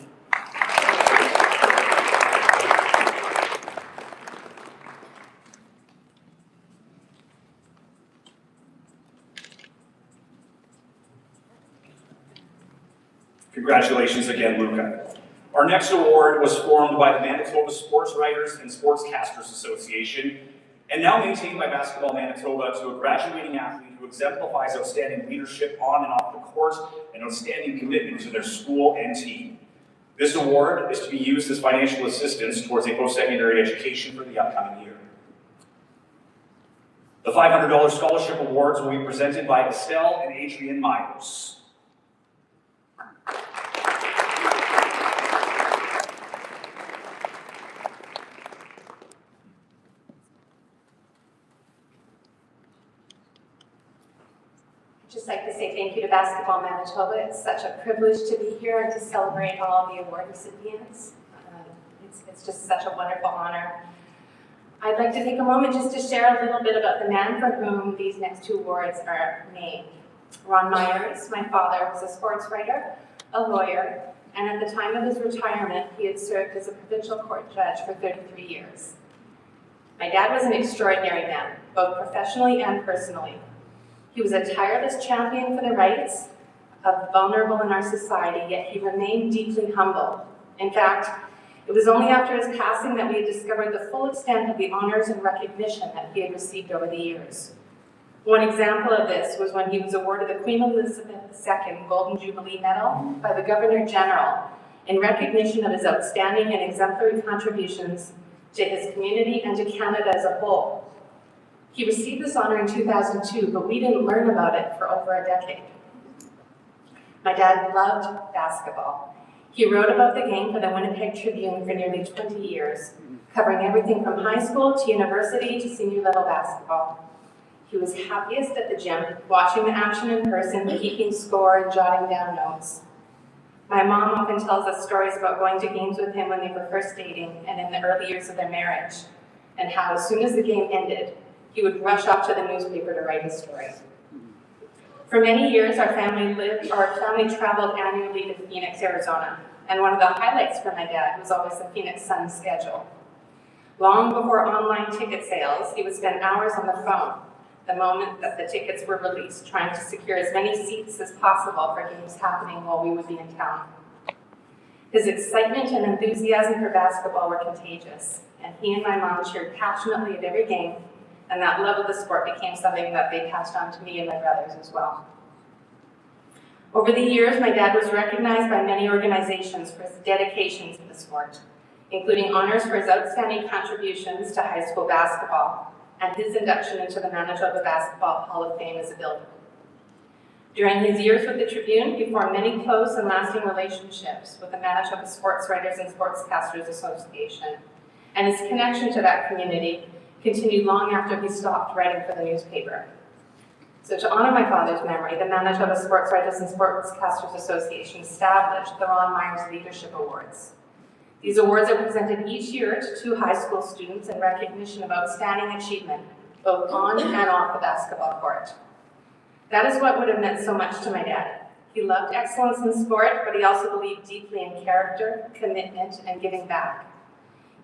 Congratulations again, Luca. Our next award was formed by the Manitoba Sports Writers and Sportscasters Association, and now maintained by Basketball Manitoba, to a graduating athlete who exemplifies outstanding leadership on and off the court and outstanding commitment to their school and team. This award is to be used as financial assistance towards a post-secondary education for the upcoming year. The $500 scholarship awards will be presented by Estelle and Adrian Myers. Just like to say thank you to Basketball Manitoba. It's such a privilege to be here and to celebrate all the award recipients. It's just such a wonderful honor. I'd like to take a moment just to share a little bit about the man for whom these next two awards are named. Ron Myers, my father, was a sports writer, a lawyer, and at the time of his retirement, he had served as a provincial court judge for 33 years. My dad was an extraordinary man, both professionally and personally. He was a tireless champion for the rights of the vulnerable in our society, yet he remained deeply humble. In fact, it was only after his passing that we had discovered the full extent of the honors and recognition that he had received over the years. One example of this was when he was awarded the Queen Elizabeth II Golden Jubilee Medal by the Governor General in recognition of his outstanding and exemplary contributions to his community and to Canada as a whole. He received this honor in 2002, but we didn't learn about it for over a decade. My dad loved basketball. He wrote about the game for the Winnipeg Tribune for nearly 20 years, covering everything from high school to university to senior level basketball. He was happiest at the gym, watching the action in person, keeping score and jotting down notes. My mom often tells us stories about going to games with him when they were first dating and in the early years of their marriage, and how as soon as the game ended, he would rush off to the newspaper to write his story. For many years, our family traveled annually to Phoenix, Arizona, and one of the highlights for my dad was always the Phoenix Suns schedule. Long before online ticket sales, he would spend hours on the phone the moment that the tickets were released, trying to secure as many seats as possible for games happening while we would be in town. His excitement and enthusiasm for basketball were contagious, and he and my mom cheered passionately at every game, and that love of the sport became something that they passed on to me and my brothers as well. Over the years, my dad was recognized by many organizations for his dedication to the sport, including honors for his outstanding contributions to high school basketball and his induction into the Manitoba Basketball Hall of Fame as a builder. During his years with the Tribune, he formed many close and lasting relationships with the Manitoba Sports Writers and Sportscasters Association, and his connection to that community continued long after he stopped writing for the newspaper. So to honor my father's memory, the Manitoba Sports Writers and Sportscasters Association established the Ron Myers Leadership Awards. These awards are presented each year to 2 high school students in recognition of outstanding achievement, both on and off the basketball court. That is what would have meant so much to my dad. He loved excellence in sport, but he also believed deeply in character, commitment, and giving back.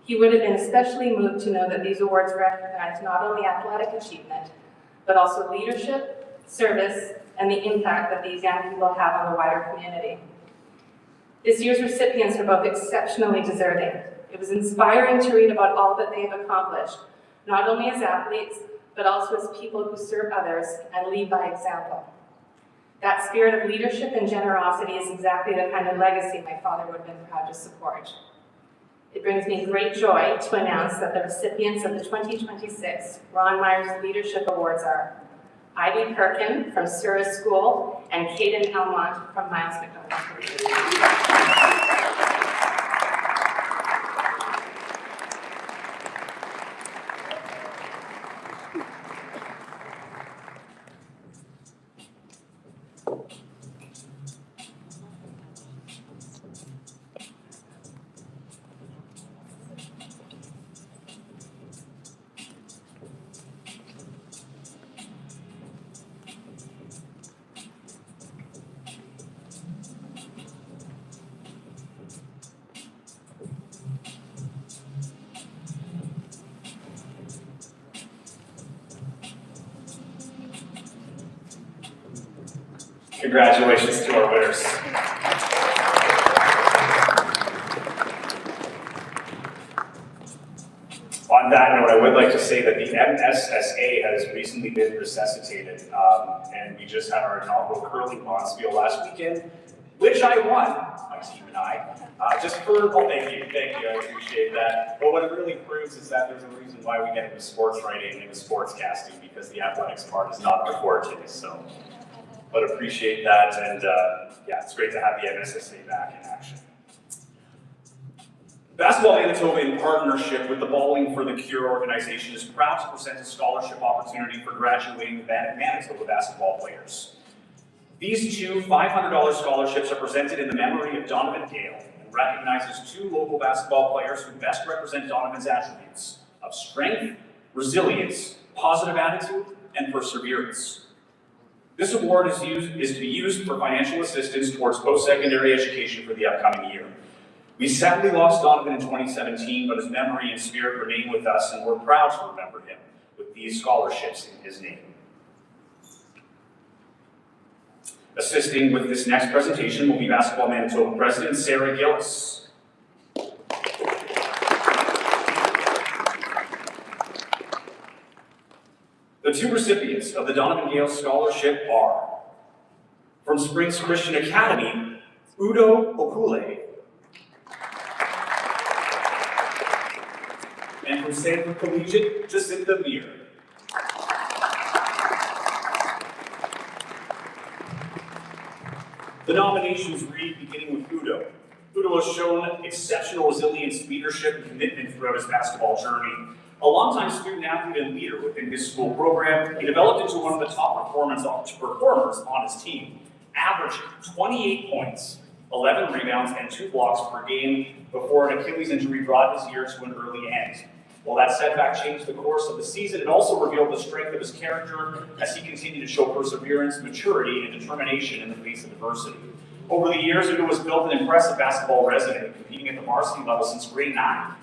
He would have been especially moved to know that these awards recognize not only athletic achievement, but also leadership, service, and the impact that these young people have on the wider community. This year's recipients are both exceptionally deserving. It was inspiring to read about all that they have accomplished, not only as athletes, but also as people who serve others and lead by example. That spirit of leadership and generosity is exactly the kind of legacy my father would have been proud to support. It brings me great joy to announce that the recipients of the 2026 Ron Myers Leadership Awards are Ivy Perkin from Surrey School and Caden Elmont from Miles McDonald. Congratulations to our winners. On that note, I would like to say that the MSSA has recently been resuscitated, and we just had our inaugural curling bonspiel last weekend, which I won, my team and I. Just for, well, thank you, I appreciate that. But what it really proves is that there's a reason why we get into sports writing and into sports casting, because the athletics part is not our forte, so. But appreciate that, and yeah, it's great to have the MSSA back in action. Basketball Manitoba, in partnership with the Bowling for the Cure organization, is proud to present a scholarship opportunity for graduating Manitoba basketball players. These two $500 scholarships are presented in the memory of Donovan Gale and recognizes two local basketball players who best represent Donovan's attributes of strength, resilience, positive attitude, and perseverance. This award is to be used for financial assistance towards post-secondary education for the upcoming year. We sadly lost Donovan in 2017, but his memory and spirit remain with us, and we're proud to remember him with these scholarships in his name. Assisting with this next presentation will be Basketball Manitoba President Sarah Gillis. The two recipients of the Donovan Gale Scholarship are, from Springs Christian Academy, Udo Okule, and from Sanford Collegiate, Jacinta Meir. The nominations read, beginning with Udo. Udo has shown exceptional resilience, leadership, and commitment throughout his basketball journey. A longtime student athlete and leader within his school program, he developed into one of the top performers on his team, averaging 28 points, 11 rebounds, and 2 blocks per game before an Achilles injury brought his year to an early end. While that setback changed the course of the season, it also revealed the strength of his character as he continued to show perseverance, maturity, and determination in the face of adversity. Over the years, Udo has built an impressive basketball resume, competing at the varsity level since grade 9.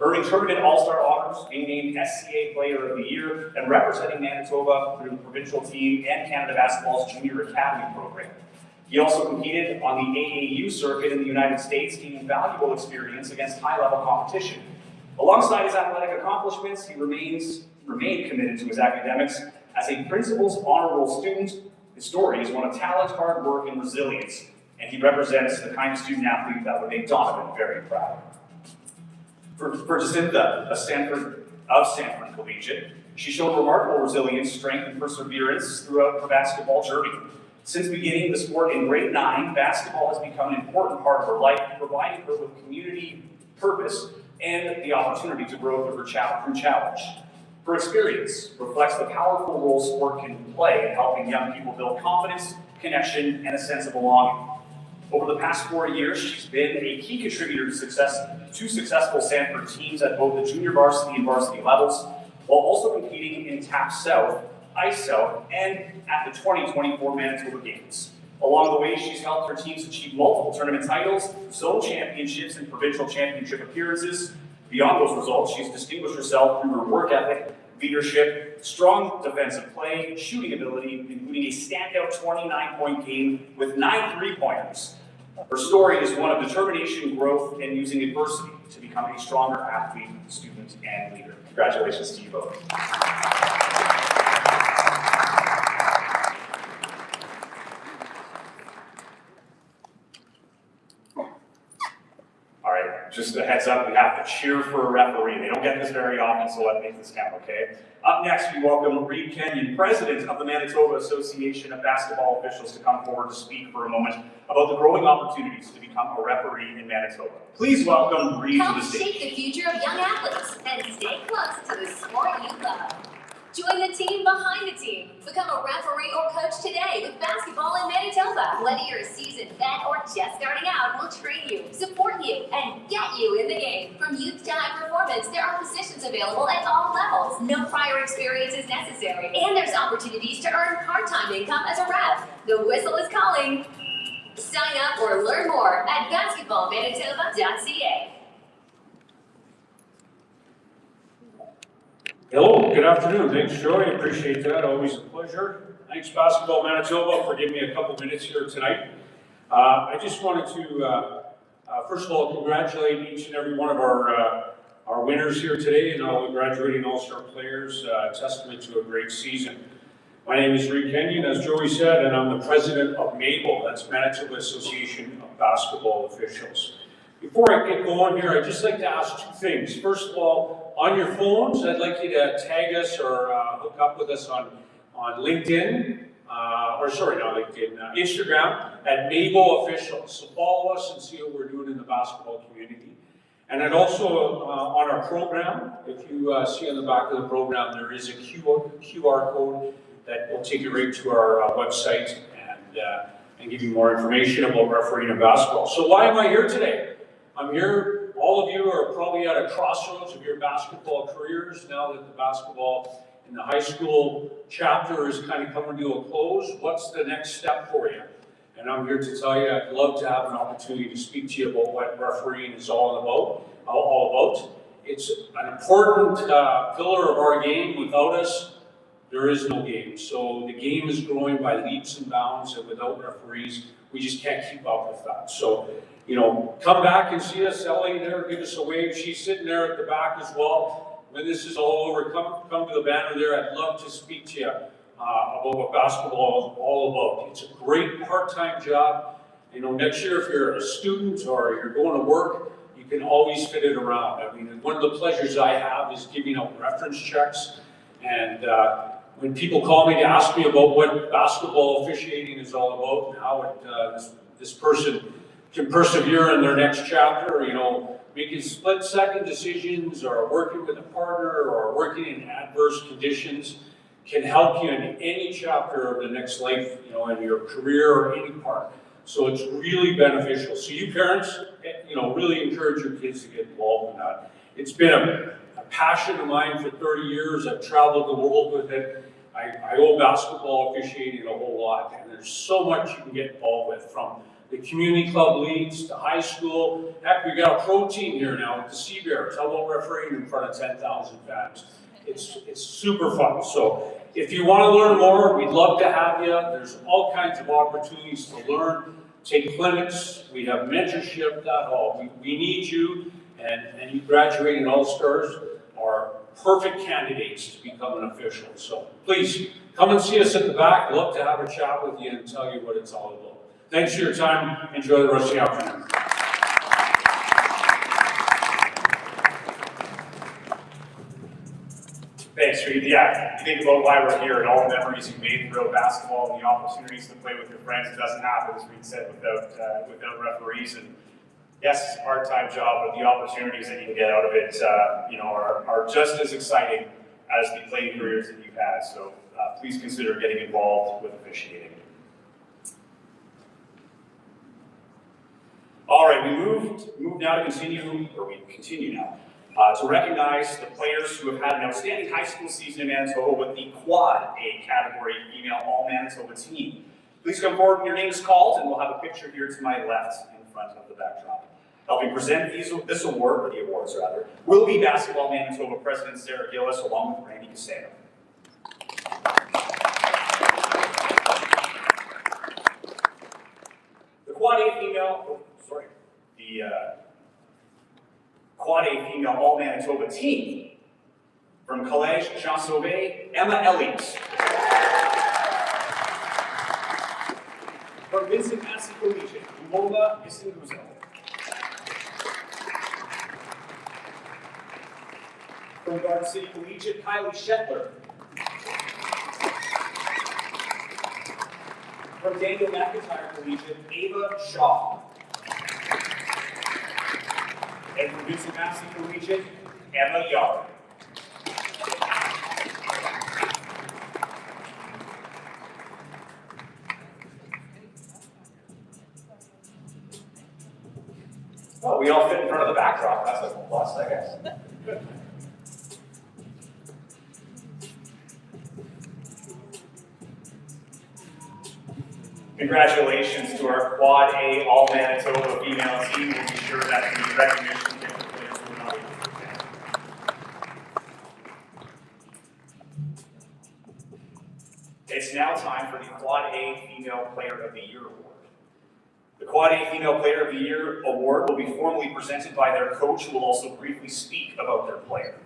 Earning tournament all-star honors, being named SCA Player of the Year, and representing Manitoba through the provincial team and Canada Basketball's Junior Academy program. He also competed on the AAU circuit in the United States, gaining valuable experience against high-level competition. Alongside his athletic accomplishments, he remained committed to his academics. As a principal's honorable student, his story is one of talent, hard work, and resilience, and he represents the kind of student athlete that would make Donovan very proud. For Jacinta, of Sanford Collegiate, she showed remarkable resilience, strength, and perseverance throughout her basketball journey. Since beginning the sport in grade 9, basketball has become an important part of her life, providing her with community purpose and the opportunity to grow through challenge. Her experience reflects the powerful role sport can play in helping young people build confidence, connection, and a sense of belonging. Over the past 4 years, she's been a key contributor to successful Sanford teams at both the junior varsity and varsity levels, while also competing in TAP South, Ice South, and at the 2024 Manitoba Games. Along the way, she's helped her teams achieve multiple tournament titles, zone championships, and provincial championship appearances. Beyond those results, she's distinguished herself through her work ethic, leadership, strong defensive play, shooting ability, including a standout 29-point game with 9 3-pointers. Her story is one of determination, growth, and using adversity to become a stronger athlete, student, and leader. Congratulations to you both. All right, just a heads up, we have to cheer for a referee. They don't get this very often, so let's make this count, okay? Up next, we welcome Reed Kenyon, President of the Manitoba Association of Basketball Officials, to come forward to speak for a moment about the growing opportunities to become a referee in Manitoba. Please welcome Reed to the Help stage. shape the future of young athletes and stay close to the sport you love. Join the team behind the team. Become a referee or coach today with basketball in Manitoba. Whether you're a seasoned vet or just starting out, we'll train you, support you, and get you in the game. From youth to high performance, there are positions available at all levels. No prior experience is necessary, and there's opportunities to earn part-time income as a ref. The whistle is calling. Sign up or learn more at basketballmanitoba.ca. Hello, good afternoon. Thanks, Joey. Appreciate that. Always a pleasure. Thanks, Basketball Manitoba, for giving me a couple minutes here tonight. I just wanted to, first of all, congratulate each and every one of our winners here today and all the graduating All-Star players. Testament to a great season. My name is Reed Kenyon, as Joey said, and I'm the president of MABEL. That's Manitoba Association of Basketball Officials. Before I get going here, I'd just like to ask two things. First of all, on your phones, I'd like you to tag us or hook up with us on LinkedIn, Instagram at MABEL Officials. So follow us and see what we're doing in the basketball community. And then also on our program, if you see on the back of the program, there is a QR code that will take you right to our website and give you more information about refereeing and basketball. So why am I here today? I'm here, all of you are probably at a crossroads of your basketball careers now that the basketball in the high school chapter is kind of coming to a close. What's the next step for you? And I'm here to tell you I'd love to have an opportunity to speak to you about what refereeing is all about. It's an important pillar of our game. Without us, there is no game. So the game is growing by leaps and bounds, and without referees, we just can't keep up with that. So, you know, come back and see us. Ellie there, give us a wave. She's sitting there at the back as well. When this is all over, come to the banner there. I'd love to speak to you about what basketball is all about. It's a great part-time job. You know, next year if you're a student or you're going to work, you can always fit it around. I mean, one of the pleasures I have is giving out reference checks. And when people call me to ask me about what basketball officiating is all about and how this person can persevere in their next chapter, you know, making split-second decisions or working with a partner or working in adverse conditions can help you in any chapter of the next life, you know, in your career or any part. So it's really beneficial. So you parents, you know, really encourage your kids to get involved in that. It's been a passion of mine for 30 years. I've traveled the world with it. I owe basketball officiating a whole lot, and there's so much you can get involved with, from the community club leagues to high school. Heck, we got a pro team here now with the Sea Bears. How about refereeing in front of 10,000 fans? It's super fun. So if you want to learn more, we'd love to have you. There's all kinds of opportunities to learn, take clinics. We have mentorship, that all. We need you, and you graduating All-Stars are perfect candidates to become an official. So please come and see us at the back. Love to have a chat with you and tell you what it's all about. Thanks for your time. Enjoy the rest of the afternoon. Thanks, Reed. Yeah, you think about why we're here and all the memories you've made throughout basketball and the opportunities to play with your friends. It doesn't happen, as Reed said, without referees. And yes, it's a part-time job, but the opportunities that you can get out of it, you know, are just as exciting as the playing careers that you've had. So please consider getting involved with officiating. All right, we continue now to recognize the players who have had an outstanding high school season in Manitoba with the Quad A category female All-Manitoba team. Please come forward when your name is called, and we'll have a picture here to my left in front of the backdrop. Helping present this award, or the awards rather, will be Basketball Manitoba President Sarah Gillis, along with Randy Casano. The Quad Quad A female, the Quad A female All-Manitoba team from Collège Jean Sauvé, Emma Elliott. From Vincent Massey Collegiate, Lola Isinguzo. From Garden City Collegiate, Kylie Shetler. From Daniel McIntyre Collegiate, Ava Shaw. And from Vincent Massey Collegiate, Emma Yard. Oh, we all fit in front of the backdrop. That's a plus, I guess. Good. Congratulations to our Quad A All-Manitoba female team. We'll be sure that the recognition given to players will not be forgotten. It's now time for the Quad A Female Player of the Year Award. The Quad A Female Player of the Year Award will be formally presented by their coach, who will also briefly speak about their player.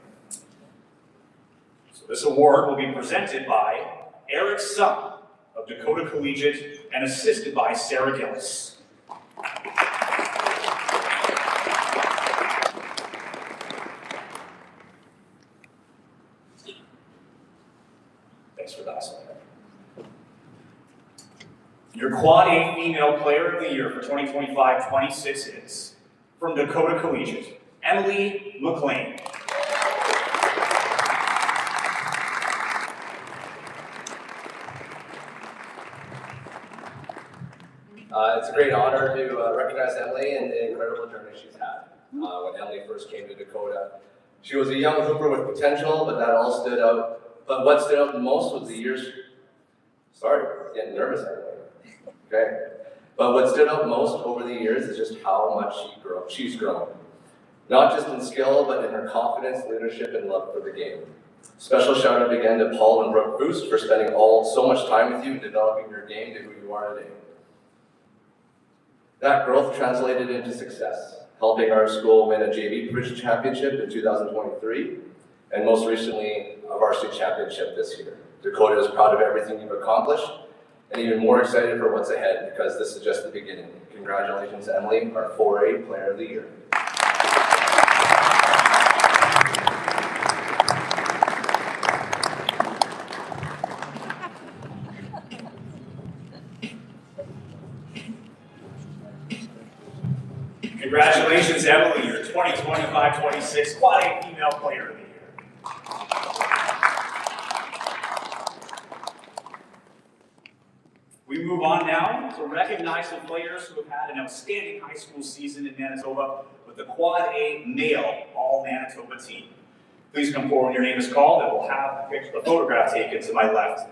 So this award will be presented by Eric Sum of Dakota Collegiate and assisted by Sarah Gillis. Thanks for that. Your Quad A Female Player of the Year for 2025-26 is, from Dakota Collegiate, Emily McLean. It's a great honor to recognize Emily and the incredible journey she's had. When Emily first came to Dakota, she was a young hooper with potential, but that all stood out. But what stood out the most was the years. Sorry, getting nervous. Okay. But what stood out most over the years is just how much she's grown. Not just in skill, but in her confidence, leadership, and love for the game. Special shout out again to Paul and Brooke Boost for spending so much time with you and developing your game to who you are today. That growth translated into success, helping our school win a JV Provincial Championship in 2023, and most recently, a varsity championship this year. Dakota is proud of everything you've accomplished, and even more excited for what's ahead, because this is just the beginning. Congratulations, Emily, our 4A Player of the Year. Congratulations, Emily, your 2025-26 Quad A Female Player of the Year. We move on now to recognize the players who have had an outstanding high school season in Manitoba with the Quad A Male All-Manitoba team. Please come forward when your name is called, and we'll have the photograph taken to my left.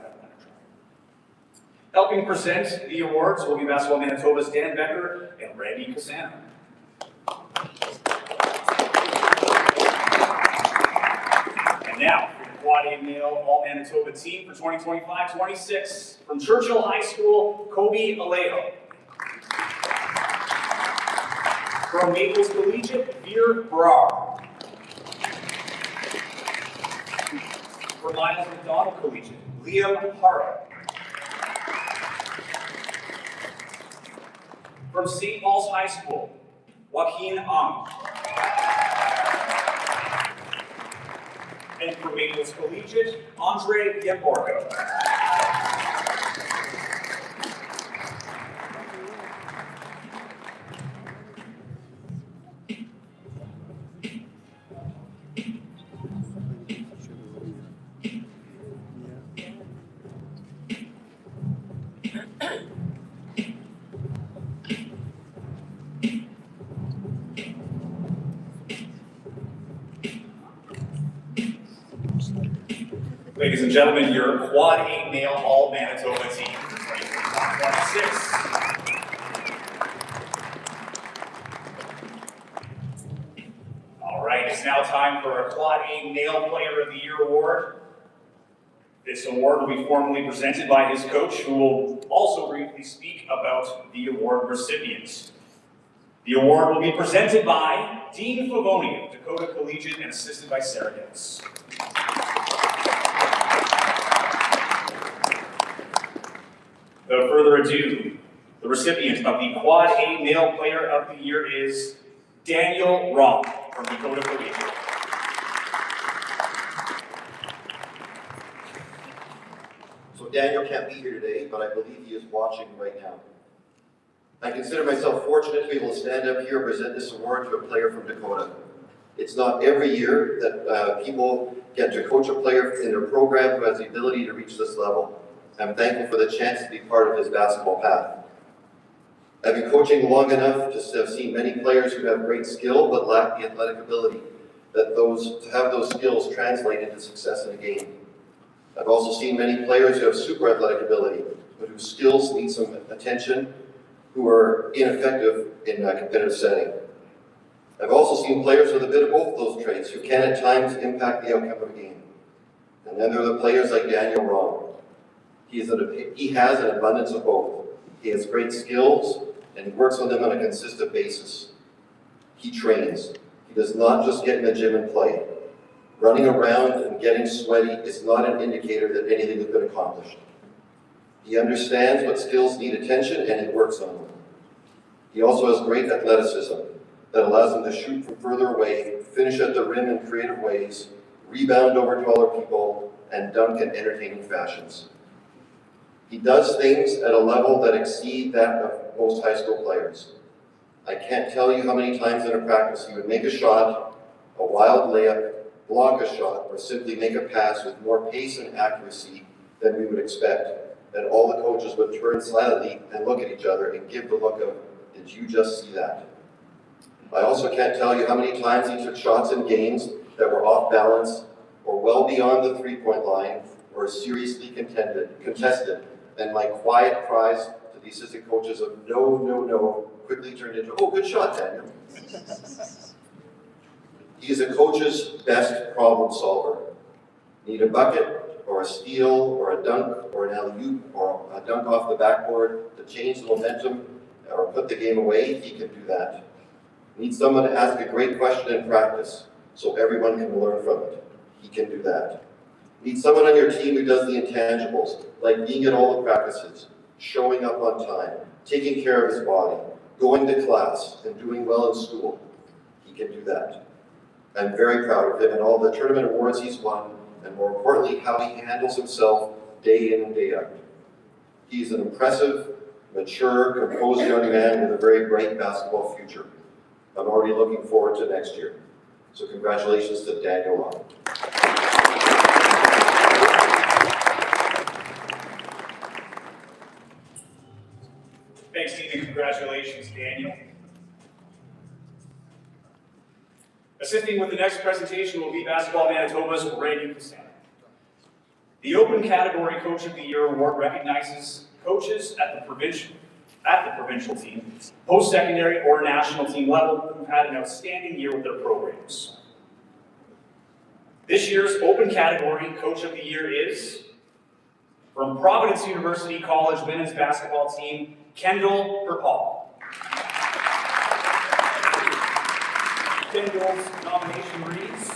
Helping present the awards will be Basketball Manitoba's Dan Becker and Randy Cassano. And now, for the Quad A Male All-Manitoba team for 2025-26, from Churchill High School, Kobe Alejo. From Maples Collegiate, Veer Brar. From Miles McDonald Collegiate, Liam Hara. From St. Paul's High School, Joaquin Ang. And from Maples Collegiate, Andre Yamborgo. Ladies and gentlemen, your Quad A Male All-Manitoba team for 2025-26. All right, it's now time for our Quad A Male Player of the Year award. This award will be formally presented by his coach, who will also briefly speak about the award recipients. The award will be presented by Dean Favoni of Dakota Collegiate and assisted by Sarah Dennis. Without further ado, the recipient of the Quad A Male Player of the Year is Daniel Rom from Dakota Collegiate. So Daniel can't be here today, but I believe he is watching right now. I consider myself fortunate to be able to stand up here and present this award to a player from Dakota. It's not every year that people get to coach a player in their program who has the ability to reach this level. I'm thankful for the chance to be part of his basketball path. I've been coaching long enough to have seen many players who have great skill but lack the athletic ability, to have those skills translate into success in a game. I've also seen many players who have super athletic ability, but whose skills need some attention, who are ineffective in a competitive setting. I've also seen players with a bit of both of those traits who can at times impact the outcome of a game. And then there are the players like Daniel Rom. He has an abundance of both. He has great skills, and he works on them on a consistent basis. He trains. He does not just get in the gym and play. Running around and getting sweaty is not an indicator that anything has been accomplished. He understands what skills need attention, and he works on them. He also has great athleticism that allows him to shoot from further away, finish at the rim in creative ways, rebound over taller people, and dunk in entertaining fashions. He does things at a level that exceed that of most high school players. I can't tell you how many times in a practice he would make a shot, a wild layup, block a shot, or simply make a pass with more pace and accuracy than we would expect. And all the coaches would turn silently and look at each other and give the look of, did you just see that? I also can't tell you how many times he took shots in games that were off balance or well beyond the three-point line or seriously contested, and my quiet cries to the assistant coaches of no, no, no quickly turned into, oh, good shot, Daniel. He is a coach's best problem solver. Need a bucket, or a steal, or a dunk, or an alley-oop, or a dunk off the backboard to change the momentum or put the game away, he can do that. Need someone to ask a great question in practice so everyone can learn from it. He can do that. Need someone on your team who does the intangibles, like being at all the practices, showing up on time, taking care of his body, going to class, and doing well in school. He can do that. I'm very proud of him and all the tournament awards he's won, and more importantly, how he handles himself day in and day out. He's an impressive, mature, composed young man with a very bright basketball future. I'm already looking forward to next year. So congratulations to Daniel Rom. Thanks, Dean, and congratulations, Daniel. Assisting with the next presentation will be Basketball Manitoba's Randy Cassano. The Open Category Coach of the Year Award recognizes coaches at the provincial team, post-secondary or national team level who've had an outstanding year with their programs. This year's Open Category Coach of the Year is, from Providence University College women's basketball team, Kendall Perpall. Kendall's nomination reads,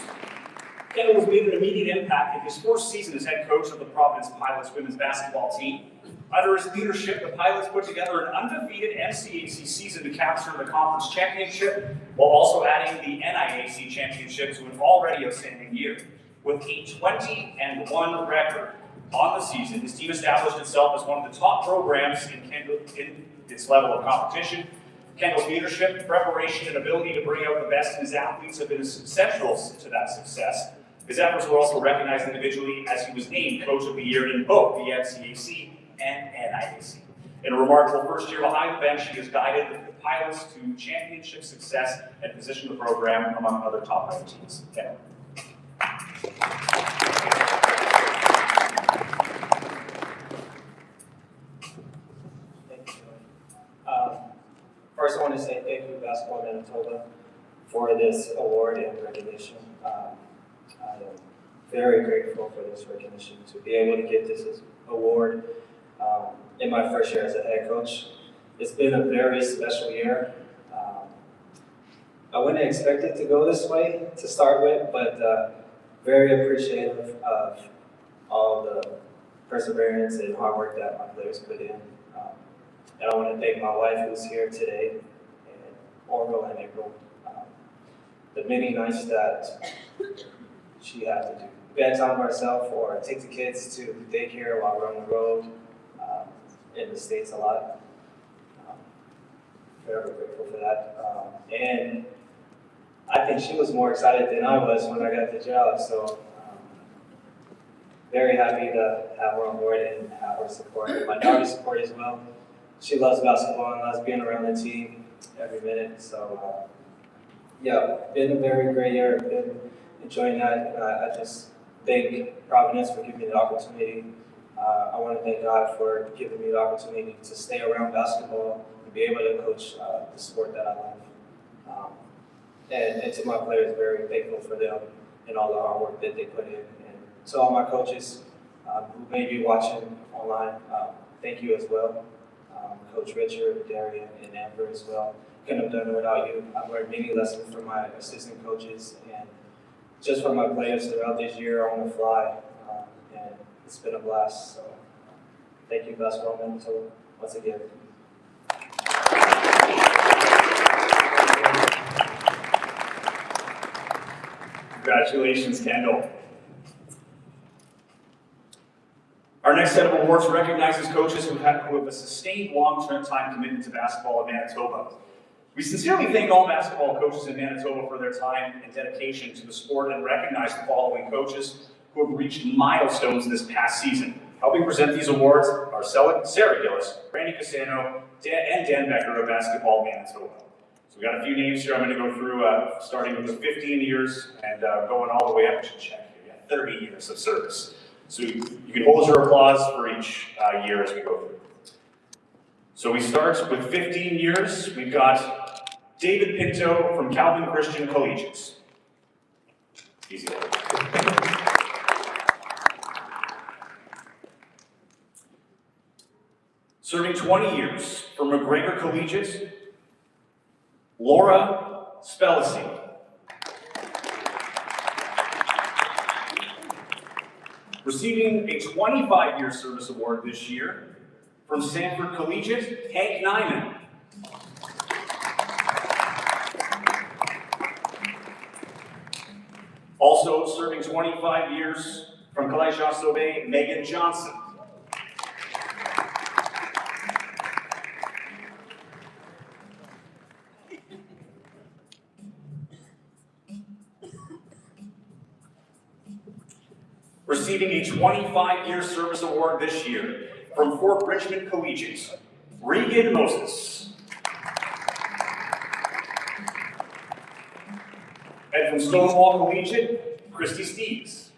Kendall has made an immediate impact in his first season as head coach of the Providence Pilots women's basketball team. Under his leadership, the Pilots put together an undefeated NCAC season to capture the conference championship, while also adding the NIAC championship to an already outstanding year. With a 20-1 record on the season, his team established itself as one of the top programs in its level of competition. Kendall's leadership, preparation, and ability to bring out the best in his athletes have been central to that success. His efforts were also recognized individually as he was named Coach of the Year in both the NCAC and NIAC. In a remarkable first year behind the bench, he has guided the Pilots to championship success and positioned the program among other top-ranked teams. Kendall. First, I want to say thank you to Basketball Manitoba for this award and recognition. I am very grateful for this recognition, to be able to get this award in my first year as a head coach. It's been a very special year. I wouldn't expect it to go this way to start with, but very appreciative of all the perseverance and hard work that my players put in. And I want to thank my wife who's here today, and Orville and April. The many nights that she had to do. We had time for herself or take the kids to daycare while we're on the road in the States a lot. Forever grateful for that. And I think she was more excited than I was when I got the job, so very happy to have her on board and have her support. And my daughter's support as well. She loves basketball and loves being around the team every minute, so yeah, been a very great year. Been enjoying that, and I just thank Providence for giving me the opportunity. I want to thank God for giving me the opportunity to stay around basketball and be able to coach the sport that I love. And to my players, very thankful for them and all the hard work that they put in. And to all my coaches who may be watching online, thank you as well. Coach Richard, Darian, and Amber as well. Couldn't have done it without you. I've learned many lessons from my assistant coaches and just from my players throughout this year on the fly. And it's been a blast. So thank you, Basketball Manitoba, once again. Congratulations, Kendall. Our next set of awards recognizes coaches who have a sustained long-term time commitment to basketball in Manitoba. We sincerely thank all basketball coaches in Manitoba for their time and dedication to the sport and recognize the following coaches who have reached milestones this past season. Helping present these awards are Sarah Gillis, Randy Cassano, and Dan Becker of Basketball Manitoba. So we've got a few names here I'm going to go through, starting with the 15 years and going all the way up to check here. Yeah, 30 years of service. So you can hold your applause for each year as we go through. So we start with 15 years. We've got David Pinto from Calvin Christian Collegiate. Easy. Serving 20 years from McGregor Collegiate, Laura Spelisi. Receiving a 25-year service award this year from Sanford Collegiate, Hank Nyman. Also serving 25 years from Collège Jean-Sauvé, Megan Johnson. Receiving a 25-year service award this year from Fort Richmond Collegiate, Regan Moses. And from Stonewall Collegiate, Christy Steeves.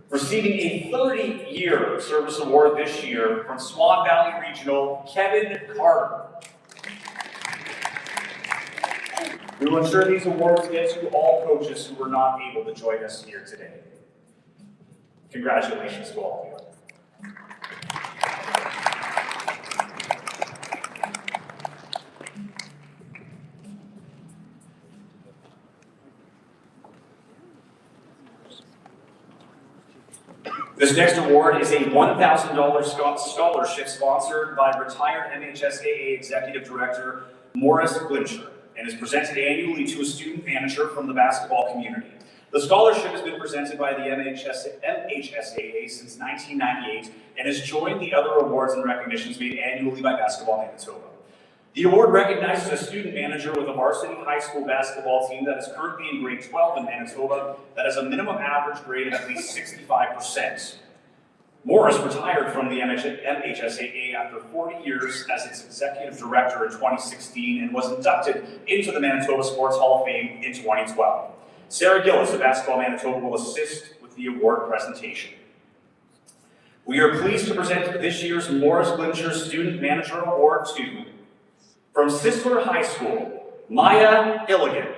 Receiving a 30-year service award this year from Swan Valley Regional, Kevin Carter. We will ensure these awards get to all coaches who were not able to join us here today. Congratulations to all of you. This next award is a $1,000 scholarship sponsored by retired MHSAA Executive Director Morris Glimcher, and is presented annually to a student manager from the basketball community. The scholarship has been presented by the MHSAA since 1998 and has joined the other awards and recognitions made annually by Basketball Manitoba. The award recognizes a student manager with a varsity high school basketball team that is currently in grade 12 in Manitoba that has a minimum average grade of at least 65%. Morris retired from the MHSAA after 40 years as its executive director in 2016 and was inducted into the Manitoba Sports Hall of Fame in 2012. Sarah Gillis of Basketball Manitoba will assist with the award presentation. We are pleased to present this year's Morris Glimcher Student Manager Award to, from Sisler High School, Maya Illigan.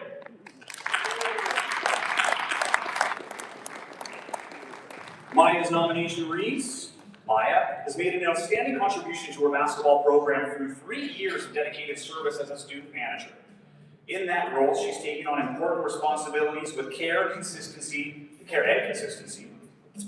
Maya's nomination reads, Maya has made an outstanding contribution to her basketball program through 3 years of dedicated service as a student manager. In that role, she's taken on important responsibilities with care and consistency,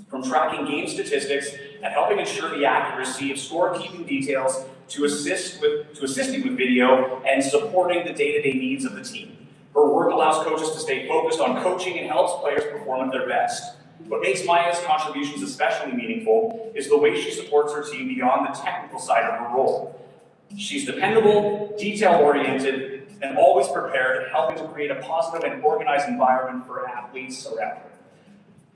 from tracking game statistics and helping ensure the accuracy of scorekeeping details to assisting with video and supporting the day-to-day needs of the team. Her work allows coaches to stay focused on coaching and helps players perform at their best. What makes Maya's contributions especially meaningful is the way she supports her team beyond the technical side of her role. She's dependable, detail-oriented, and always prepared, helping to create a positive and organized environment for athletes around her.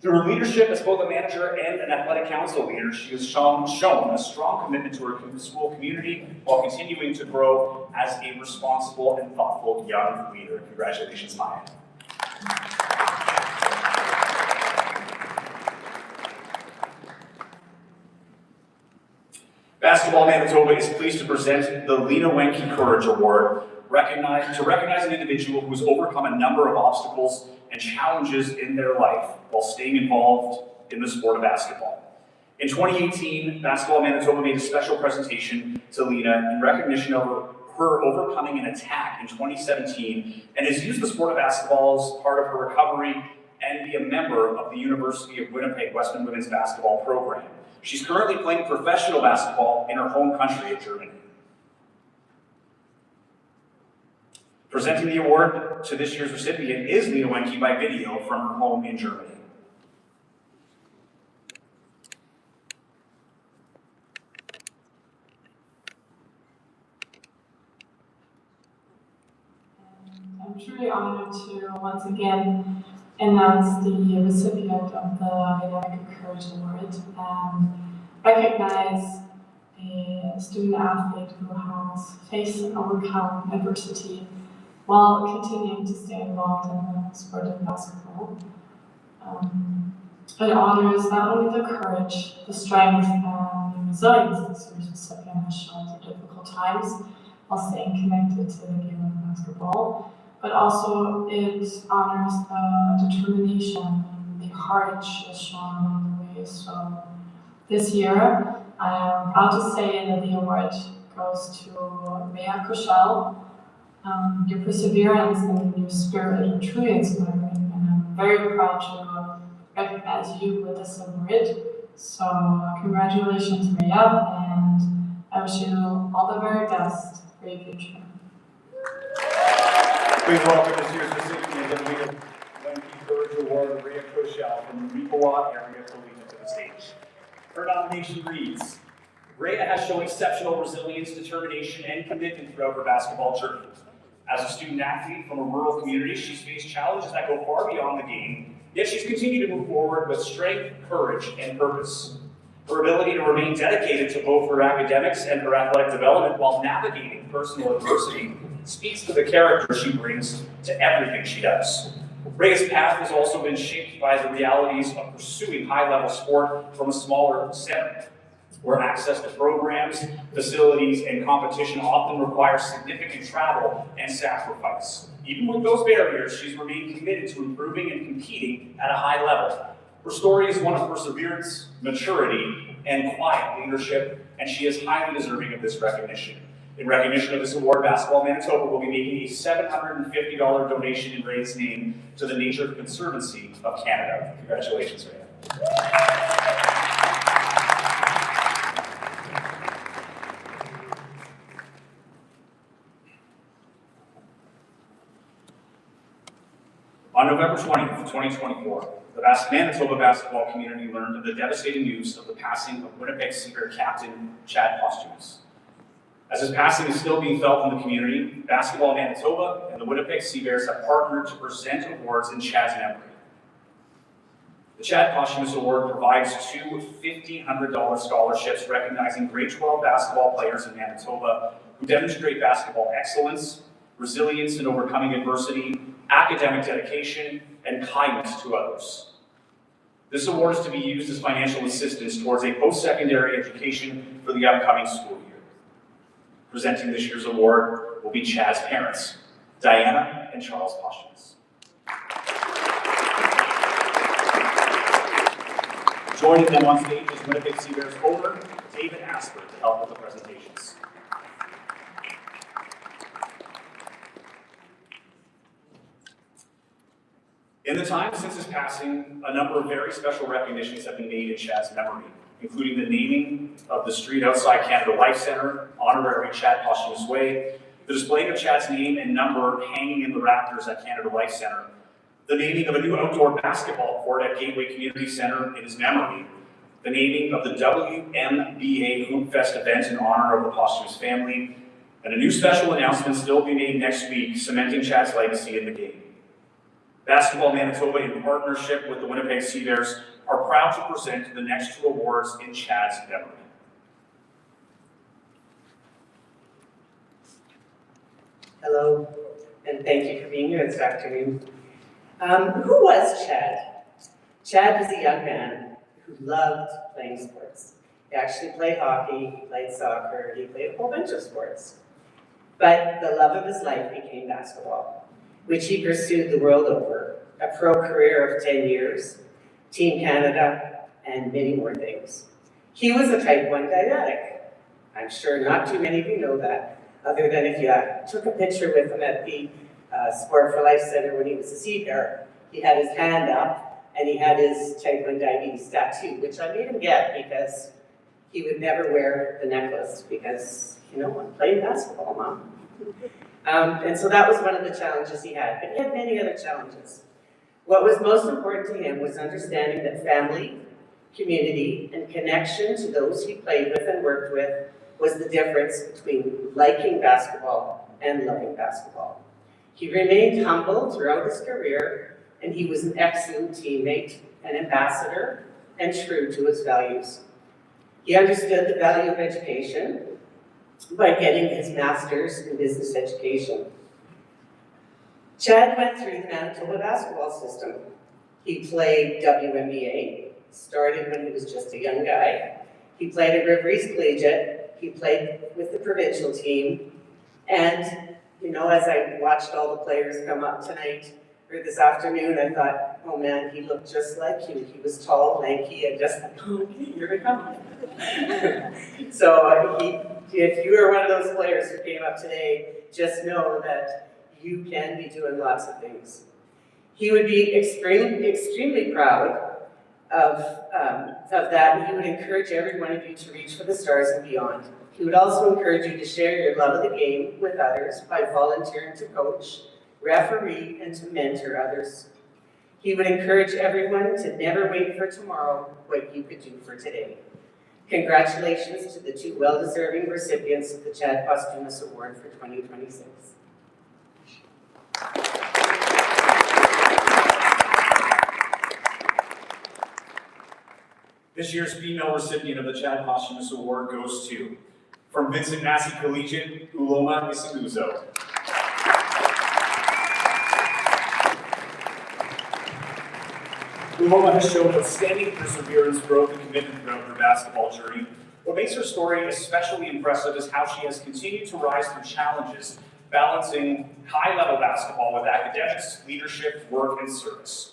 Through her leadership as both a manager and an athletic council leader, she has shown a strong commitment to her school community while continuing to grow as a responsible and thoughtful young leader. Congratulations, Maya. Basketball Manitoba is pleased to present the Lena Wenke Courage Award, to recognize an individual who has overcome a number of obstacles and challenges in their life while staying involved in the sport of basketball. In 2018, Basketball Manitoba made a special presentation to Lena in recognition of her overcoming an attack in 2017 and has used the sport of basketball as part of her recovery and be a member of the University of Winnipeg Western Women's Basketball Program. She's currently playing professional basketball in her home country of Germany. Presenting the award to this year's recipient is Lena Wenke by video from her home in Germany. I'm truly honored to once again announce the recipient of the Lena Courage Award and recognize a student athlete who has faced and overcome adversity while continuing to stay involved in the sport of basketball. It honors not only the courage, the strength, and the resilience that this recipient has shown through difficult times while staying connected to the game of basketball, but also it honors the determination and the heart she has shown along the way. So this year, I am proud to say that the award goes to Rhea Kushel. Your perseverance and your spirit are truly inspiring, and I'm very proud to recognize you with this award. So congratulations, Rhea, and I wish you all the very best for your future. Please welcome this year's recipient of the Lena Wenke Courage Award, Rhea Kushel from the Reepawa area collegiate to the stage. Her nomination reads, Rhea has shown exceptional resilience, determination, and commitment throughout her basketball journey. As a student athlete from a rural community, she's faced challenges that go far beyond the game, yet she's continued to move forward with strength, courage, and purpose. Her ability to remain dedicated to both her academics and her athletic development while navigating personal adversity speaks to the character she brings to everything she does. Rhea's path has also been shaped by the realities of pursuing high-level sport from a smaller center, where access to programs, facilities, and competition often require significant travel and sacrifice. Even with those barriers, she's remained committed to improving and competing at a high level. Her story is one of perseverance, maturity, and quiet leadership, and she is highly deserving of this recognition. In recognition of this award, Basketball Manitoba will be making a $750 donation in Rhea's name to the Nature Conservancy of Canada. Congratulations, Rhea. On November 20th, 2024, the Manitoba basketball community learned of the devastating news of the passing of Winnipeg Seabear captain Chad Posthumus. As his passing is still being felt in the community, Basketball Manitoba and the Winnipeg Seabears have partnered to present awards in Chad's memory. The Chad Posthumus Award provides two $1,500 scholarships recognizing grade 12 basketball players in Manitoba who demonstrate basketball excellence, resilience in overcoming adversity, academic dedication, and kindness to others. This award is to be used as financial assistance towards a post-secondary education for the upcoming school year. Presenting this year's award will be Chad's parents. Diana and Charles Posthumous. Joining them on stage is Winnipeg Sea Bears owner David Asper to help with the presentations. In the time since his passing, a number of very special recognitions have been made in Chad's memory, including the naming of the street outside Canada Life Centre, honorary Chad Posthumous Way, the displaying of Chad's name and number hanging in the rafters at Canada Life Centre, the naming of a new outdoor basketball court at Gateway Community Centre in his memory, the naming of the WMBA Hoop Fest event in honor of the Posthumous family, and a new special announcement still be made next week, cementing Chad's legacy in the game. Basketball Manitoba, in partnership with the Winnipeg Sea Bears, are proud to present the next two awards in Chad's memory. Hello, and thank you for being here this afternoon. Who was Chad? Chad was a young man who loved playing sports. He actually played hockey, he played soccer, he played a whole bunch of sports. But the love of his life became basketball, which he pursued the world over. A pro career of 10 years, Team Canada, and many more things. He was a type 1 diabetic. I'm sure not too many of you know that, other than if you took a picture with him at the Sport for Life Center when he was a Sea Bear. He had his hand up, and he had his type 1 diabetes tattoo, which I made him get because he would never wear the necklace because, you know, I'm playing basketball, Mom. And so that was one of the challenges he had, but he had many other challenges. What was most important to him was understanding that family, community, and connection to those he played with and worked with was the difference between liking basketball and loving basketball. He remained humble throughout his career, and he was an excellent teammate, an ambassador, and true to his values. He understood the value of education by getting his master's in business education. Chad went through the Manitoba basketball system. He played WNBA, started when he was just a young guy. He played at River East Collegiate. He played with the provincial team. And, you know, as I watched all the players come up tonight, or this afternoon, I thought, oh man, he looked just like you. He was tall, lanky, and just like, oh, okay, here we come. So if you are one of those players who came up today, just know that you can be doing lots of things. He would be extremely proud of that, and he would encourage every one of you to reach for the stars and beyond. He would also encourage you to share your love of the game with others by volunteering to coach, referee, and to mentor others. He would encourage everyone to never wait for tomorrow what you could do for today. Congratulations to the two well-deserving recipients of the Chad Posthumous Award for 2026. This year's female recipient of the Chad Posthumous Award goes to, from Vincent Massey Collegiate, Uloma Isiguzo. Uloma has shown outstanding perseverance, growth, and commitment throughout her basketball journey. What makes her story especially impressive is how she has continued to rise through challenges, balancing high-level basketball with academics, leadership, work, and service.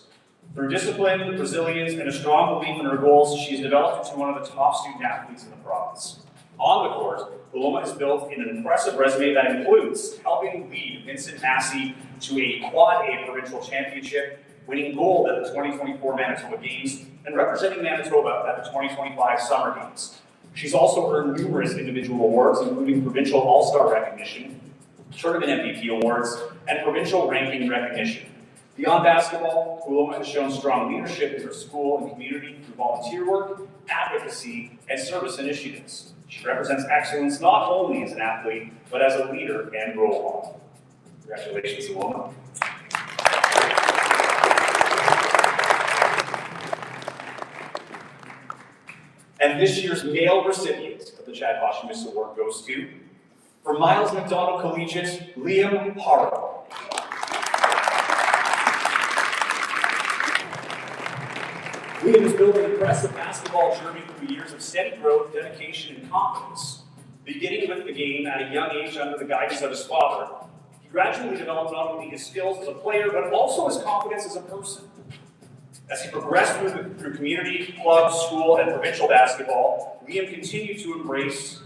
Through discipline, resilience, and a strong belief in her goals, she has developed into one of the top student athletes in the province. On the court, Uloma has built an impressive resume that includes helping lead Vincent Massey to a Quad A provincial championship, winning gold at the 2024 Manitoba Games, and representing Manitoba at the 2025 Summer Games. She's also earned numerous individual awards, including provincial all-star recognition, tournament MVP awards, and provincial ranking recognition. Beyond basketball, Uloma has shown strong leadership in her school and community through volunteer work, advocacy, and service initiatives. She represents excellence not only as an athlete, but as a leader and role model. Congratulations, Uloma. And this year's male recipient of the Chad Posthumous Award goes to, from Miles McDonald Collegiate, Liam Harrow. Liam has built an impressive basketball journey through years of steady growth, dedication, and confidence. Beginning with the game at a young age under the guidance of his father, he gradually developed not only his skills as a player, but also his confidence as a person. As he progressed through community, club, school, and provincial basketball, Liam continued to embrace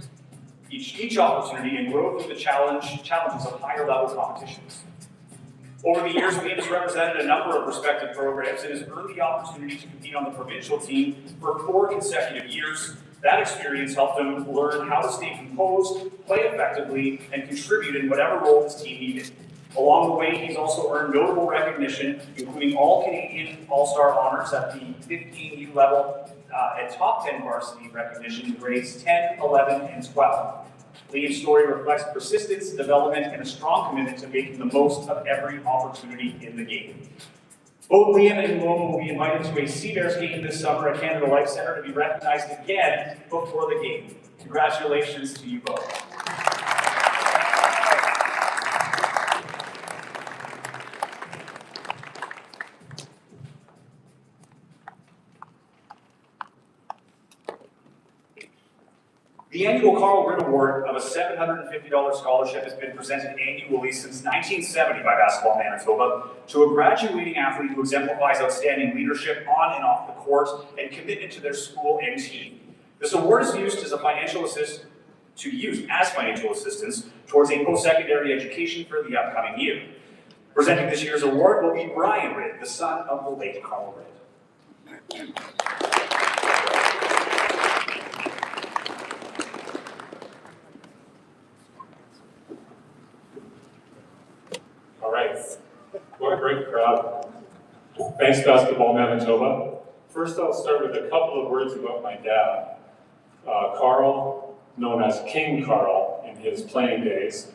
each opportunity and grow through the challenges of higher level competitions. Over the years, Liam has represented a number of respected programs and has earned the opportunity to compete on the provincial team for 4 consecutive years. That experience helped him learn how to stay composed, play effectively, and contribute in whatever role his team needed. Along the way, he's also earned notable recognition, including All-Canadian All-Star honors at the 15U level and top 10 varsity recognition in grades 10, 11, and 12. Liam's story reflects persistence, development, and a strong commitment to making the most of every opportunity in the game. Both Liam and Loma will be invited to a Seabears game this summer at Canada Life Centre to be recognized again before the game. Congratulations to you both. The annual Carl Ritt Award of a $750 scholarship has been presented annually since 1970 by Basketball Manitoba to a graduating athlete who exemplifies outstanding leadership on and off the court and commitment to their school and team. This award is used as financial assistance towards a post-secondary education for the upcoming year. Presenting this year's award will be Brian Ritt, the son of the late Carl Ritt. All right, what a great crowd. Thanks, Basketball Manitoba. First, I'll start with a couple of words about my dad. Carl, known as King Carl in his playing days,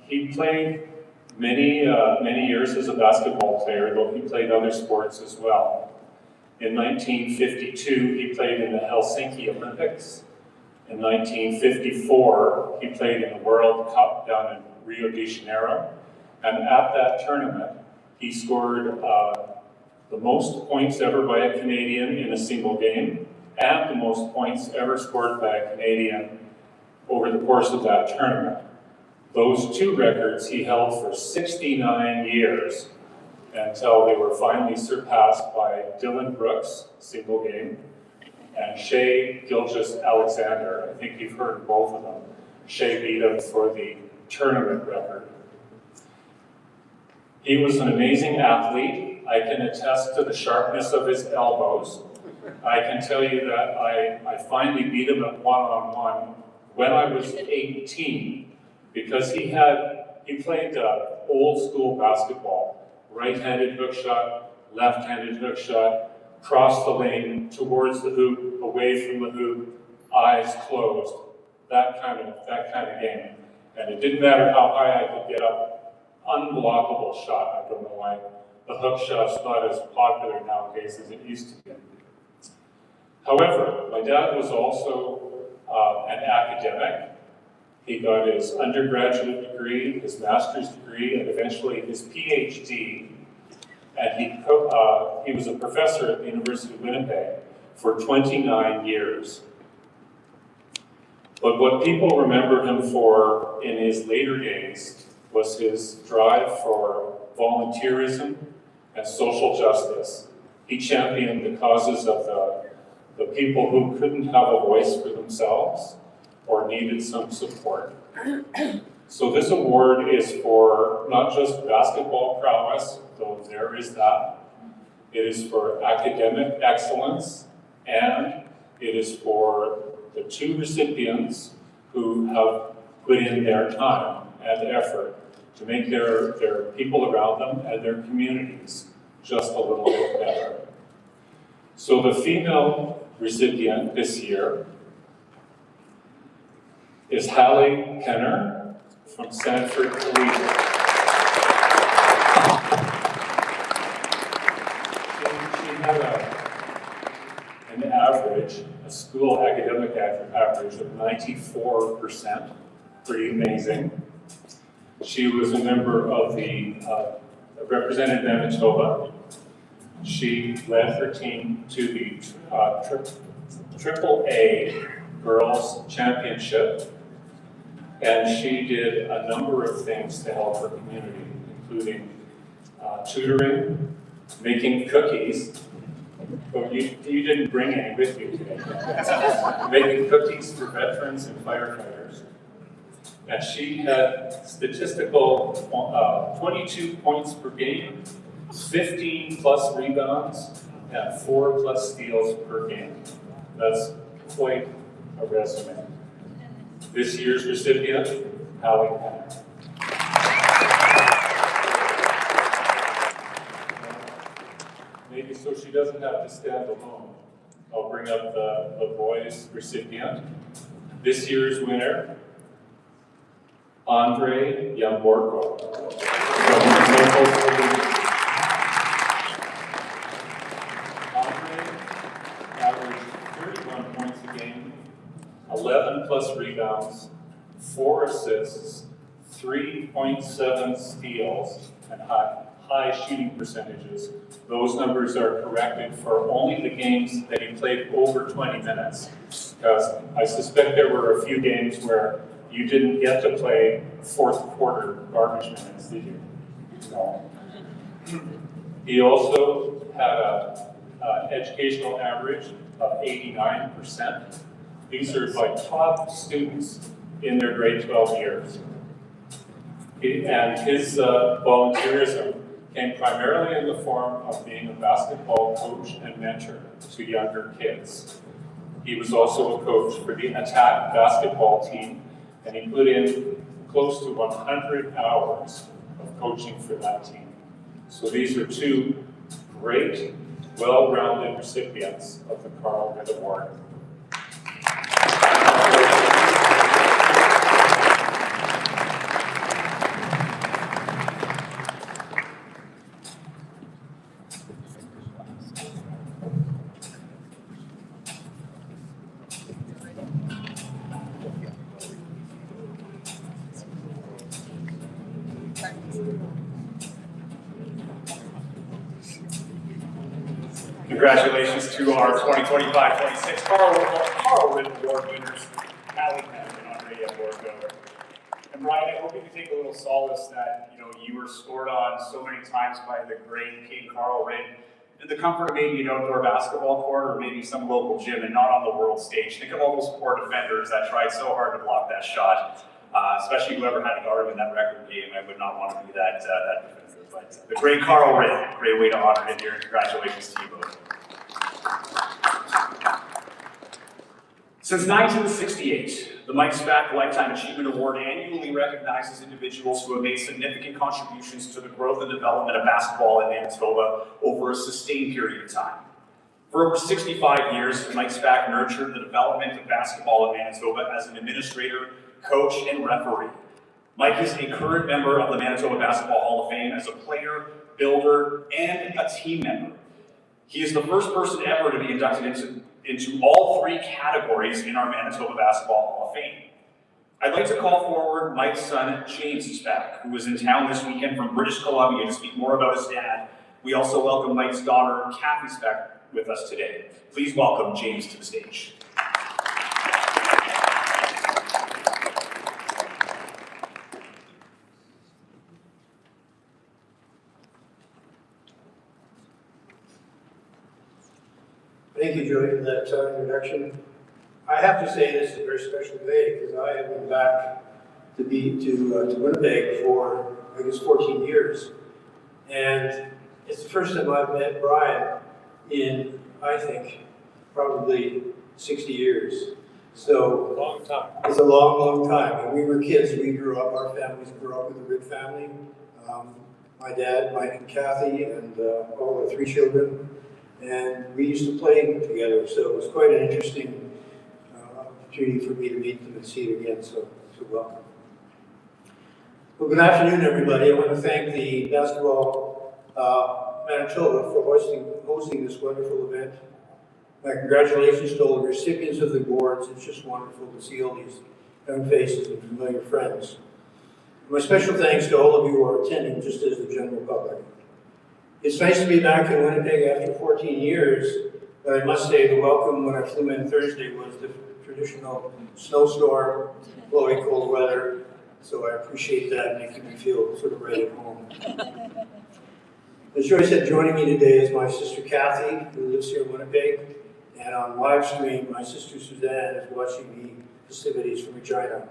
he played many years as a basketball player, though he played other sports as well. In 1952, he played in the Helsinki Olympics. In 1954, he played in the World Cup down in Rio de Janeiro. And at that tournament, he scored the most points ever by a Canadian in a single game, and the most points ever scored by a Canadian over the course of that tournament. Those two records he held for 69 years until they were finally surpassed by Dylan Brooks, single game, and Shea Gilgeous-Alexander. I think you've heard both of them. Shea beat him for the tournament record. He was an amazing athlete. I can attest to the sharpness of his elbows. I can tell you that I finally beat him at one-on-one when I was 18, because he played old school basketball. Right-handed hook shot, left-handed hook shot, cross the lane, towards the hoop, away from the hoop, eyes closed. That kind of game. And it didn't matter how high I could get up. Unblockable shot. I don't know why the hook shot's not as popular nowadays as it used to be. However, my dad was also an academic. He got his undergraduate degree, his master's degree, and eventually his PhD. And he was a professor at the University of Winnipeg for 29 years. But what people remember him for in his later days was his drive for volunteerism and social justice. He championed the causes of the people who couldn't have a voice for themselves or needed some support. So this award is for not just basketball prowess, though there is that. It is for academic excellence, and it is for the two recipients who have put in their time and effort to make their people around them and their communities just a little bit better. So the female recipient this year is Hallie Kenner from Sanford Collegiate. She had an average, a school academic average of 94%, pretty amazing. She was a member of the represented Manitoba. She led her team to the AAA Girls Championship. And she did a number of things to help her community, including tutoring, making cookies. But you didn't bring any with you today. Making cookies for veterans and firefighters. And she had statistical 22 points per game, 15 plus rebounds, and 4 plus steals per game. That's quite a resume. This year's recipient, Hallie Penner. Maybe so she doesn't have to stand alone. I'll bring up the boys' recipient. This year's winner, Andre Yamborko. Andre averaged 31 points a game, 11 plus rebounds, 4 assists, 3.7 steals, and high shooting percentages. Those numbers are corrected for only the games that he played over 20 minutes. Because I suspect there were a few games where you didn't get to play fourth quarter garbage minutes, did you? No. He also had an educational average of 89%. These are like top students in their grade 12 years. And his volunteerism came primarily in the form of being a basketball coach and mentor to younger kids. He was also a coach for the attack basketball team, and he put in close to 100 hours of coaching for that team. So these are 2 great, well-rounded recipients of the Carl Ridd Award. Congratulations to our 2025-26 Carl Ridd Award winners, Hallie Penner and Andre Yamborko. And Brian, I hope you can take a little solace that you were scored on so many times by the great King Carl Ridd in the comfort of maybe an outdoor basketball court or maybe some local gym and not on the world stage. Think of all those poor defenders that tried so hard to block that shot, especially whoever had to guard him in that record game. I would not want to be that defender. But the great Carl Ridd, great way to honor him here. Congratulations to you both. Since 1968, the Mike Spack Lifetime Achievement Award annually recognizes individuals who have made significant contributions to the growth and development of basketball in Manitoba over a sustained period of time. For over 65 years, Mike Spack nurtured the development of basketball in Manitoba as an administrator, coach, and referee. Mike is a current member of the Manitoba Basketball Hall of Fame as a player, builder, and a team member. He is the first person ever to be inducted into all 3 categories in our Manitoba Basketball Hall of Fame. I'd like to call forward Mike's son, James Spack, who is in town this weekend from British Columbia to speak more about his dad. We also welcome Mike's daughter, Kathy Spack, with us today. Please welcome James to the stage. Thank you, Joey, for that introduction. I have to say this is a very special day because I have been back to Winnipeg for, I guess, 14 years. And it's the first time I've met Brian in, I think, probably 60 years. So long time. It's a long, long time. When we were kids, we grew up, our families grew up with the Ridd family. My dad, Mike and Kathy, and all the 3 children. And we used to play together, so it was quite an interesting opportunity for me to meet them and see you again, so welcome. Well, good afternoon, everybody. I want to thank the Basketball Manitoba for hosting this wonderful event. My congratulations to all the recipients of the awards. It's just wonderful to see all these young faces and familiar friends. My special thanks to all of you who are attending, just as the general public. It's nice to be back in Winnipeg after 14 years, but I must say the welcome when I flew in Thursday was the traditional snowstorm, blowing cold weather. So I appreciate that, making me feel sort of right at home. As Joy said, joining me today is my sister Kathy, who lives here in Winnipeg. And on live stream, my sister Suzanne is watching the festivities from Regina.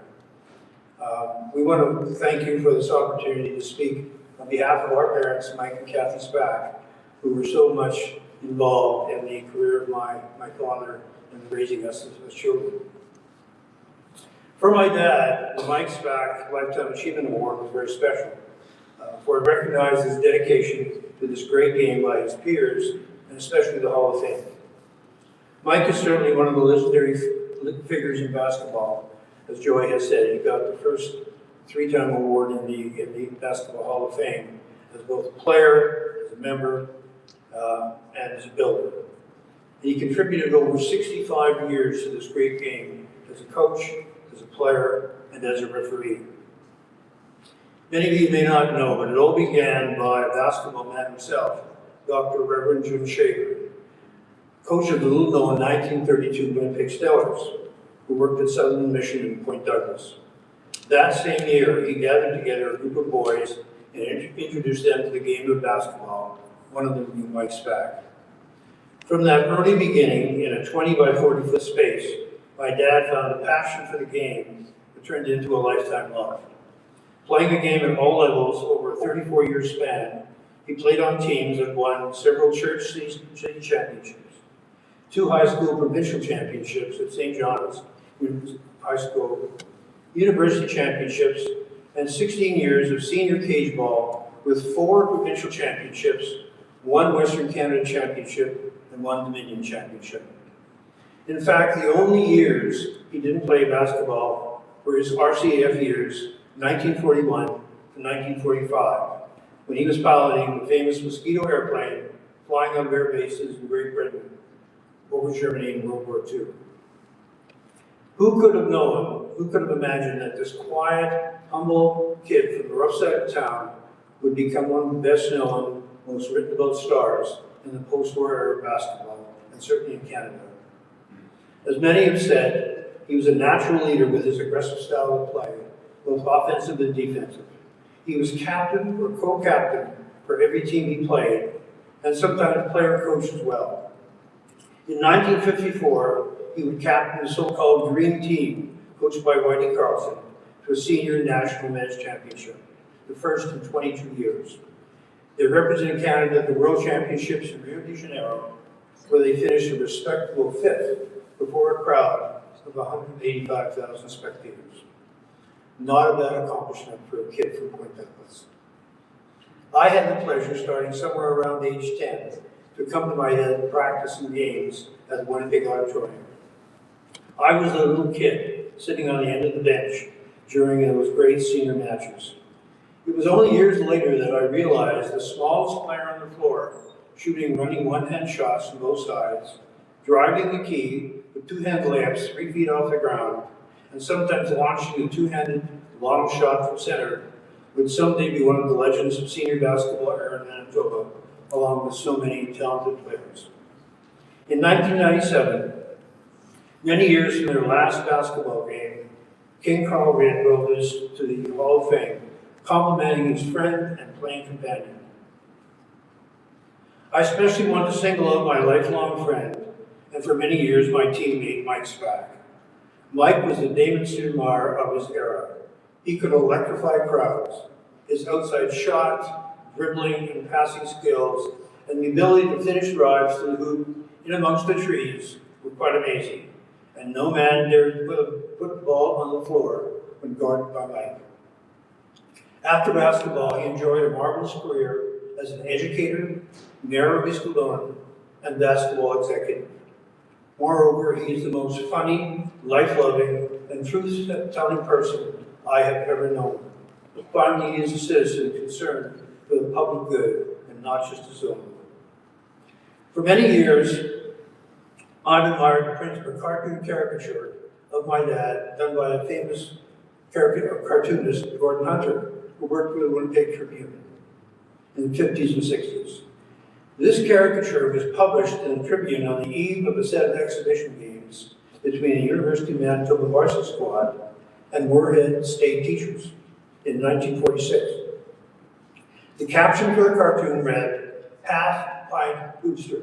We want to thank you for this opportunity to speak on behalf of our parents, Mike and Kathy Spack, who were so much involved in the career of my father and raising us as children. For my dad, the Mike Spack Lifetime Achievement Award was very special, for it recognized his dedication to this great game by his peers, and especially the Hall of Fame. Mike is certainly one of the legendary figures in basketball. As Joy has said, he got the first three-time award in the Basketball Hall of Fame as both a player, as a member, and as a builder. And he contributed over 65 years to this great game as a coach, as a player, and as a referee. Many of you may not know, but it all began by a basketball man himself, Dr. Reverend Jim Shaver, coach of the little-known 1932 Winnipeg Stellars, who worked at Southern Mission in Point Douglas. That same year, he gathered together a group of boys and introduced them to the game of basketball, one of them being Mike Spack. From that early beginning, in a 20 by 40 foot space, my dad found a passion for the game that turned into a lifetime love. Playing the game at all levels over a 34-year span, he played on teams that won several church city championships, 2 high school provincial championships at St. John's High School, university championships, and 16 years of senior cage ball with 4 provincial championships, 1 Western Canada championship, and 1 Dominion championship. In fact, the only years he didn't play basketball were his RCAF years, 1941 to 1945, when he was piloting the famous Mosquito airplane flying on air bases in Great Britain over Germany in World War II. Who could have known, who could have imagined that this quiet, humble kid from the rough side of town would become one of the best known, most written about stars in the post-war era of basketball, and certainly in Canada. As many have said, he was a natural leader with his aggressive style of play, both offensive and defensive. He was captain or co-captain for every team he played, and sometimes player-coach as well. In 1954, he would captain the so-called Dream Team, coached by Whitey Carlson, to a senior national men's championship, the first in 22 years. They represented Canada at the World Championships in Rio de Janeiro, where they finished a respectable 5th before a crowd of 185,000 spectators. Not a bad accomplishment for a kid from Point Douglas. I had the pleasure, starting somewhere around age 10, to come to my dad practice in games at the Winnipeg Auditorium. I was a little kid sitting on the end of the bench during those great senior matches. It was only years later that I realized the smallest player on the floor, shooting running one-hand shots from both sides, driving the key with 2-hand layups 3 feet off the ground, and sometimes launching a 2-handed long shot from center, would someday be one of the legends of senior basketball era in Manitoba, along with so many talented players. In 1997, many years from their last basketball game, King Carl Reid wrote this to the Hall of Fame, complimenting his friend and playing companion. I especially want to single out my lifelong friend, and for many years my teammate, Mike Spack. Mike was the Damon Sudamar of his era. He could electrify crowds. His outside shot, dribbling and passing skills, and the ability to finish drives to the hoop in amongst the trees were quite amazing. And no man dared put the ball on the floor when guarded by Mike. After basketball, he enjoyed a marvelous career as an educator, mayor of Escaldona, and basketball executive. Moreover, he is the most funny, life-loving, and truth-telling person I have ever known. Finally, he is a citizen concerned for the public good and not just his own. For many years, I've admired the print of a cartoon caricature of my dad done by a famous cartoonist, Gordon Hunter, who worked for the Winnipeg Tribune in the 50s and 60s. This caricature was published in the Tribune on the eve of a set of exhibition games between the University of Manitoba varsity squad and Moorhead State teachers in 1946. The caption for the cartoon read, "Half Pint Booster."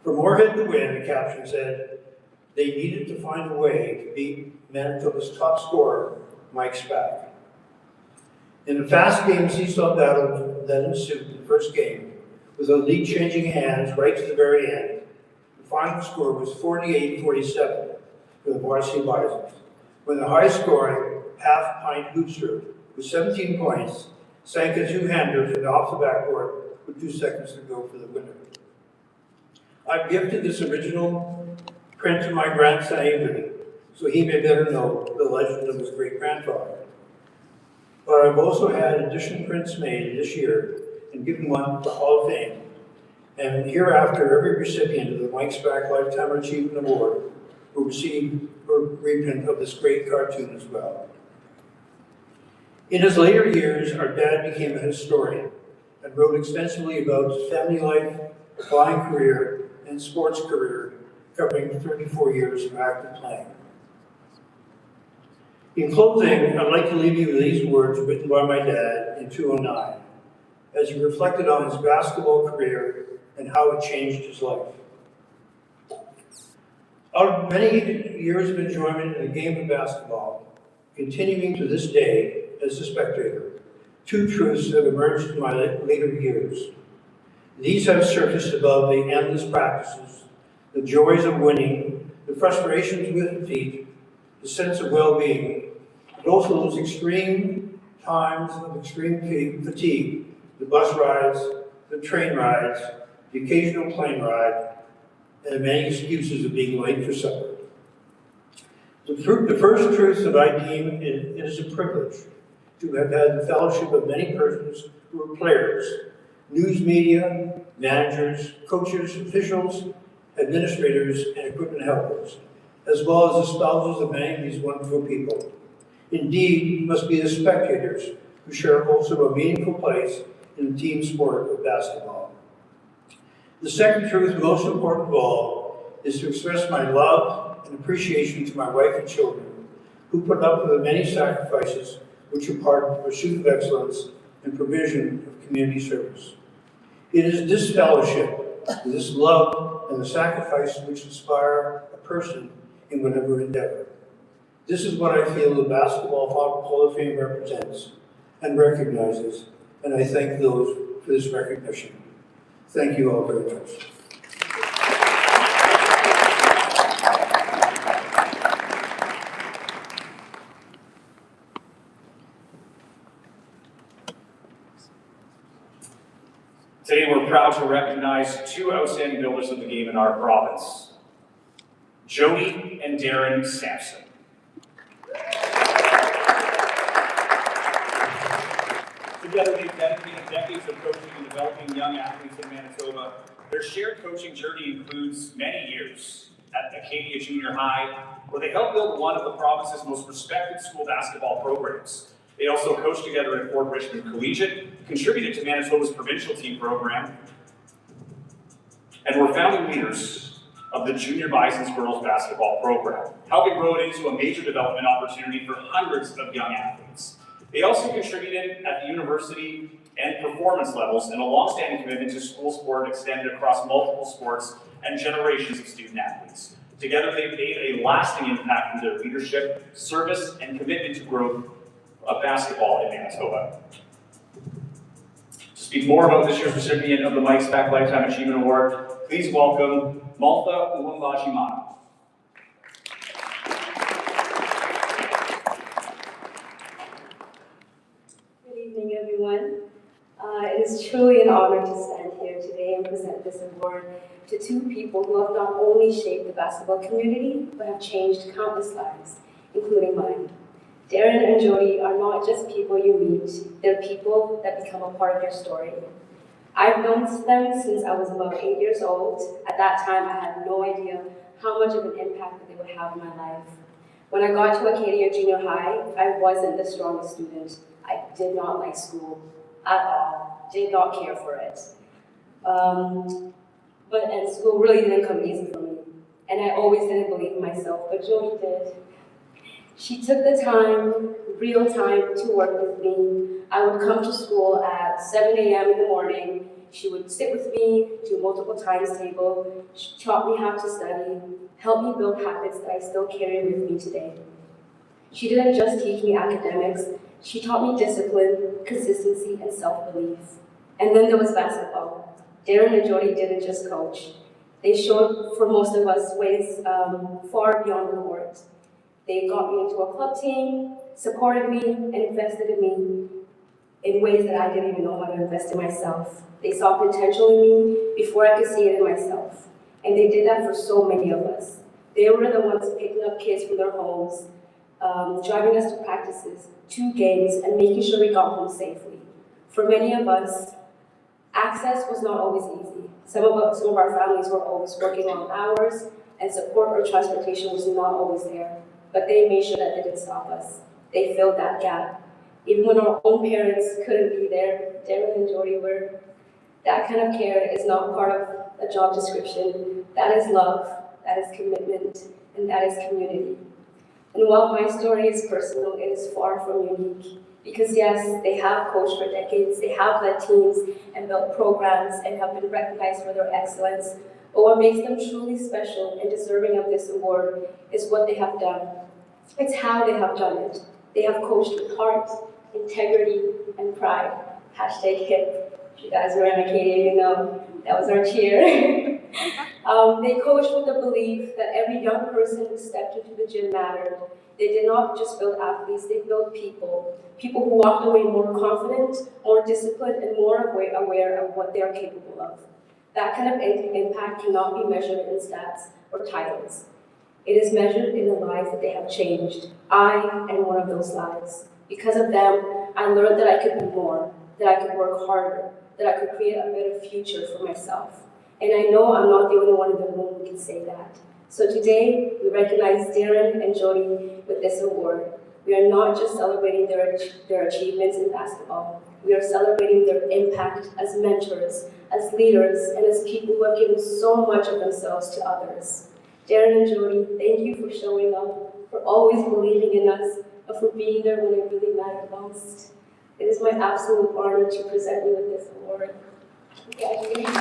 For Moorhead to win, the caption said, they needed to find a way to beat Manitoba's top scorer, Mike Spack. In the fast game seesaw battle that ensued in the first game, with the lead changing hands right to the very end, the final score was 48-47 for the varsity Bisons, when the high-scoring half-pint booster with 17 points sank a two-hander from off the backboard with 2 seconds to go for the winner. I've gifted this original print to my grandson Avery, so he may better know the legend of his great-grandfather. But I've also had additional prints made this year and given one to the Hall of Fame. And hereafter, every recipient of the Mike Spack Lifetime Achievement Award will receive a reprint of this great cartoon as well. In his later years, our dad became a historian and wrote extensively about his family life, flying career, and sports career, covering 34 years of active playing. In closing, I'd like to leave you with these words written by my dad in 2009, as he reflected on his basketball career and how it changed his life. Out of many years of enjoyment in the game of basketball, continuing to this day as a spectator, 2 truths have emerged in my later years. These have surfaced above the endless practices, the joys of winning, the frustrations with defeat, the sense of well-being, but also those extreme times of extreme fatigue, the bus rides, the train rides, the occasional plane ride, and the many excuses of being late for supper. The first truth that I deem it is a privilege to have had the fellowship of many persons who are players, news media, managers, coaches, officials, administrators, and equipment helpers, as well as the spouses of many of these wonderful people. Indeed, must be the spectators who share also a meaningful place in the team sport of basketball. The second truth, most important of all, is to express my love and appreciation to my wife and children, who put up with the many sacrifices which are part of the pursuit of excellence and provision of community service. It is this fellowship, this love, and the sacrifice which inspire a person in whatever endeavor. This is what I feel the Basketball Hall of Fame represents and recognizes, and I thank those for this recognition. Thank you all very much. Today we're proud to recognize 2 outstanding builders of the game in our province, Jody and Darren Sampson. Together they've dedicated decades of coaching and developing young athletes in Manitoba. Their shared coaching journey includes many years at Acadia Junior High, where they helped build one of the province's most respected school basketball programs. They also coached together at Fort Richmond Collegiate, contributed to Manitoba's provincial team program, and were founding leaders of the Junior Bison's girls basketball program, helping grow it into a major development opportunity for hundreds of young athletes. They also contributed at the university and performance levels, and a long-standing commitment to school sport extended across multiple sports and generations of student athletes. Together, they've made a lasting impact in their leadership, service, and commitment to growth of basketball in Manitoba. To speak more about this year's recipient of the Mike Spack Lifetime Achievement Award, please welcome Maltha Uwambajimana. Good evening, everyone. It is truly an honor to stand here today and present this award to 2 people who have not only shaped the basketball community, but have changed countless lives, including mine. Darren and Jody are not just people you meet, they're people that become a part of your story. I've known them since I was about 8 years old. At that time, I had no idea how much of an impact that they would have in my life. When I got to Acadia Junior High, I wasn't the strongest student. I did not like school at all, did not care for it. And school really didn't come easy for me. And I always didn't believe in myself, but Jody did. She took the time, real time, to work with me. I would come to school at 7 a.m. in the morning. She would sit with me, do multiple times table. She taught me how to study, helped me build habits that I still carry with me today. She didn't just teach me academics, she taught me discipline, consistency, and self-belief. And then there was basketball. Darren and Jody didn't just coach. They showed, for most of us, ways far beyond the court. They got me into a club team, supported me, and invested in me in ways that I didn't even know how to invest in myself. They saw potential in me before I could see it in myself. And they did that for so many of us. They were the ones picking up kids from their homes, driving us to practices, to games, and making sure we got home safely. For many of us, access was not always easy. Some of our families were always working long hours, and support or transportation was not always there. But they made sure that they didn't stop us. They filled that gap. Even when our own parents couldn't be there, Darren and Jody were. That kind of care is not part of a job description. That is love, that is commitment, and that is community. And while my story is personal, it is far from unique. Because yes, they have coached for decades, they have led teams and built programs and have been recognized for their excellence. But what makes them truly special and deserving of this award is what they have done. It's how they have done it. They have coached with heart, integrity, and pride. Hashtag HIP. If you guys were in Acadia, you know that was our cheer. They coached with the belief that every young person who stepped into the gym mattered. They did not just build athletes, they built people. People who walked away more confident, more disciplined, and more aware of what they are capable of. That kind of impact cannot be measured in stats or titles. It is measured in the lives that they have changed. I am one of those lives. Because of them, I learned that I could be more, that I could work harder, that I could create a better future for myself. And I know I'm not the only one in the room who can say that. So today, we recognize Darren and Jody with this award. We are not just celebrating their achievements in basketball. We are celebrating their impact as mentors, as leaders, and as people who have given so much of themselves to others. Darren and Jody, thank you for showing up, for always believing in us, and for being there when it really mattered most. It is my absolute honor to present you with this award. Congratulations.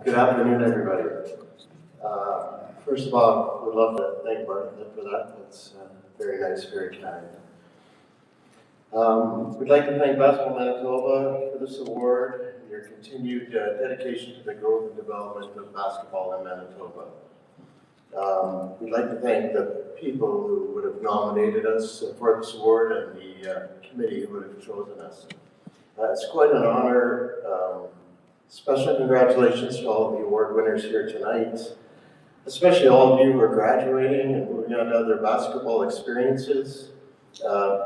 Good afternoon, everybody. First of all, we'd love to thank Martha for that. It's very nice, very kind. We'd like to thank Basketball Manitoba for this award and your continued dedication to the growth and development of basketball in Manitoba. We'd like to thank the people who would have nominated us for this award and the committee who would have chosen us. It's quite an honor. Special congratulations to all of the award winners here tonight, especially all of you who are graduating and moving on to other basketball experiences.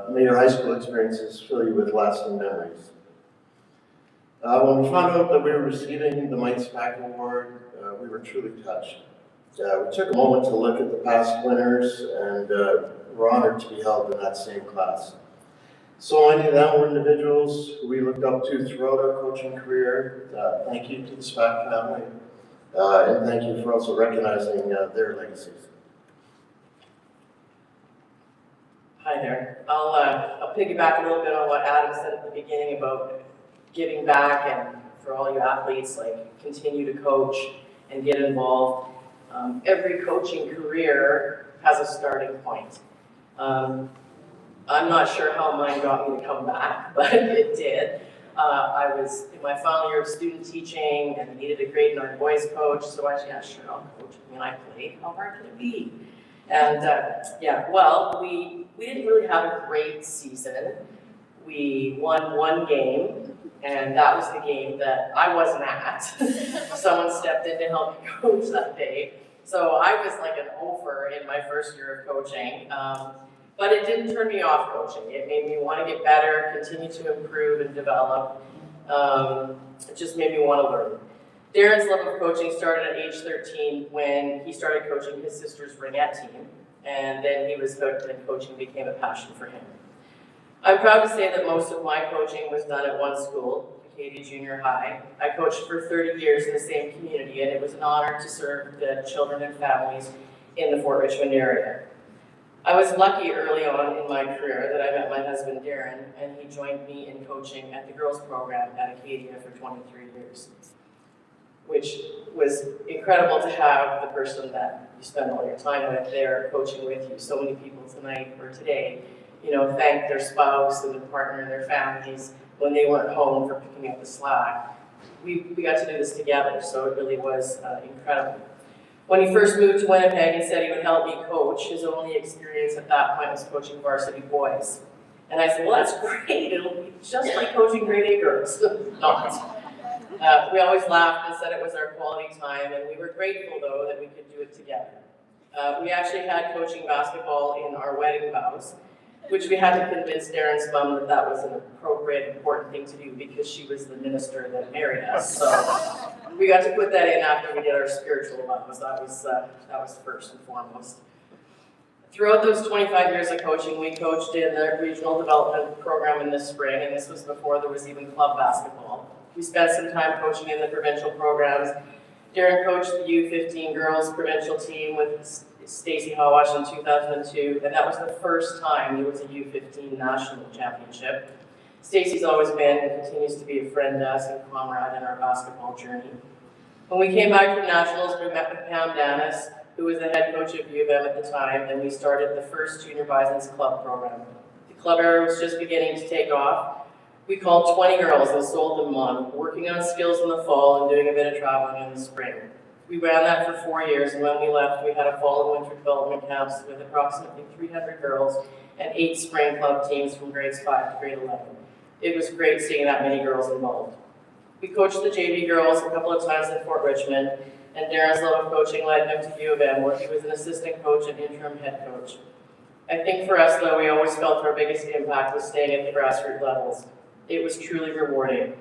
May your high school experiences fill you with lasting memories. When we found out that we were receiving the Mike Spack Award, we were truly touched. We took a moment to look at the past winners and were honored to be held in that same class. So many of them were individuals who we looked up to throughout our coaching career. Thank you to the Spack family, and thank you for also recognizing their legacies. Hi there. I'll piggyback a little bit on what Adam said at the beginning about giving back, and for all you athletes, like, continue to coach and get involved. Every coaching career has a starting point. I'm not sure how mine got me to come back, but it did. I was in my final year of student teaching and needed a grade 9 boys coach, so I said, yeah, sure, I'll coach. I mean, I played, how hard can it be? And yeah, well, we didn't really have a great season. We won one game, and that was the game that I wasn't at. Someone stepped in to help me coach that day. So I was like an over in my first year of coaching. But it didn't turn me off coaching. It made me want to get better, continue to improve and develop. It just made me want to learn. Darren's love of coaching started at age 13 when he started coaching his sister's ringette team, and then he was hooked and coaching became a passion for him. I'm proud to say that most of my coaching was done at one school, Acadia Junior High. I coached for 30 years in the same community, and it was an honor to serve the children and families in the Fort Richmond area. I was lucky early on in my career that I met my husband Darren, and he joined me in coaching at the girls program at Acadia for 23 years, which was incredible to have the person that you spend all your time with there coaching with you. So many people tonight or today, thank their spouse and their partner and their families when they weren't home for picking up the slack. We got to do this together, so it really was incredible. When he first moved to Winnipeg and said he would help me coach, his only experience at that point was coaching varsity boys. And I said, well, that's great. It'll be just like coaching grade A girls. Not. We always laughed and said it was our quality time, and we were grateful, though, that we could do it together. We actually had coaching basketball in our wedding vows, which we had to convince Darren's mom that that was an appropriate, important thing to do because she was the minister that married us. So we got to put that in after we did our spiritual vows. That was first and foremost. Throughout those 25 years of coaching, we coached in the regional development program in the spring, and this was before there was even club basketball. We spent some time coaching in the provincial programs. Darren coached the U15 girls provincial team with Stacey Hawash in 2002, and that was the first time there was a U15 national championship. Stacey's always been and continues to be a friend to us and comrade in our basketball journey. When we came back from nationals, we met with Pam Danis, who was the head coach of U of M at the time, and we started the first Junior Bison's Club program. The club era was just beginning to take off. We called 20 girls and sold them on, working on skills in the fall and doing a bit of traveling in the spring. We ran that for 4 years, and when we left, we had a fall and winter development camps with approximately 300 girls and 8 spring club teams from grades 5 to grade 11. It was great seeing that many girls involved. We coached the JV girls a couple of times at Fort Richmond, and Darren's love of coaching led him to U of M, where he was an assistant coach and interim head coach. I think for us, though, we always felt our biggest impact was staying at the grassroots levels. It was truly rewarding.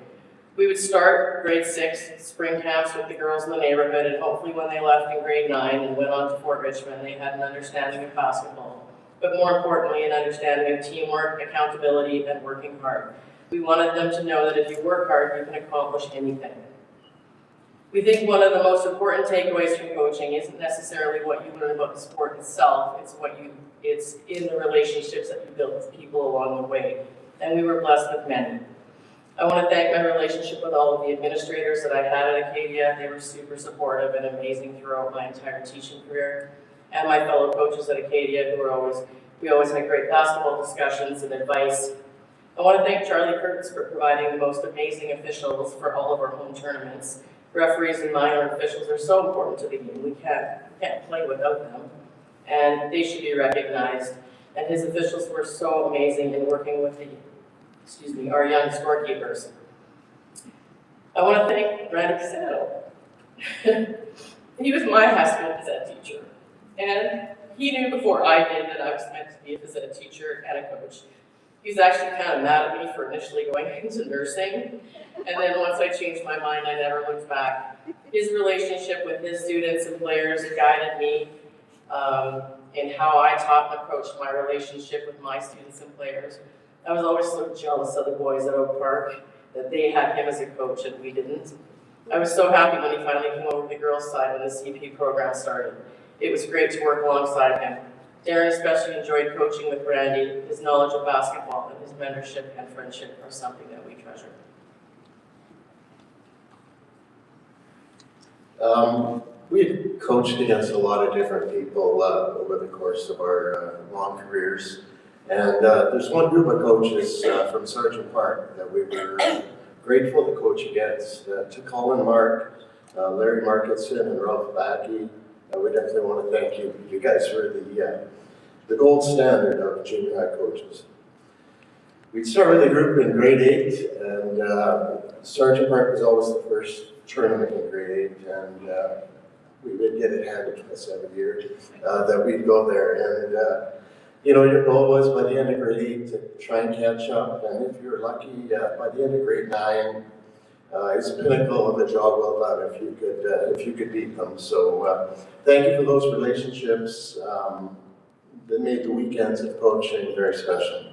We would start grade 6 spring camps with the girls in the neighborhood, and hopefully when they left in grade 9 and went on to Fort Richmond, they had an understanding of basketball, but more importantly, an understanding of teamwork, accountability, and working hard. We wanted them to know that if you work hard, you can accomplish anything. We think one of the most important takeaways from coaching isn't necessarily what you learn about the sport itself, it's in the relationships that you build with people along the way, and we were blessed with many. I want to thank my relationship with all of the administrators that I had at Acadia. They were super supportive and amazing throughout my entire teaching career, and my fellow coaches at Acadia we always had great basketball discussions and advice. I want to thank Charlie Kurtz for providing the most amazing officials for all of our home tournaments. Referees and minor officials are so important to the game. We can't play without them, and they should be recognized. And his officials were so amazing in working with our young scorekeepers. I want to thank Randy Casado. He was my high school phys ed teacher, and he knew before I did that I was meant to be a phys ed teacher and a coach. He was actually kind of mad at me for initially going into nursing, and then once I changed my mind, I never looked back. His relationship with his students and players guided me in how I taught and approached my relationship with my students and players. I was always so jealous of the boys at Oak Park that they had him as a coach and we didn't. I was so happy when he finally came over to the girls' side when the CP program started. It was great to work alongside him. Darren especially enjoyed coaching with Randy. His knowledge of basketball and his mentorship and friendship are something that we treasure. We've coached against a lot of different people over the course of our long careers. And there's one group of coaches from Sergeant Park that we were grateful to coach against. To Colin Mark, Larry Markinson, and Ralph Backey. We definitely want to thank you. You guys were the gold standard of junior high coaches. We'd start with a group in grade 8, and Sergeant Park was always the first tournament in grade 8, and we would get it handed to us every year that we'd go there. And your goal was by the end of grade 8 to try and catch up, and if you were lucky, by the end of grade 9, It's a pinnacle of a job well done if you could beat them. So thank you for those relationships that made the weekends of coaching very special.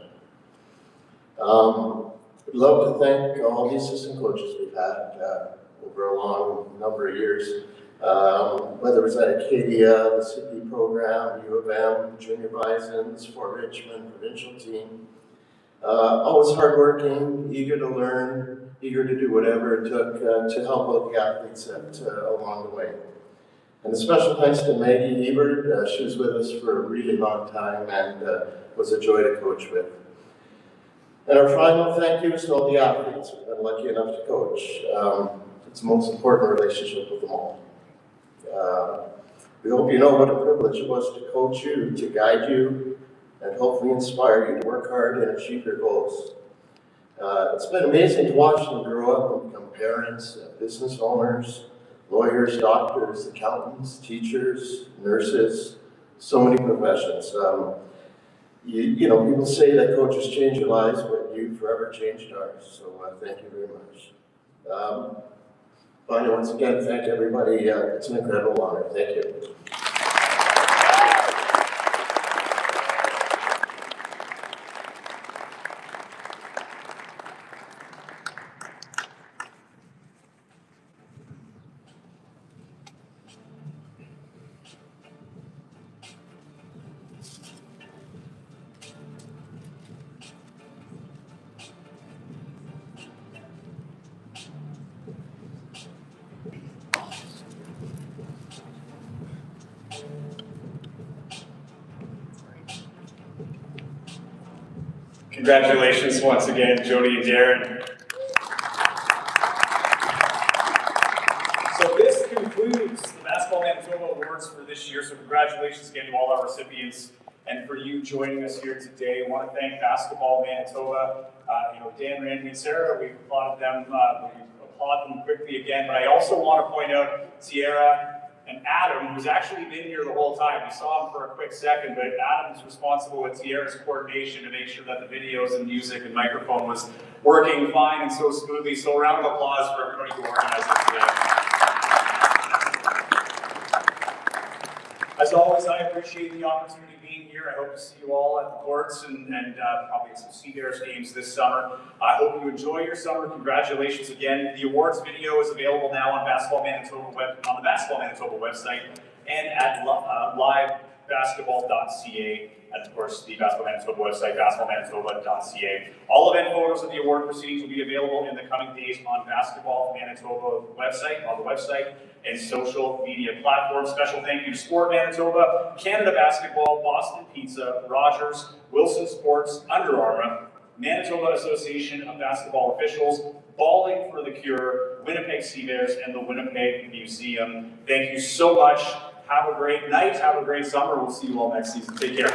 I'd love to thank all the assistant coaches we've had over a long number of years, whether it was at Acadia, the Sydney program, U of M, Junior Bisons, Fort Richmond, provincial team. Always hardworking, eager to learn, eager to do whatever it took to help out the athletes along the way. And a special thanks to Maggie Ebert. She was with us for a really long time and was a joy to coach with. And our final thank you is to all the athletes we've been lucky enough to coach. It's the most important relationship with them all. We hope you know what a privilege it was to coach you, to guide you, and hopefully inspire you to work hard and achieve your goals. It's been amazing to watch them grow up and become parents, business owners, lawyers, doctors, accountants, teachers, nurses, so many professions. You know, people say that coaches change your lives, but you forever changed ours. So thank you very much. Finally, once again, thank everybody. It's an incredible honor. Thank you. Congratulations once again, Jody and Darren. So this concludes the Basketball Manitoba Awards for this year. So congratulations again to all our recipients and for you joining us here today. I want to thank Basketball Manitoba. Dan, Randy, and Sarah, we've applauded them. We applaud them quickly again. But I also want to point out Sierra and Adam, who's actually been here the whole time. We saw him for a quick second, but Adam's responsible with Sierra's coordination to make sure that the videos and music and microphone was working fine and so smoothly. So a round of applause for everybody who organized it today. As always, I appreciate the opportunity being here. I hope to see you all at the courts and probably some Sea Bears games this summer. I hope you enjoy your summer. Congratulations again. The awards video is available now on the Basketball Manitoba website and at livebasketball.ca. And of course, the Basketball Manitoba website, basketballmanitoba.ca. All event photos of the award proceedings will be available in the coming days on Basketball Manitoba website, on the website, and social media platforms. Special thank you to Sport Manitoba, Canada Basketball, Boston Pizza, Rogers, Wilson Sports, Under Armour, Manitoba Association of Basketball Officials, Bowling for the Cure, Winnipeg Sea Bears, and the Winnipeg Museum. Thank you so much. Have a great night. Have a great summer. We'll see you all next season. Take care.